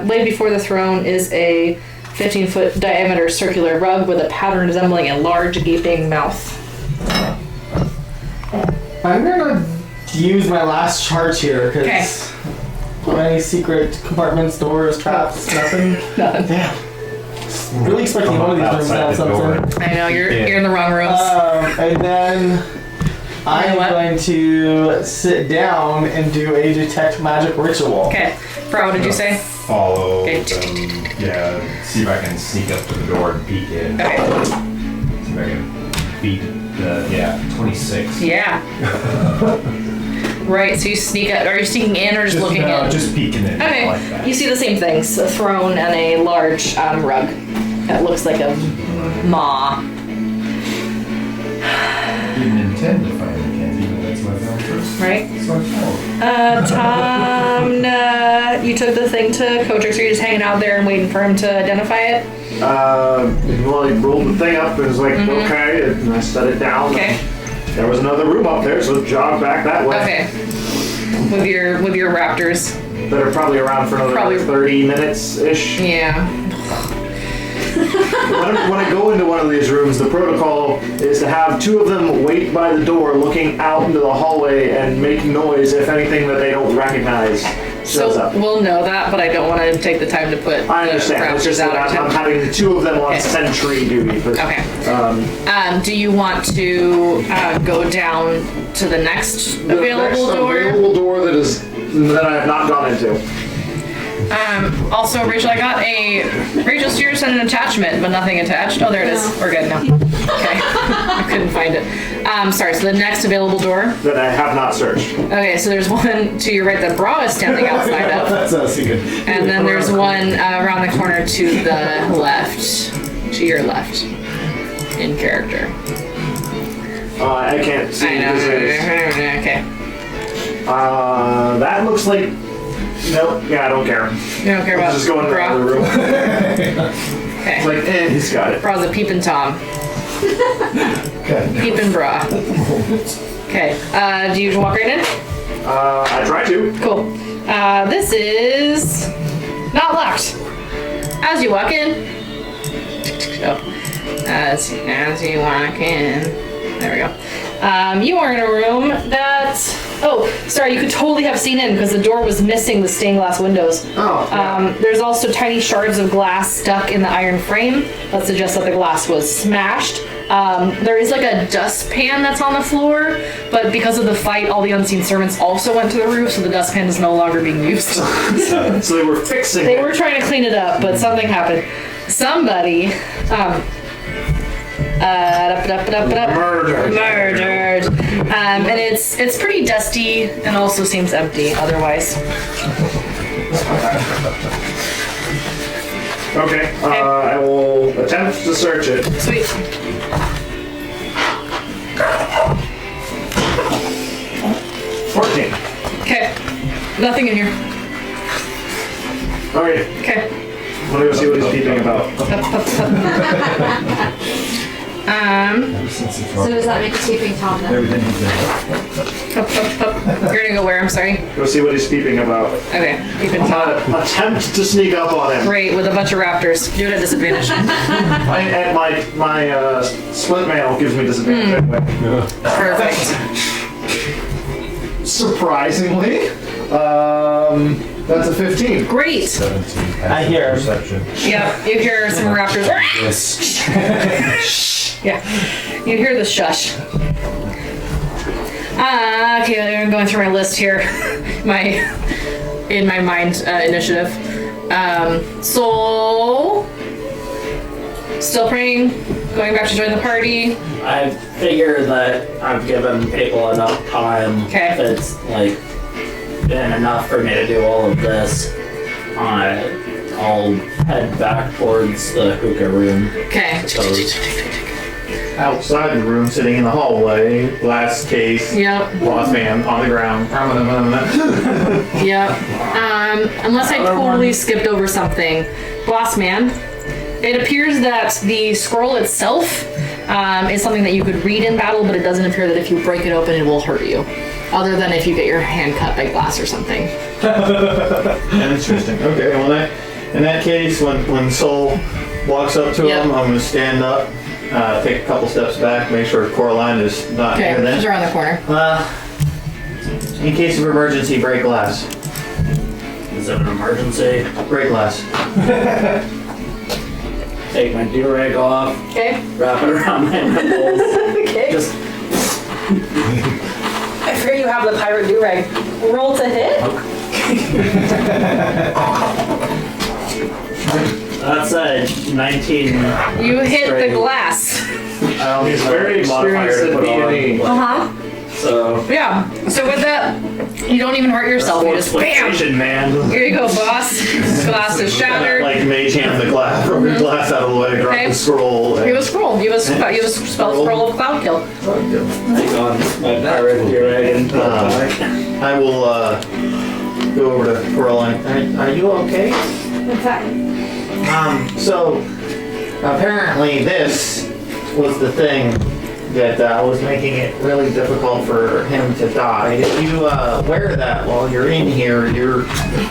Laid before the throne is a 15-foot diameter circular rug with a pattern resembling a large gaping mouth. I'm gonna use my last charge here, Okay. because... Any secret compartments, doors, traps, nothing? Nothing. Damn. Really expecting Come one of these up rooms to outside have the door. something. I know, you're in the wrong rooms. And then I'm what? going to sit down and do a detect magic ritual. Okay. Bro, what did you say? Follow Okay. them. Yeah, see if I can sneak up to the door and peek in. Okay. See if I can beat the, 26. Yeah. Right, so you sneak out. Are you sneaking in or just looking no, in? just peeking in. Okay. Like that. You see the same things: a throne and a large rug that looks like a maw. Didn't intend to find Mackenzie, but that's what I found first. Right? So I found. Tom, you took the thing to Kotrix. Are you just hanging out there and waiting for him to identify it? Well, he rolled the thing up and was like, okay, and I set it down. Okay. There was another room up there, so jog back that way. Okay. With your raptors. That are probably around for another Probably- 30 minutes-ish. Yeah. When I go into one of these rooms, the protocol is to have two of them wait by the door looking out into the hallway and make noise if anything that they don't recognize shows So up. we'll know that, but I don't want to take the time to put I understand. the It's just raptors that out. I'm having two of them on Okay. sentry duty. But, Okay. Do you want to go down to the next available next door? available door that I have not gone into. Also, Rachel, I got Rachel Steer sent an attachment, but nothing attached. Oh, there it is. We're good now. Okay. I couldn't find it. Sorry, so the next available door. That I have not searched. Okay, so there's one to your right that Bra is standing outside of. That's us. You good. And then there's one around the corner to the left. To your left. In character. I can't see I know. because there's Okay. That looks like. Nope. Yeah, I don't care. You don't care about Just go in the bra? other room. Okay. It's like, he's got it. Bra's a peeping Tom. Peeping bra. Okay. Do you walk right in? I try to. Cool. This is not locked. As you walk in. Oh. As you walk in. There we go. You are in a room that. Oh, sorry, you could totally have seen in because the door was missing the stained glass windows. Oh. Yeah. There's also tiny shards of glass stuck in the iron frame that suggests that the glass was smashed. There is like a dustpan that's on the floor, but because of the fight, all the unseen servants also went to the roof, so the dustpan is no longer being used. So they were fixing They it. were trying to clean it up, but something happened. Somebody murdered. And it's pretty dusty and also seems empty otherwise. Okay. I will attempt to search it. Sweet. Okay. Nothing in here. Okay. Okay. Let me go see what he's peeping about. So does that make a sleeping Tom then? You're gonna go where? I'm sorry. Go see what he's peeping about. Okay. You can tell. Attempt to sneak up on him. Great, with a bunch of raptors. Do it at disadvantage. And my split mail gives me disadvantage anyway. Perfect. Surprisingly, that's a 15. Great. 17. I hear. Perception. Yep, you hear some raptors. Yes. Yeah, you hear the shush. Okay, I'm going through my list here. In my mind initiative. Soul. Still praying. Going back to join the party. I figure that I've given people enough time. Okay. It's like been enough for me to do all of this. I'll head back towards the hookah room. Okay. Outside the room, sitting in the hallway, glass case, Yep. boss man on the ground. Yep. Unless I totally skipped over something. Boss man. It appears that the scroll itself is something that you could read in battle, but it doesn't appear that if you break it open, it will hurt you. Other than if you get your hand cut by glass or something. Interesting. Okay, well, in that case, when Soul walks up to Yep. him, I'm going to stand up, take a couple steps back, make sure Coraline is not Okay, near she's them. around the corner. In case of emergency, break glass. Is it an emergency? Break glass. Take my do-rag off, Okay. wrap it around my nipples. Okay. Just I fear you have the pirate do-rag. Roll to hit. that's a 19. You hit the Straight. glass. He's very experienced in D&D. Uh-huh. So Yeah. So with that, you don't even hurt yourself. You just bam. Exploitation, man. Here you go, boss. Glass is shattered. Like mage hand the glass, broke the glass out of the way, drop Okay. the scroll. You have a scroll. You have a spell scroll of cloud kill. hang on, my pirate do-rag and I will go over to Coraline. Are you okay? I'm fine. So apparently this was the thing that was making it really difficult for him to die. If you wear that while you're in here, you're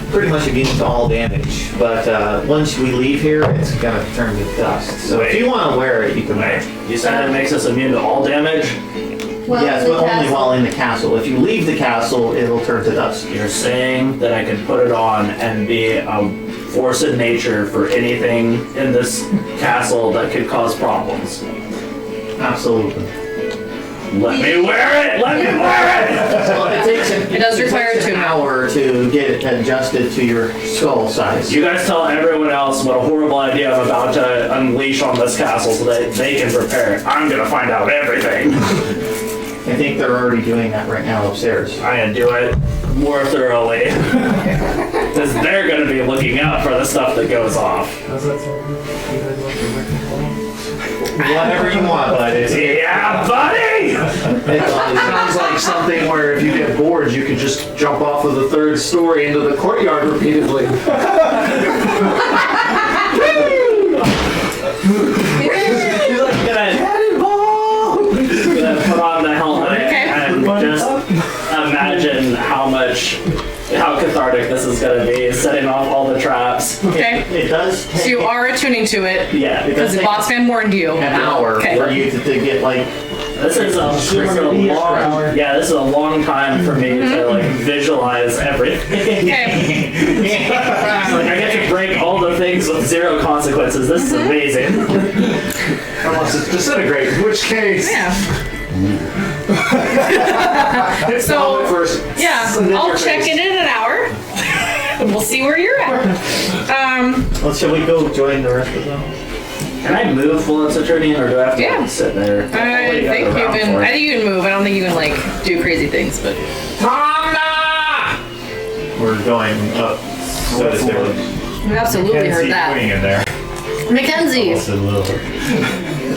pretty much immune to all damage. But once we leave here, it's gonna turn to dust. So if you want to wear it, you can wear it. You said it makes us immune to all damage? Well, Yes, the but only castle- while in the castle. If you leave the castle, it'll turn to dust. You're saying that I can put it on and be a force of nature for anything in this castle that could cause problems. Absolutely. Let me wear it! Let me wear it! Well, it takes It does require an attunement. hour to get it adjusted to your skull size. You guys tell everyone else what a horrible idea I'm about to unleash on this castle so that they can prepare it. I'm gonna find out everything. I think they're already doing that right now upstairs. I'm gonna do it more thoroughly. Because they're gonna be looking out for the stuff that goes off. How's that sound? You guys want the microphone? Whatever you want, bud. Yeah, buddy! It sounds like something where if you get bored, you can just jump off of the 3rd story into the courtyard repeatedly. He's like gonna put on the helmet and just imagine how cathartic this is gonna be, setting off all the traps. Okay. It does So take you are attuning to it Yeah, because the boss man warned you. an hour Okay. for you to get like. this is a long. Yeah, this is a long time for me to like visualize everything. Okay. Like I get to break all the things with 0 consequences. This is amazing. Unless it's disintegrate, in which case. Yeah. Hit the So- helmet first. Yeah. I'll check in an hour. And we'll see where you're at. Well, shall we go join the rest of them? Can I move while it's a turning, or do I have to Yeah. sit there? I think you can. I think you can move. I don't think you can like do crazy things, but We're going up. So is there. we absolutely heard that. in there. Mackenzie. It's a little.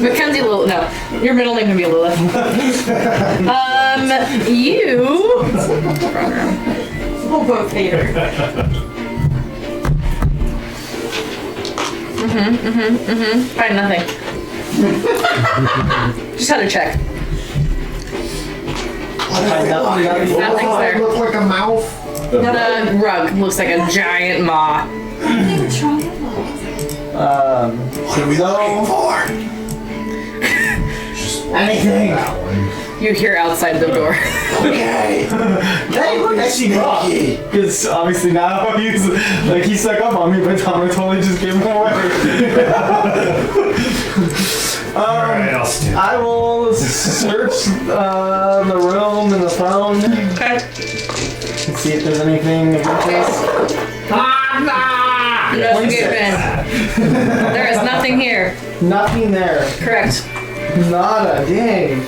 Mackenzie Lilith. No, your middle name can be Lilith. You. We'll both hate her. Find nothing. Just had to check. Nothing's there. Look like a mouth. The rug looks like a giant maw. Here we go. Anything. You hear outside the door. Okay. Hey, look, I see Bob. Because obviously now he's like he stuck up on me, but Tom totally just gave him away. Alright, I'll stand. I will search the room and the phone Okay. and see if there's anything of interest. Investigation. There is nothing here. Nothing there. Correct. Nada. Dang.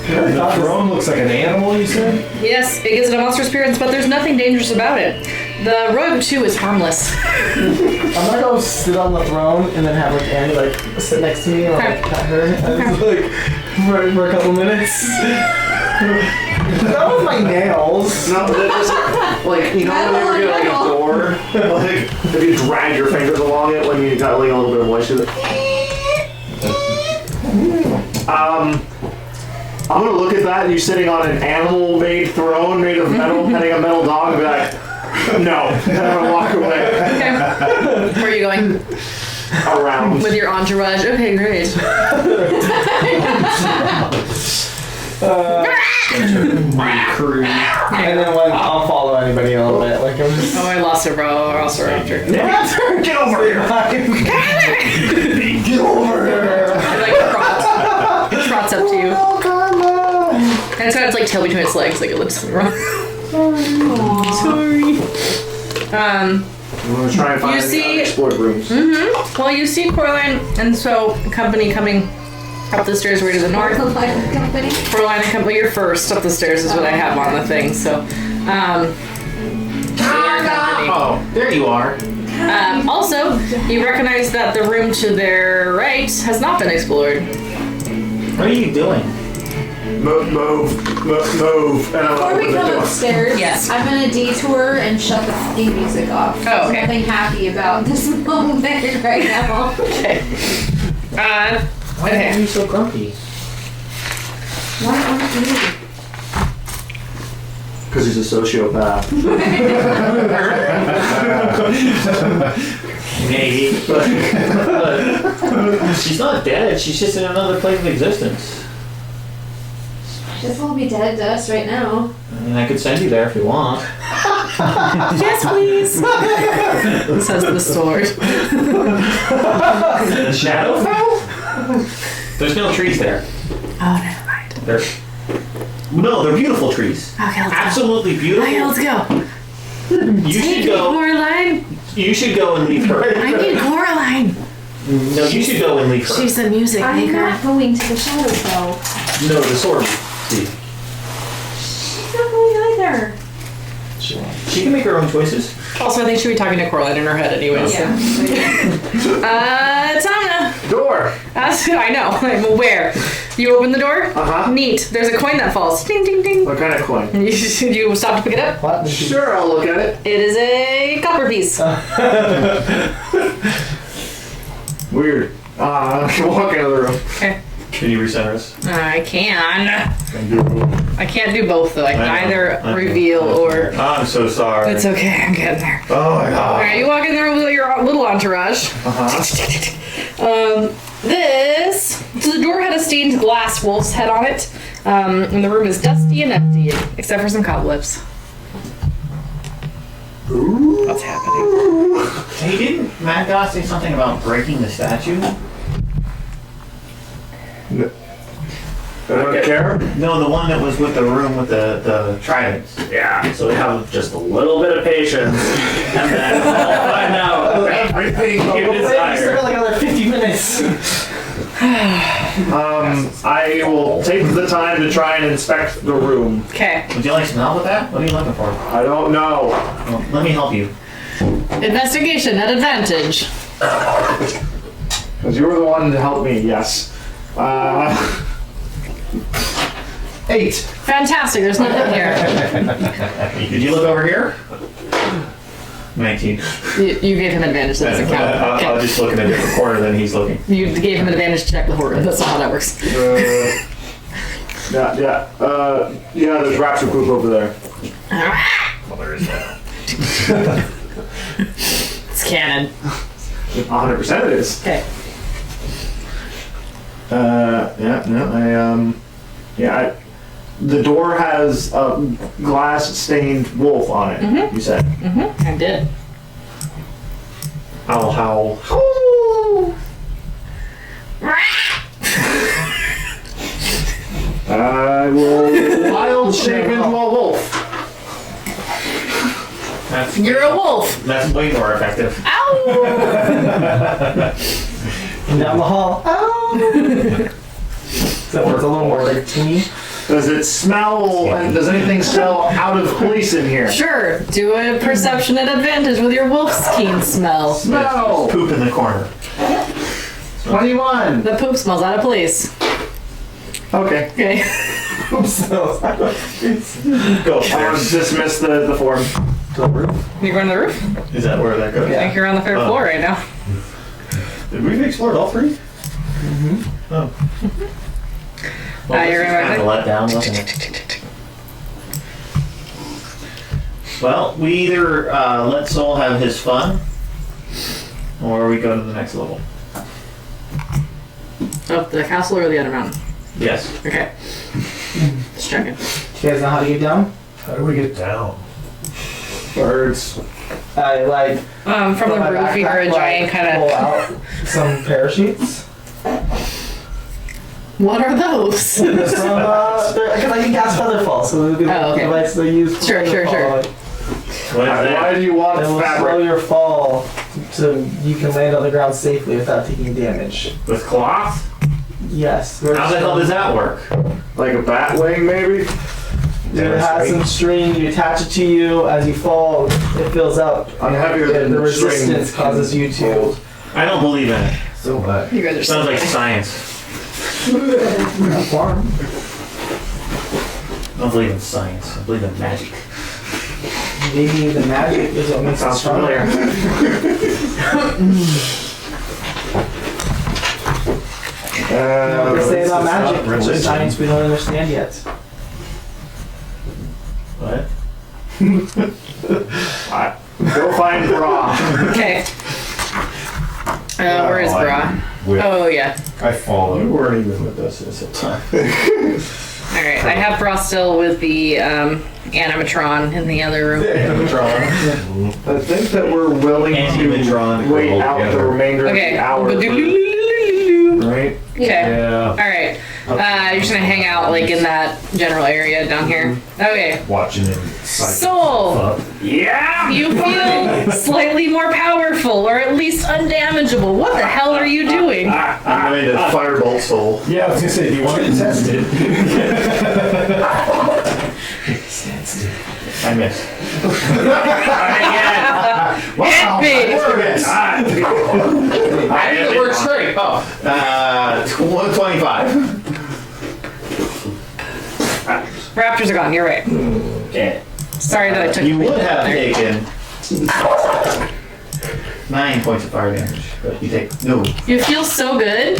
The throne looks like an animal, you said? Yes, it gives it a monstrous appearance, but there's nothing dangerous about it. The rug too is harmless. I'm gonna go sit on the throne and then have like Annie like sit next to me and like pet her and, like for a couple minutes. That was my nails. No, that just, like, you know when you ever get like a door? Like, if you drag your fingers along it when you got like a little bit of moisture. I'm gonna look at that and you sitting on an animal-made throne made of metal, petting a metal dog, and be like, no, and I'm gonna walk away Okay. Where are you going? around. With your entourage. Okay, great. And then when I'll follow anybody a little bit. Like I'm just. Oh, I lost her, bro. I lost her after. Get over here! Get over here! It like trots up to you. Oh, karma! And it's got its like tail between its legs, like it looks something wrong. Sorry. I'm gonna try and find You any see- unexplored rooms. Well, you see Coraline and so company coming up the stairs way to the north. Company. Coraline and company, you're first up the stairs is what I have on the thing. So, company. Oh, there you are. Also, you recognize that the room to their right has not been explored. What are you doing? Move. And I'm Before we open the come door. upstairs, Yes. I'm gonna detour and shut the theme music off. Oh, There's okay. nothing happy about this moment right now. Okay. Why are you so grumpy? Why aren't you? Because he's a sociopath. Maybe. But she's not dead. She's just in another plane of existence. This will be dead to us right now. I mean, I could send you there if you want. Yes, please. Says the sword. The Shadowfell? There's no trees there. Oh, never mind. No, they're beautiful trees. Okay, let's Absolutely beautiful. go. Okay, let's go. You should Take me, go. Coraline. You should go and leave her. I need Coraline. No, you should go and leave her. She's the music I'm maker. not going to the Shadowfell. No, the sword. See, She's not going either. she wants. She can make her own choices. Also, I think she'll be talking to Coraline in her head anyway. Yeah. Tana. Door. I know. I'm aware. You open the door? Uh-huh. Neat. There's a coin that falls. Ding, ding, ding. What kind of coin? You stop to pick it up? Platinum. Sure, I'll look at it. It is a copper piece. Weird. Walk into the room. Okay. Can you recenter us? I can. Thank you. I can't do both though. I can I know. either I know. reveal or. I'm so sorry. It's okay. I'm getting there. Oh my god. Alright, you walk in there with your little entourage. So the door had a stained glass wolf's head on it. And the room is dusty and empty, except for some cobwebs. What's happening? Hey, didn't Mad God say something about breaking the statue? I don't care. No, the one that was with the room with the tridents. Yeah, so we have just a little bit of patience, and then we'll find out everything you We still desire. got like another 50 minutes. I will take the time to try and inspect the room. Okay. Would you like some help with that? What are you looking for? I don't know. Well, let me help you. Investigation at advantage. Because you were the one to help me, yes. 8. Fantastic. There's nothing here. Did you look over here? 19. You gave him advantage. That doesn't count. I'll Okay. just look in a different corner than he's looking. You gave him an advantage to check the horror. That's not how that works. Yeah, there's rapture poop over there. Well, there is that. It's canon. 100% it is. Okay. The door has a glass stained wolf on it, you said. I did. I'll howl. I will wild shape into a wolf. You're a wolf. That's way more effective. Ow! And down the hall. Oh! Except it's a little more like teeny. Does it smell, and does anything smell out of place in here? Sure. Do a perception at advantage with your wolf's keen smell. No! Poop in the corner. 21! The poop smells out of place. Okay. Okay. Oops. Go I want to dismiss the form. You going to the roof? Is that where that goes? I think you're on the third floor right now. Did we explore all three? Oh. Well, You're this is right. kind of let down, wasn't it? Well, we either let Soul have his fun, or we go to the next level. Oh, the castle or the other mountain? Yes. Okay. Just checking. You guys know how to get down? How do we get down? Birds. I like. From the my roof, you heard a backpack, giant kind pull of. out some parachutes. What are those? Because I can cast Featherfall, so it would be Oh, okay. the device they use for Sure. What is Why that? do you want It will slow fabric? your fall so you can land on the ground safely without taking damage. With cloth? Yes. How the hell does that work? Like a bat wing, maybe? It has some string, you attach it to you, as you fall, it fills up. I'm heavier than the the string. resistance causes you to. I don't believe in it. So much. You guys are Sounds so like science. Farm. I don't believe in science. I believe in magic. Maybe the magic is what makes it Sounds stronger. What they say about magic? religion. Science we don't understand yet. What? Go find Bra. Okay. Where is Bra? Oh, yeah. I follow. You weren't even with us this time. Alright, I have Bra still with the animatron in the other room. I think that we're willing Animatron. to wait out the remainder of Okay. the hour. Right? Okay. Yeah. Alright. You're just gonna hang out like in that general area down here. Okay. Watching it. Soul! Yeah! You feel slightly more powerful, or at least undamageable. What the hell are you doing? I'm going to firebolt Soul. Yeah, I was gonna say, do you want to test it? I I missed. Wow, Hit me. that works. I think it works straight. Oh. 25. Raptors are gone. You're right. Okay. Sorry that I took You the would have there. taken 9 points of fire damage, but you take no. You feel so good.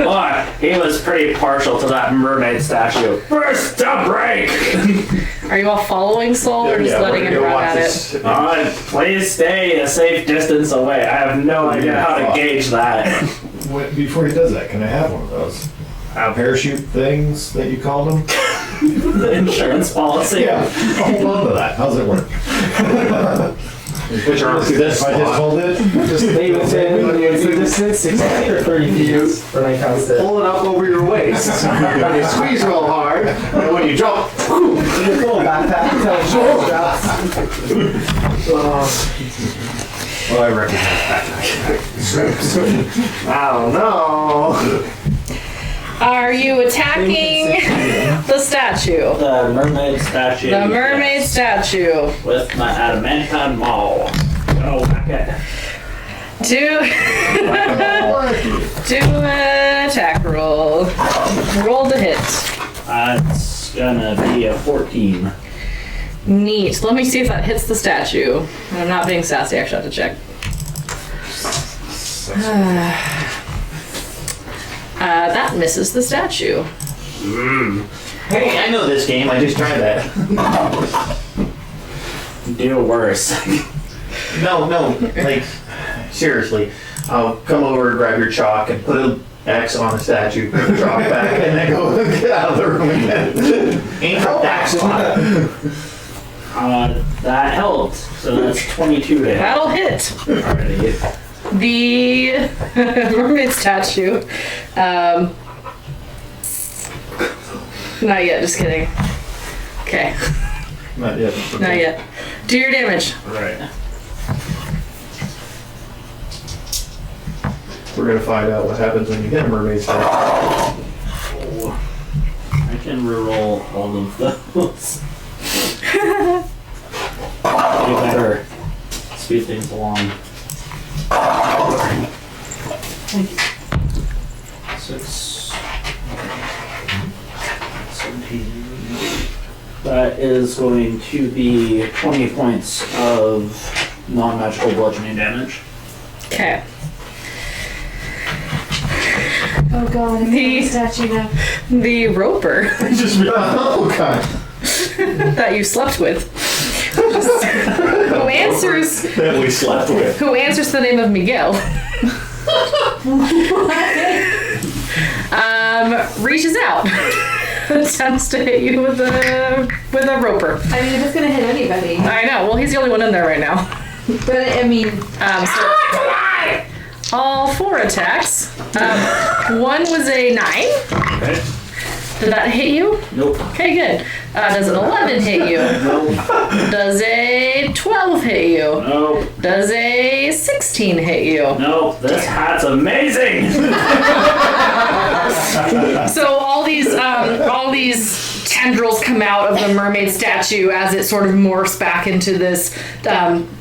Boy, he was pretty partial to that mermaid statue. First to break! Are you all following Soul or just letting him run at it? Please stay a safe distance away. I have no idea how to gauge that. Before he does that, can I have one of those? Parachute things that you called them? The insurance policy. Yeah, hold on to that. How's it work? Which are this If I just hold it, Just leave it in. What's the distance? 60 feet or 30 feet? For my cast it. pull it up over your waist. You squeeze real hard, and when you jump, Little backpack. Tell shoulder straps. well, I recognize that. I don't know. Are you attacking the statue? The mermaid statue. The mermaid statue. With my adamantine maul. Go whack it. Do an attack roll. Roll to hit. It's gonna be a 14. Neat. Let me see if that hits the statue. I'm not being sassy. I actually have to check. That misses the statue. Hey, I know this game. I just tried that. Do worse. No, like, seriously. I'll come over, grab your chalk, and put an X on the statue, put the chalk back, and then go get out of the room again. Ain't for that spot. That helped. So that's 22 to hit. That'll hit. Alrighty. The mermaid statue. Not yet, just kidding. Okay, Not yet. not yet. Do your damage. Right. We're gonna find out what happens when you get a mermaid statue. I can reroll all of those. You better speed things along. 6, 17. That is going to be 20 points of non-magical bludgeoning damage. Okay. Oh god, it's The- the statue now. The roper Just oh god. that you slept with, who answers That we slept with. the name of Miguel, reaches out, attempts to hit you with a roper. I mean, if it's gonna hit anybody. I know. Well, he's the only one in there right now. But, I mean, So all 4 attacks. One was a 9. Okay. Did that hit you? Nope. Okay, good. Does an 11 hit you? Nope. Does a 12 hit you? Nope. Does a 16 hit you? Nope. This hat's amazing. So all these tendrils come out of the mermaid statue as it sort of morphs back into this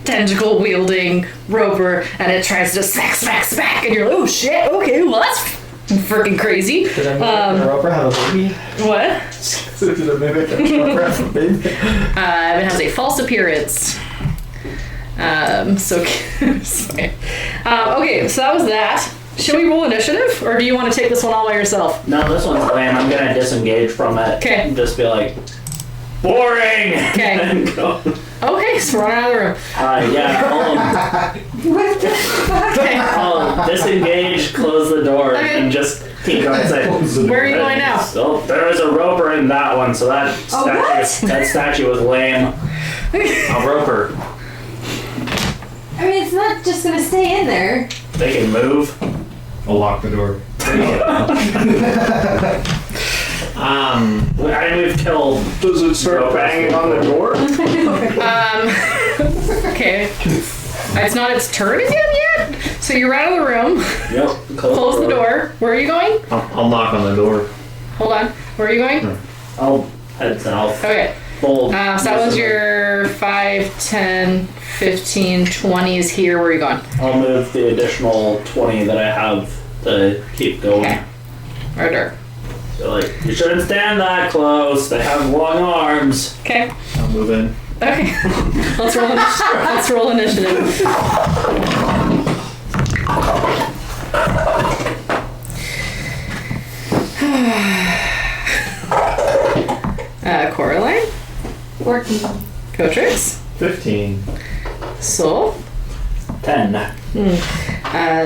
tentacle wielding roper, and it tries to smack, and you're like, oh shit, okay, well that's freaking crazy. Did a mimic roper have a baby? What? Did a mimic roper have a baby? It has a false appearance. Okay, so that was that. Should we roll initiative, or do you want to take this one all by yourself? No, this one's lame. I'm gonna disengage from it. Okay. And just be like, boring. Okay. And go. Okay, so run out of the room. Yeah. what the fuck? I'll disengage, close the door, Okay. and just keep going. Say, Where are you going now? so there was a roper in that one, so that statue was lame. A roper. I mean, it's not just gonna stay in there. They can move. I'll lock the door. I mean, we've killed. Does it start banging on the door? Okay. It's not its turn again yet? So you're out of the room. Yep. Close the door. Where are you going? I'll knock on the door. Hold on. Where are you going? I'll head south. Okay. full. So that was your 5, 10, 15, 20 is here. Where are you going? I'll move the additional 20 that I have to keep going. Okay. Right. So like, you shouldn't stand that close. They have long arms. Okay. I'll move in. Okay. Let's roll initiative. Coraline, 14. Cotrix, 15. Soul, 10.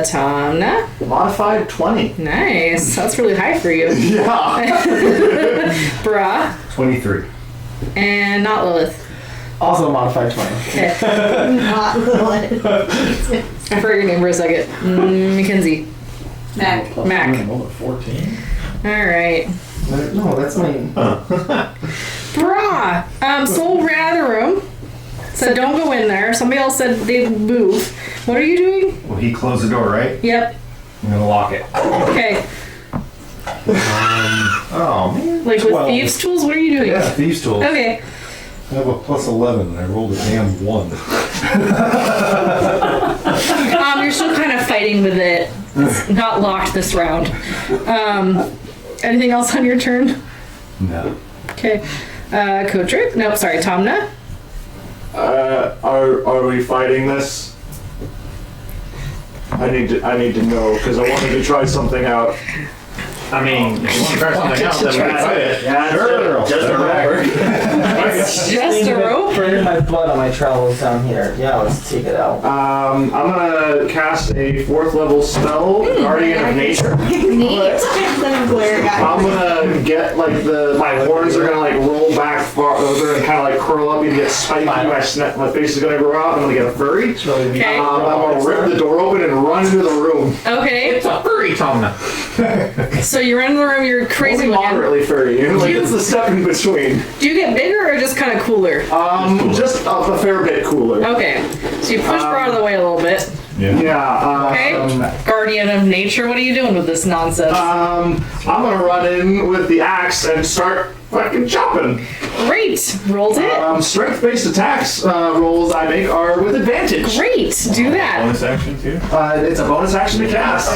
Tomna. Modified 20. Nice. That's really high for you. Yeah. Bra. 23. And not Lilith. Also modified 20. Okay. Not Lilith. I forgot your name for a second. Mackenzie. Mac. Mac. 14. Alright. No, that's my. Bra. Soul ran out of the room. Said don't go in there. Somebody else said they'd move. What are you doing? Well, he closed the door, right? Yep. I'm gonna lock it. Okay. Oh man. Like with 12. thieves' tools? What are you doing? Yeah, thieves tools. Okay. I have a plus 11 and I rolled a damn 1. You're still kind of fighting with it. It's not locked this round. Anything else on your turn? No. Okay. Kotrick? Nope, sorry, Tomna? Are we fighting this? I need to know because I wanted to try something out. I mean, if you want to try something else, then we can fight it. Yeah, Sure. just a roper. It's just a rope. Burn my blood on my travels down here. Yeah, let's take it out. I'm gonna cast a 4th level spell, Guardian of Nature. Neat. Some glare guy. I'm gonna get like my horns are gonna like roll back far over and kind of like curl up and get spiky. My face is gonna grow out. I'm gonna get a furry. Okay. I'm gonna rip the door open and run into the room. Okay. It's a furry, Tomna. So you run in the room, you're crazy Only looking. moderately furry. Like it's the step in between. Do you get bigger or just kind of cooler? Just a fair bit cooler. Okay. So you push Bra out of the way a little bit. Yeah. Okay. Guardian of Nature, what are you doing with this nonsense? I'm gonna run in with the axe and start fucking chopping. Great. Rolled it. Strength-based attacks rolls I make are with advantage. Great. Do that. Bonus action too? It's a bonus action to cast.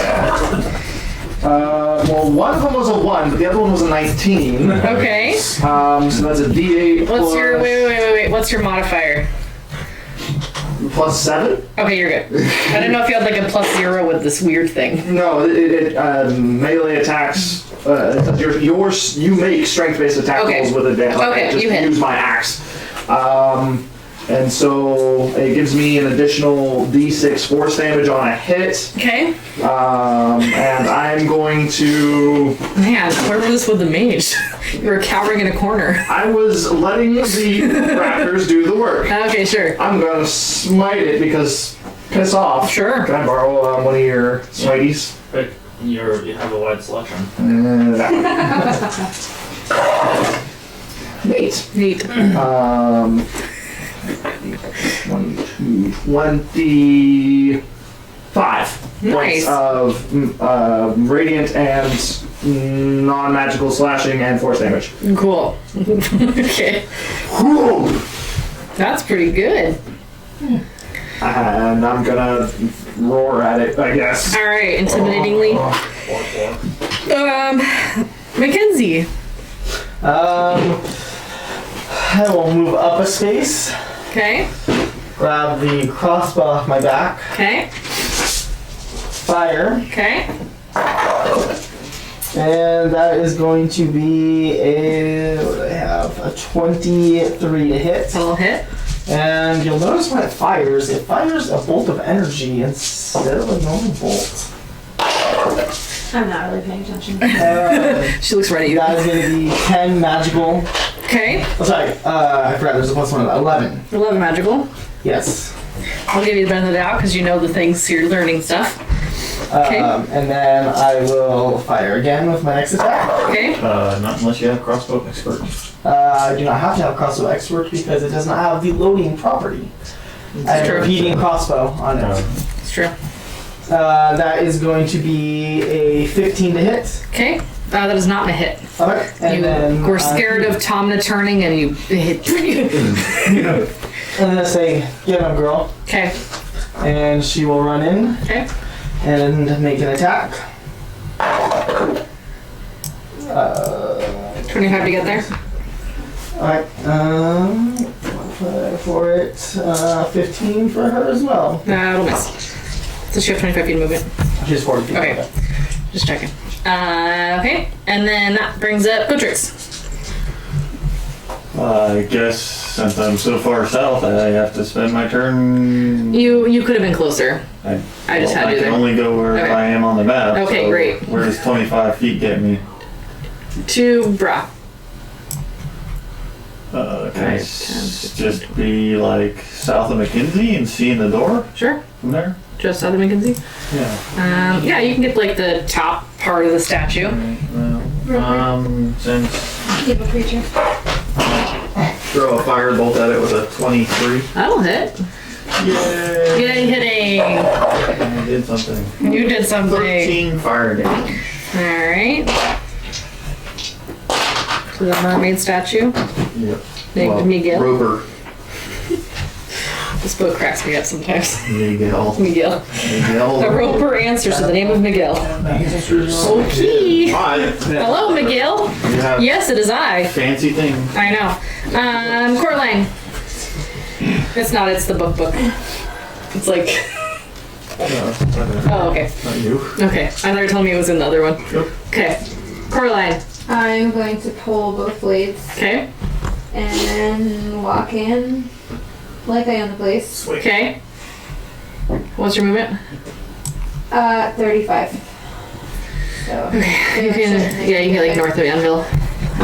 Well, one of them was a 1, but the other one was a 19. Okay. So that's a D8 What's plus, your wait? What's your modifier? plus 7? Okay, you're good. I didn't know if you had like a +0 with this weird thing. No, it melee attacks. You make strength-based attack Okay. rolls with advantage. Okay, I just you hit. use my axe. And so it gives me an additional D6 force damage on a hit. Okay. And I'm going to. Man, where was this with the mage? You were cowering in a corner. I was letting the raptors do the work. Okay, sure. I'm gonna smite it because piss off. Sure. Can I borrow one of your smities? You have a wide selection. That one. Neat. Neat. 25 Nice. points of radiant and non-magical slashing and force damage. Cool. Okay. Whew. That's pretty good. And I'm gonna roar at it, I guess. All right, intimidatingly. Mackenzie. I will move up a space, Okay. grab the crossbow off my back, Okay. fire, Okay. and that is going to be what do I have? A 23 to hit. That'll hit. And you'll notice when it fires a bolt of energy instead of a normal bolt. I'm not really paying attention. She looks ready. That is going to be 10 magical. Okay. Oh, sorry, I forgot. There's a plus 1. 11. 11 magical. Yes. I'll give you the benefit of the doubt because you know the things, so you're learning stuff. Okay. And then I will fire again with my next attack. Okay. Not unless you have crossbow expert. I do not have to have crossbow expert because it does not have the loading property. I have true. repeating crossbow on it. It's true. That is going to be a 15 to hit. Okay. That is not my hit. Okay. And You then were scared of Tomna turning and you hit. I'm gonna say, get him, girl. Okay. And she will run in Okay. and make an attack. 25 to get there. Alright, for it, 15 for her as well. It'll miss. So she has 25 feet of movement. She's 40 feet. Okay. Just checking. Okay. And then that brings up Gotrix. I guess since I'm so far south, I have to spend my turn. You could have been closer. I just had I you can there. only go where Okay. I am on the map. Okay, so great. Where does 25 feet get me? To Bra. Can I 5, 10, just be like south of McKinsey and see in the door Sure. from there? Just south of McKinsey. Yeah. Yeah, you can get like the top part of the statue. Since Evil creature. throw a firebolt at it with a 23. That'll hit. Yay! Yay, hitting. I did something. You did something. 13 fire damage. Alright. To the mermaid statue. Yep. Named Miguel. Roper. This book cracks me up sometimes. Miguel. Miguel. Miguel. The roper answers to the name of Miguel. Okay. Hi. Hello, Miguel. You have Yes, it is I. fancy thing. I know. Courtlang. It's not, it's the book. It's like, oh, okay. Not you. Okay. I thought you were telling me it was in the other one. Yep. Okay. Courtline. I'm going to pull both blades Okay. and walk in like I own the place. Okay. What's your movement? 35. So You can, yeah, you can get like north of Anvil.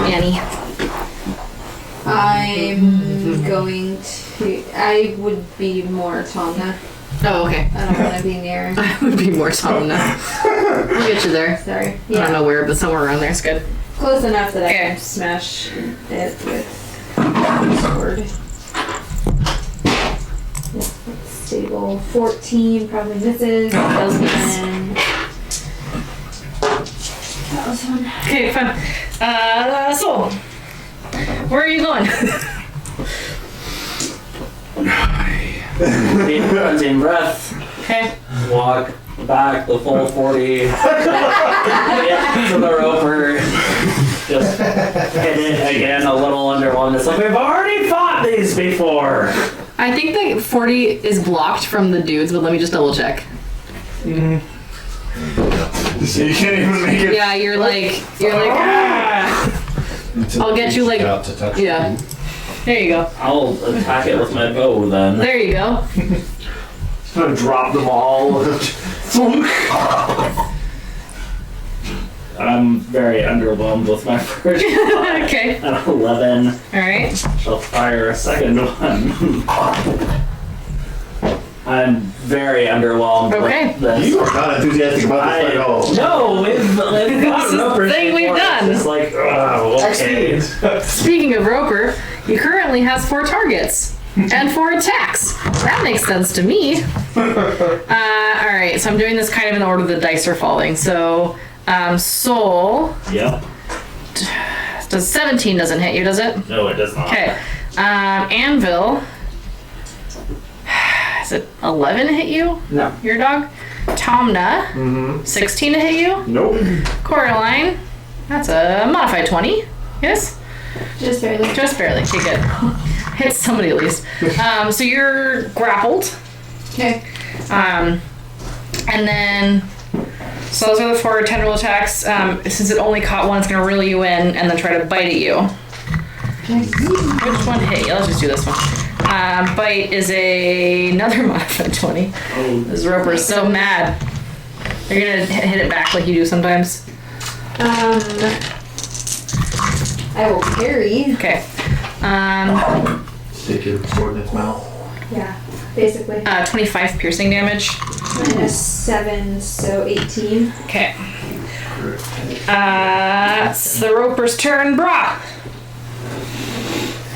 Annie. I'm going to. I would be more Tonga. Oh, okay. I don't want to be near. I would be more Tom now. We'll get you there. Sorry. I don't know where, but somewhere around there is good. Close enough that I Okay. can smash it with a sword. Yep, that's stable. 14 probably misses. Does miss. And that was one. Okay, fine. Soul. Where are you going? Deep cleansing breath. Okay. Walk back the full 40. Get to the roper. Just hit it again a little under one. It's like, we've already fought these before. I think that 40 is blocked from the dudes, but let me just double check. So you can't even make it. Yeah, you're like, ah. I'll get you, like- Out to touch Yeah. you. There you go. I'll attack it with my bow then. There you go. Just gonna drop them all. I'm very underwhelmed with my first shot. Okay. At 11. Alright. She'll fire a second one. I'm very underwhelmed Okay. with this. You are not enthusiastic about this at all. No, we've got This is the ropers thing we've before. done. It's just like, oh, okay. Speaking of Roper, he currently has 4 targets and 4 attacks. That makes sense to me. Alright, so I'm doing this kind of in order the dice are falling. So, Soul. Yep. Does 17 doesn't hit you, does it? No, it does not. Okay. Anvil. Is it 11 hit you? No. Your dog? Tomna. 16 to hit you? Nope. Coraline. That's a modified 20. Yes? Just barely. Just barely. Okay, good. Hit somebody at least. So you're grappled. Okay. And then, so those are the 4 tendril attacks. Since it only caught one, it's going to reel you in and then try to bite at you. Which one hit you? Let's just do this one. Bite is another modified 20. This roper is so mad. You're going to hit it back like you do sometimes. I will parry. Okay. Stick your sword in its mouth. Yeah, basically. 25 piercing damage. -7, so 18. Okay. It's the roper's turn, brah.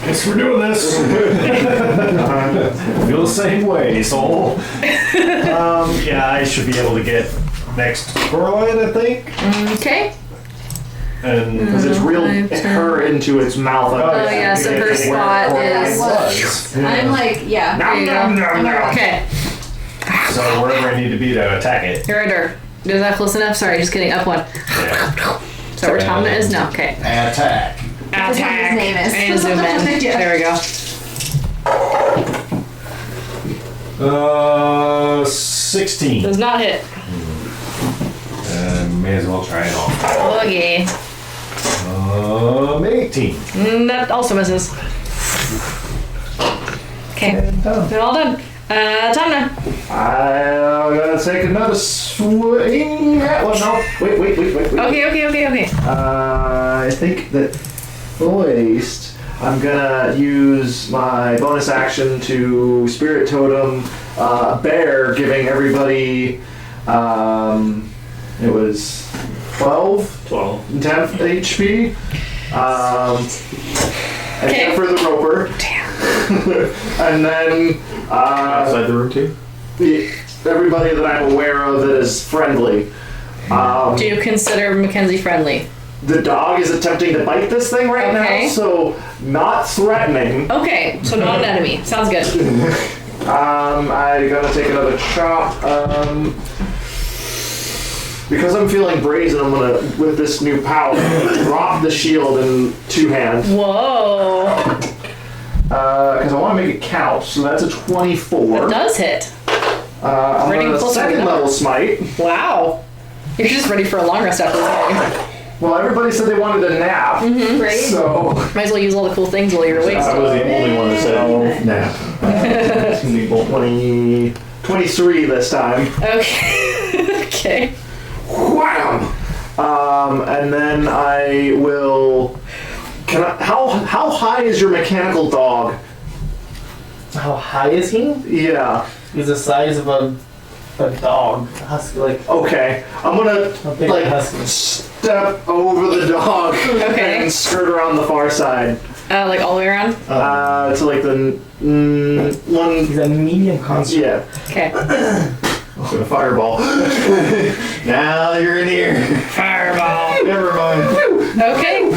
Guess we're doing this. Feel the same way, soul. Yeah, I should be able to get next Coraline, I think. Okay. And Because it's reeled her into its mouth. Oh yeah, so her spot is. I'm like, yeah. There you go. Okay. so wherever I need to be to attack it. You're under. Is that close enough? Sorry, just kidding. Up one. Yeah. Is that where Tom is? No. Okay. Attack. That's what his name is. And zoom in. Yeah. There we go. 16. Does not hit. May as well try it all. Okay. 18. That also misses. Okay. They're all done. Time now. I'm gonna take another swing at one. No, wait. Okay. I think that first I'm gonna use my bonus action to Spirit Totem Bear, giving everybody it was 12 10 HP. Except for the roper. Damn. And then Outside the room too? everybody that I'm aware of that is friendly. Do you consider Mackenzie friendly? The dog is attempting to bite this thing right Okay. now, so not threatening. Okay, so not an enemy. Sounds good. I'm gonna take another chop. Because I'm feeling brazen, I'm gonna, with this new power, drop the shield in two hands. Whoa. Because I want to make it count, so that's a 24. That does hit. I'm Ready gonna to pull second something up. level smite. Wow. You're just ready for a long rest after this Well, everybody said they wanted a nap, Right? so Might as well use all the cool things while you're awake. I was the only one that said nap. 23 this time. Okay. Okay. Wham! And then I will. How high is your mechanical dog? How high is he? Yeah. He's the size of a dog. A husky, like Okay. I'm gonna a big husky. step over the dog Okay. and skirt around the far side. Like all the way around? To like the one. He's a medium construct. Yeah. Okay. A fireball. Now you're in here. Fireball. Never mind. Okay.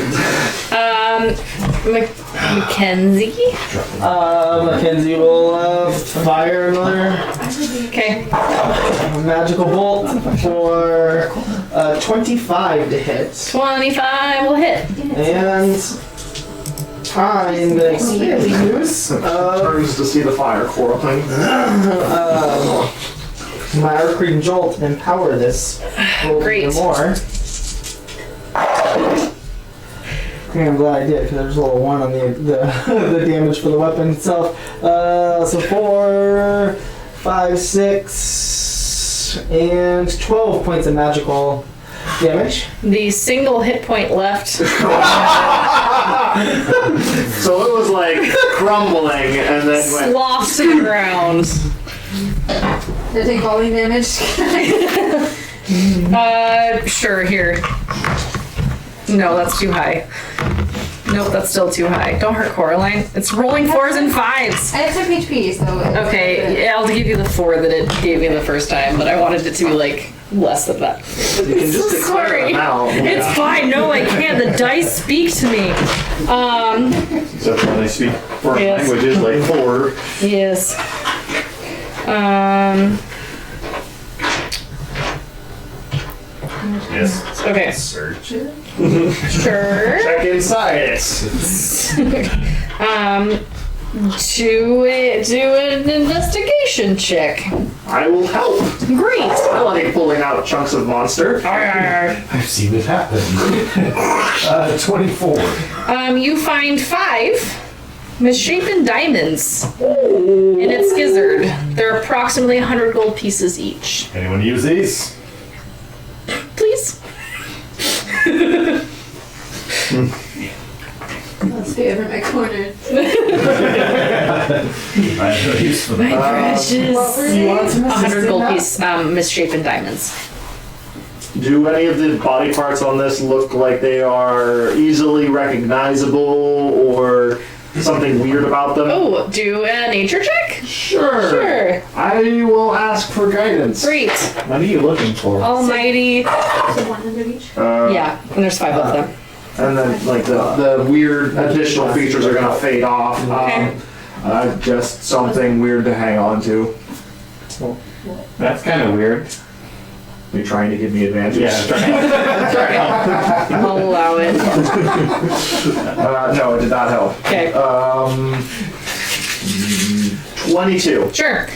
Mackenzie? Mackenzie will fire another Okay. magical bolt for 25 to hit. 25 will hit. And I'm gonna use Turns to see the fire quarreling. my Arc Reading Jolt and empower this a little Great. bit more. Okay, I'm glad I did because there's a little 1 on the damage for the weapon itself. So 4, 5, 6, and 12 points of magical damage. The single hit point left. So it was like crumbling and then went. Sloshed to the ground. Did it take falling damage? Sure, here. No, that's too high. Nope, that's still too high. Don't hurt Coraline. It's rolling 4s and 5s. I have some HP, so. Okay, yeah, I'll give you the 4 that it gave me the first time, but I wanted it to be like less than that. You can just declare Sorry. them out. It's fine. No, I can't. The dice speak to me. Except when they speak foreign Yes. languages like Thor. Yes. Yes. Okay. Search. Sure. Check inside it. Do an investigation check. I will help. Great. I like pulling out chunks of monster. I've seen it happen. 24. You find 5 misshapen diamonds in its gizzard. They're approximately 100 gold pieces each. Anyone use these? Please. Let's stay over in my corner. I have no use for My that. precious. You want some 100 gold assistance? piece misshapen diamonds. Do any of the body parts on this look like they are easily recognizable or something weird about them? Oh, do a nature check? Sure. Sure. I will ask for guidance. Great. What are you looking for? Almighty. So 100 each? Yeah, and there's 5 of them. and then like the weird additional features are gonna fade off. Just something weird to hang on to. That's kind of weird. You're trying to give me advantage. I'll allow it. No, it did not help. Okay. 22. Sure.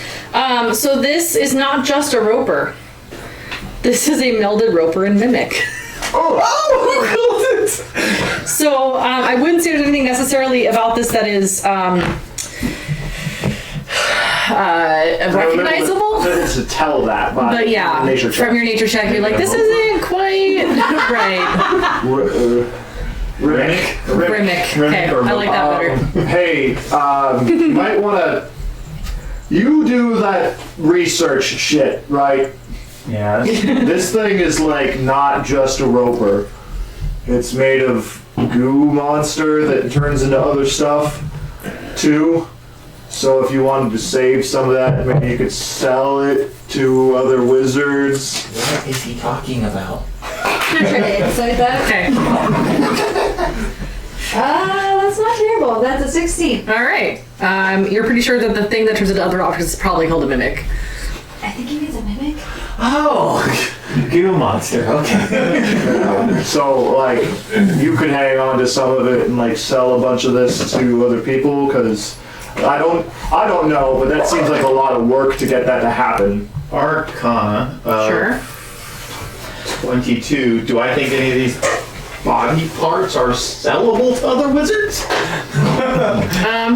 So this is not just a roper. This is a melded roper and mimic. So I wouldn't say there's anything necessarily about this that is recognizable. To tell that, But yeah, nature check. from your nature check, you're like, this isn't quite right. Rimic. Okay, I like that better. Hey, you might want to. You do that research shit, right? Yeah. This thing is like not just a roper. It's made of goo monster that turns into other stuff too. So if you wanted to save some of that, maybe you could sell it to other wizards. What is he talking about? I'm not trying to insight that. Okay. That's not terrible. That's a 16. All right. You're pretty sure that the thing that turns into other objects is probably called a mimic. I think he means a mimic. Oh, goo monster. Okay. So like, you could hang on to some of it and like sell a bunch of this to other people, because I don't know, but that seems like a lot of work to get that to happen. Arcana. Sure. 22. Do I think any of these body parts are sellable to other wizards?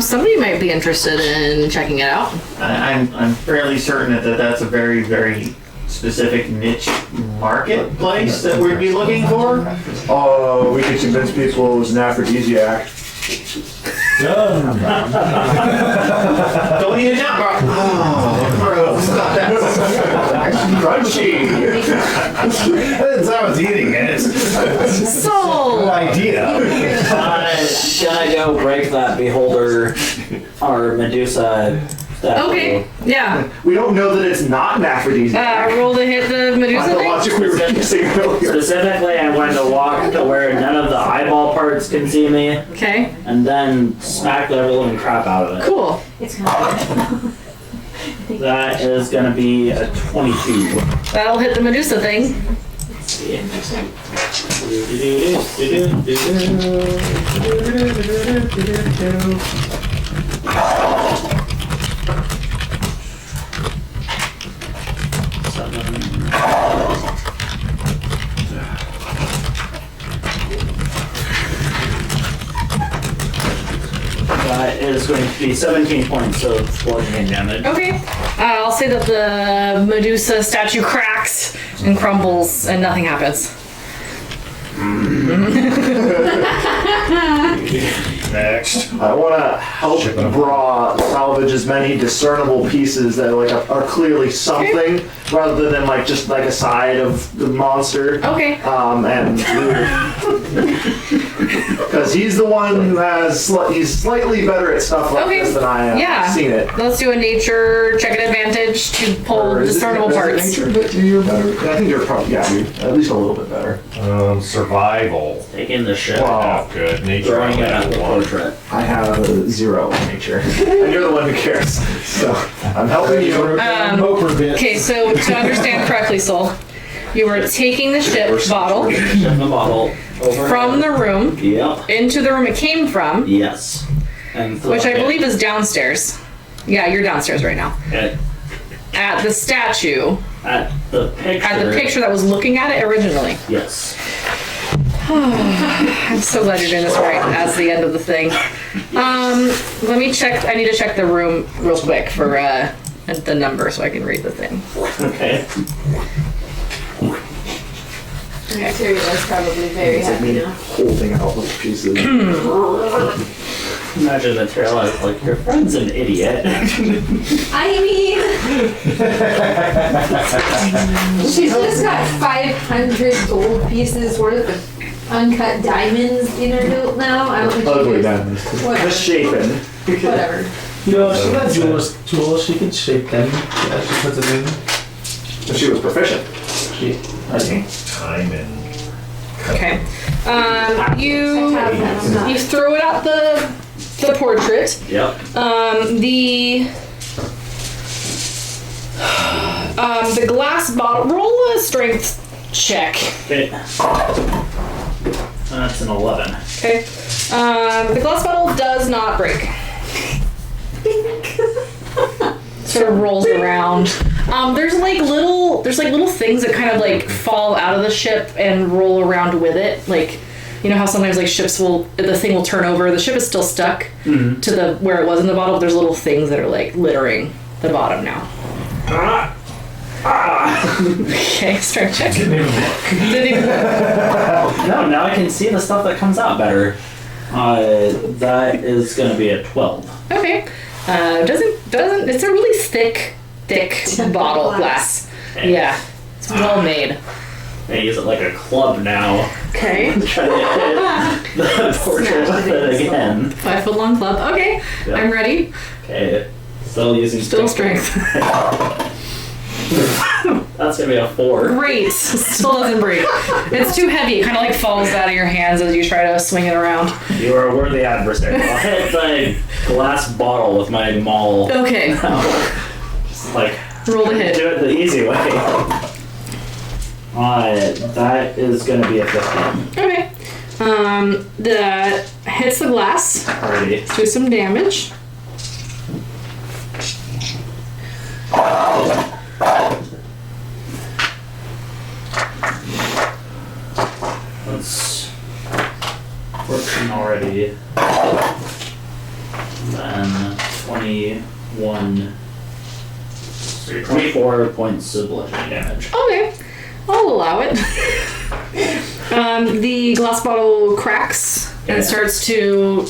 Somebody might be interested in checking it out. I'm fairly certain that that's a very, very specific niche marketplace that we'd be looking for. We could convince people it was an aphrodisiac. Don't eat it now, bro. Oh, gross. Crunchy. As I was eating it. Sold. Good idea. Can I go break that beholder or Medusa statue? Okay. Yeah. We don't know that it's not an aphrodisiac. Roll to hit the By Medusa the thing. logic we were using earlier. Specifically, I'm going to walk to where none of the eyeball parts can see me, Okay. and then smack the living crap out of it. Cool. It's kind of That is going to be a 22. That'll hit the Medusa thing. That is going to be 17 points of bludgeoning damage. Okay. I'll say that the Medusa statue cracks and crumbles and nothing happens. Next. I want to help Bra salvage as many discernible pieces that like are clearly something, rather than like just like a side of the monster. Okay. And because he's the one who has he's slightly better at stuff like Okay. this than I am. Yeah. I've seen it. Let's do a nature check at advantage to pull Or is it- discernible is it parts. nature that you're better? I think you're probably you're at least a little bit better. Survival. Taking the shit. Wow. Oh, good. Nature Throwing it at the one. portrait. I have a 0 in nature, and you're the one who cares. So I'm helping you. Okay, so to understand correctly, Soul, you were taking the ship bottle Shove the bottle over from the room Yep. into the room it came from, Yes. And which I believe is downstairs. Yeah, you're downstairs right now. At the statue, At the picture. that was looking at it originally. Yes. I'm so glad you're doing this right as the end of the thing. Let me check. I need to check the room real quick for the number so I can read the thing. Okay. Material's probably very happy now. Holding out those pieces. Imagine the trail as like, your friend's an idiot. I mean, she's just got 500 gold pieces worth of uncut diamonds in her belt now. I don't think Ugly she diamonds. Whatever. Misshapen. Whatever. You know, she got jeweler's tools. She can shape them as she puts them in. She was proficient. I think. Time and Okay. You throw it at the portrait. Yep. The glass bottle. Roll a strength check. Okay. That's an 11. Okay. The glass bottle does not break. Sort of rolls around. There's like little things that kind of like fall out of the ship and roll around with it. Like, you know how sometimes like the thing will turn over. The ship is still stuck to where it was in the bottle, but there's little things that are like littering the bottom now. Okay, strength check. Didn't even work. No, now I can see the stuff that comes out better. That is going to be a 12. Okay. Doesn't. It's a really thick bottle glass. Okay. Yeah, it's well made. I use it like a club now. Okay. Try to hit the portrait with it again. 5 foot long club. Okay, Yep. I'm ready. Okay. Still using Strength. That's gonna be a 4. Great. Still doesn't break. It's too heavy. It kind of like falls out of your hands as you try to swing it around. You are a worthy adversary. I'll hit the glass bottle with my maul. Okay. Just like Roll the hit. do it the easy way. That is gonna be a 15. Okay. That hits the glass. Alrighty. Do some damage. That's 14 already. Then 21. 24 points of bludgeoning damage. Okay. I'll allow it. The glass bottle cracks and starts to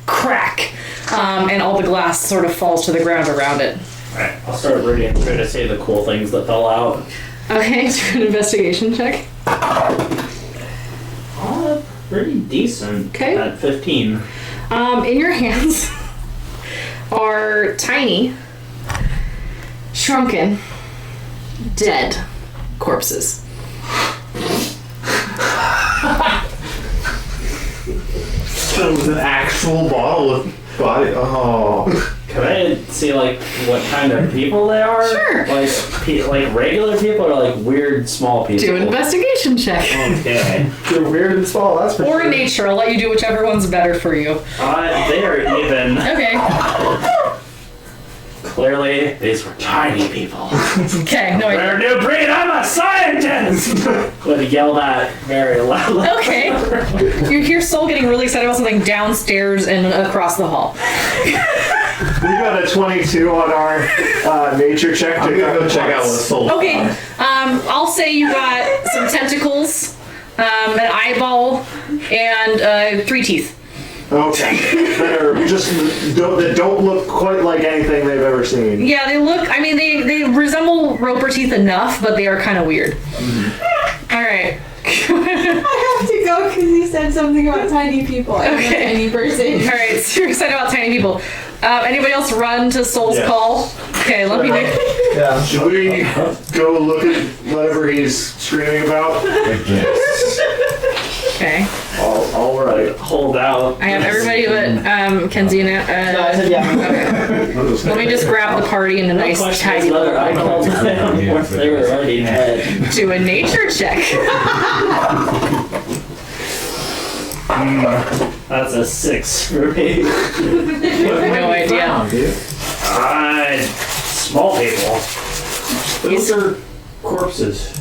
crack. And all the glass sort of falls to the ground around it. Alright, I'll start reading through to see the cool things that fell out. Okay, do an investigation check. Pretty decent. Okay. At 15. In your hands are tiny, shrunken, dead corpses. That was an actual bottle of body. Oh. Can I see like what kind of people they are? Sure. Like regular people or like weird small people? Do an investigation check. Okay. You're weird and small, that's for Or sure. nature. I'll let you do whichever one's better for you. They are even. Okay. Clearly, these were tiny people. Okay, no, We're a new breed. I'm a scientist. Would yell that very loudly. okay. You hear Soul getting really excited about something downstairs and across the hall. We got a 22 on our nature check. I'm gonna go check out what soul. Okay, I'll say you got some tentacles, an eyeball, and 3 teeth. Okay. That don't look quite like anything they've ever seen. Yeah, they look, I mean, they resemble roper teeth enough, but they are kind of weird. All right. I have to go because he said something about tiny people. I'm a Okay. tiny person. All right, so you're excited about tiny people. Anybody else run to Soul's Yeah. call? Okay, let me know. Yeah. Should we go look at whatever he's screaming about? Okay. All right. Hold out. I have everybody but Kenzie and No, I said yeah. okay. Let me just grab the party in a nice tidy whether little I called them or if they were already dead. do a nature check. That's a 6 for me. No idea. Small people. Those are corpses.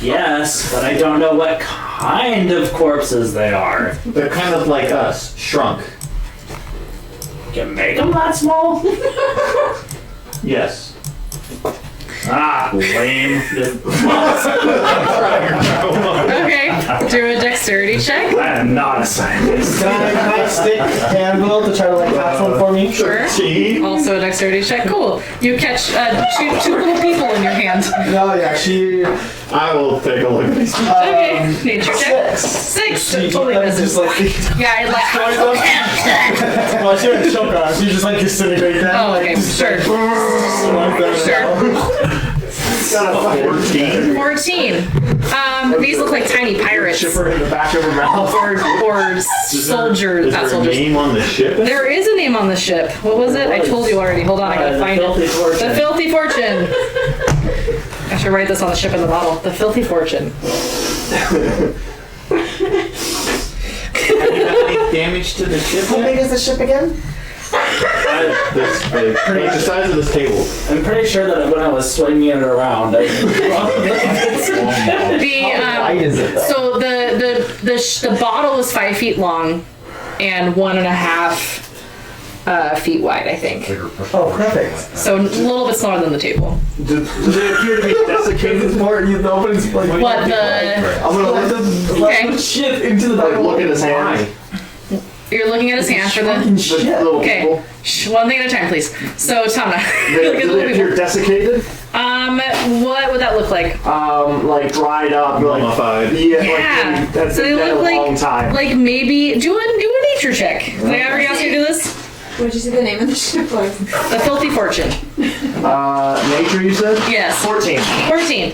Yes, but I don't know what kind of corpses they are. They're kind of like us, shrunk. Can you make them that small? Yes. Lame. Okay, do a dexterity check. I am not a scientist. Can I stick handle to try to like catch one for me? Sure. See? Also a dexterity check. Cool. You catch two little people in your hand. No, yeah, she. I will take a look at these. Okay, nature check. 6. 6. She Totally just misses. like. Yeah, I like. Well, she didn't choke on. She just like disintegrate that. Oh, okay, sure. Like that. Sure. 14. These look like tiny pirates. Shipper in the back of her mouth. Or soldiers. Is Not there a soldiers. name on the ship? There is a name on the ship. What was it? I told you already. Hold on, I gotta find Filthy it. Fortune. The Filthy Fortune. I should write this on the ship in the bottle. The Filthy Fortune. Have you done any damage to the ship How big yet? is the ship again? This big. Like the size of this table. I'm pretty sure that when I was swinging it around, I How wide is it though? So the bottle is 5 feet long and 1.5 feet wide, I think. Oh, perfect. So a little bit smaller than the table. Do they appear to be desiccated? It's more, you know, but it's like, What the? I'm gonna let Okay. the ship into the back. Look at his hand. You're looking at his hand for the. Fucking shit. Little Okay. people. Shh, one thing at a time, please. So Tamna, Do look at the they little appear people. desiccated? What would that look like? Like dried up, Mummified. Yeah, Yeah. like that's So they been look a like long time. like maybe do a nature check. Did I already ask you to do this? What did you say the name of the ship was? The Filthy Fortune. Nature, you said? Yes. 14. 14.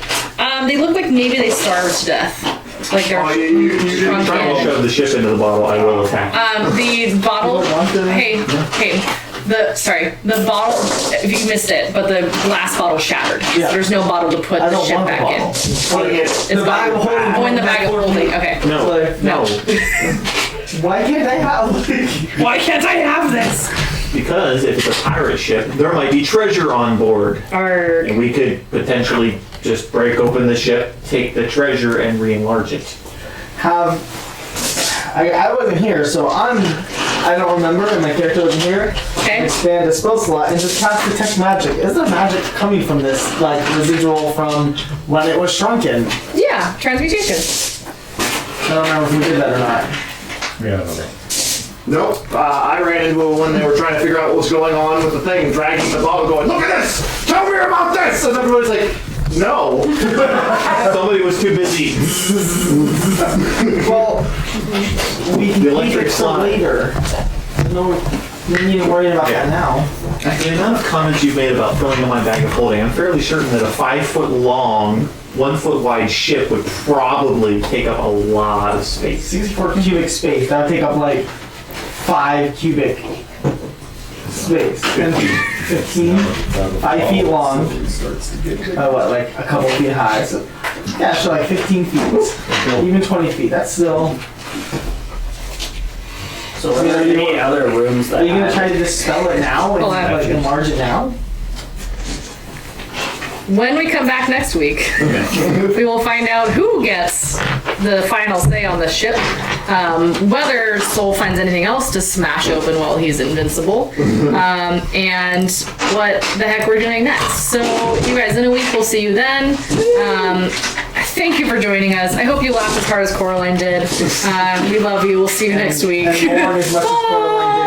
They look like maybe they starved to death. Like they're Oh, you didn't Try and shrunken. shove the ship into the bottle. I will attack. The bottle. Hey. The bottle. If you missed it, but the glass bottle shattered. Yeah. There's no bottle to put I the don't ship want the back bottle. in. It's It's bag of holding. Oh, in the bag of holding. Okay. No. Like, No. why can't I have? Why can't I have this? Because if it's a pirate ship, there might be treasure on board. Arg. And we could potentially just break open the ship, take the treasure, and re-enlarge it. I wasn't here, so I don't remember, and my character wasn't here. Okay. Expand a spell slot and just cast detect magic. Is there magic coming from this, like residual from when it was shrunken? Yeah. Transmutation. I don't remember if we did that or not. Yeah, I don't know. Nope. I ran into it when they were trying to figure out what was going on with the thing, dragging the bottle, going, "Look at this! Tell me about this!" And everybody's like, "No." Somebody was too busy. Well, we can The keep electric it for slide. later. No, we need to worry about that now. The amount of comments you've made about filling in my bag of holding, I'm fairly certain that a 5 foot long, 1 foot wide ship would probably take up a lot of space. 64 cubic space. That would take up like 5 cubic space. And 15, 5 feet long. What, like a couple feet high. So, yeah, so like 15 feet. Even 20 feet. That's still. So are there any other rooms that Are you gonna have- try to dispel it now and Hold on. like enlarge it now? When we come back next week, we will find out who gets the final say on the ship, whether Soul finds anything else to smash open while he's invincible, and what the heck we're doing next. So, you guys, in a week, we'll see you then. Thank you for joining us. I hope you laughed as hard as Coraline did. We love you. We'll see you next week. And more as much as Coraline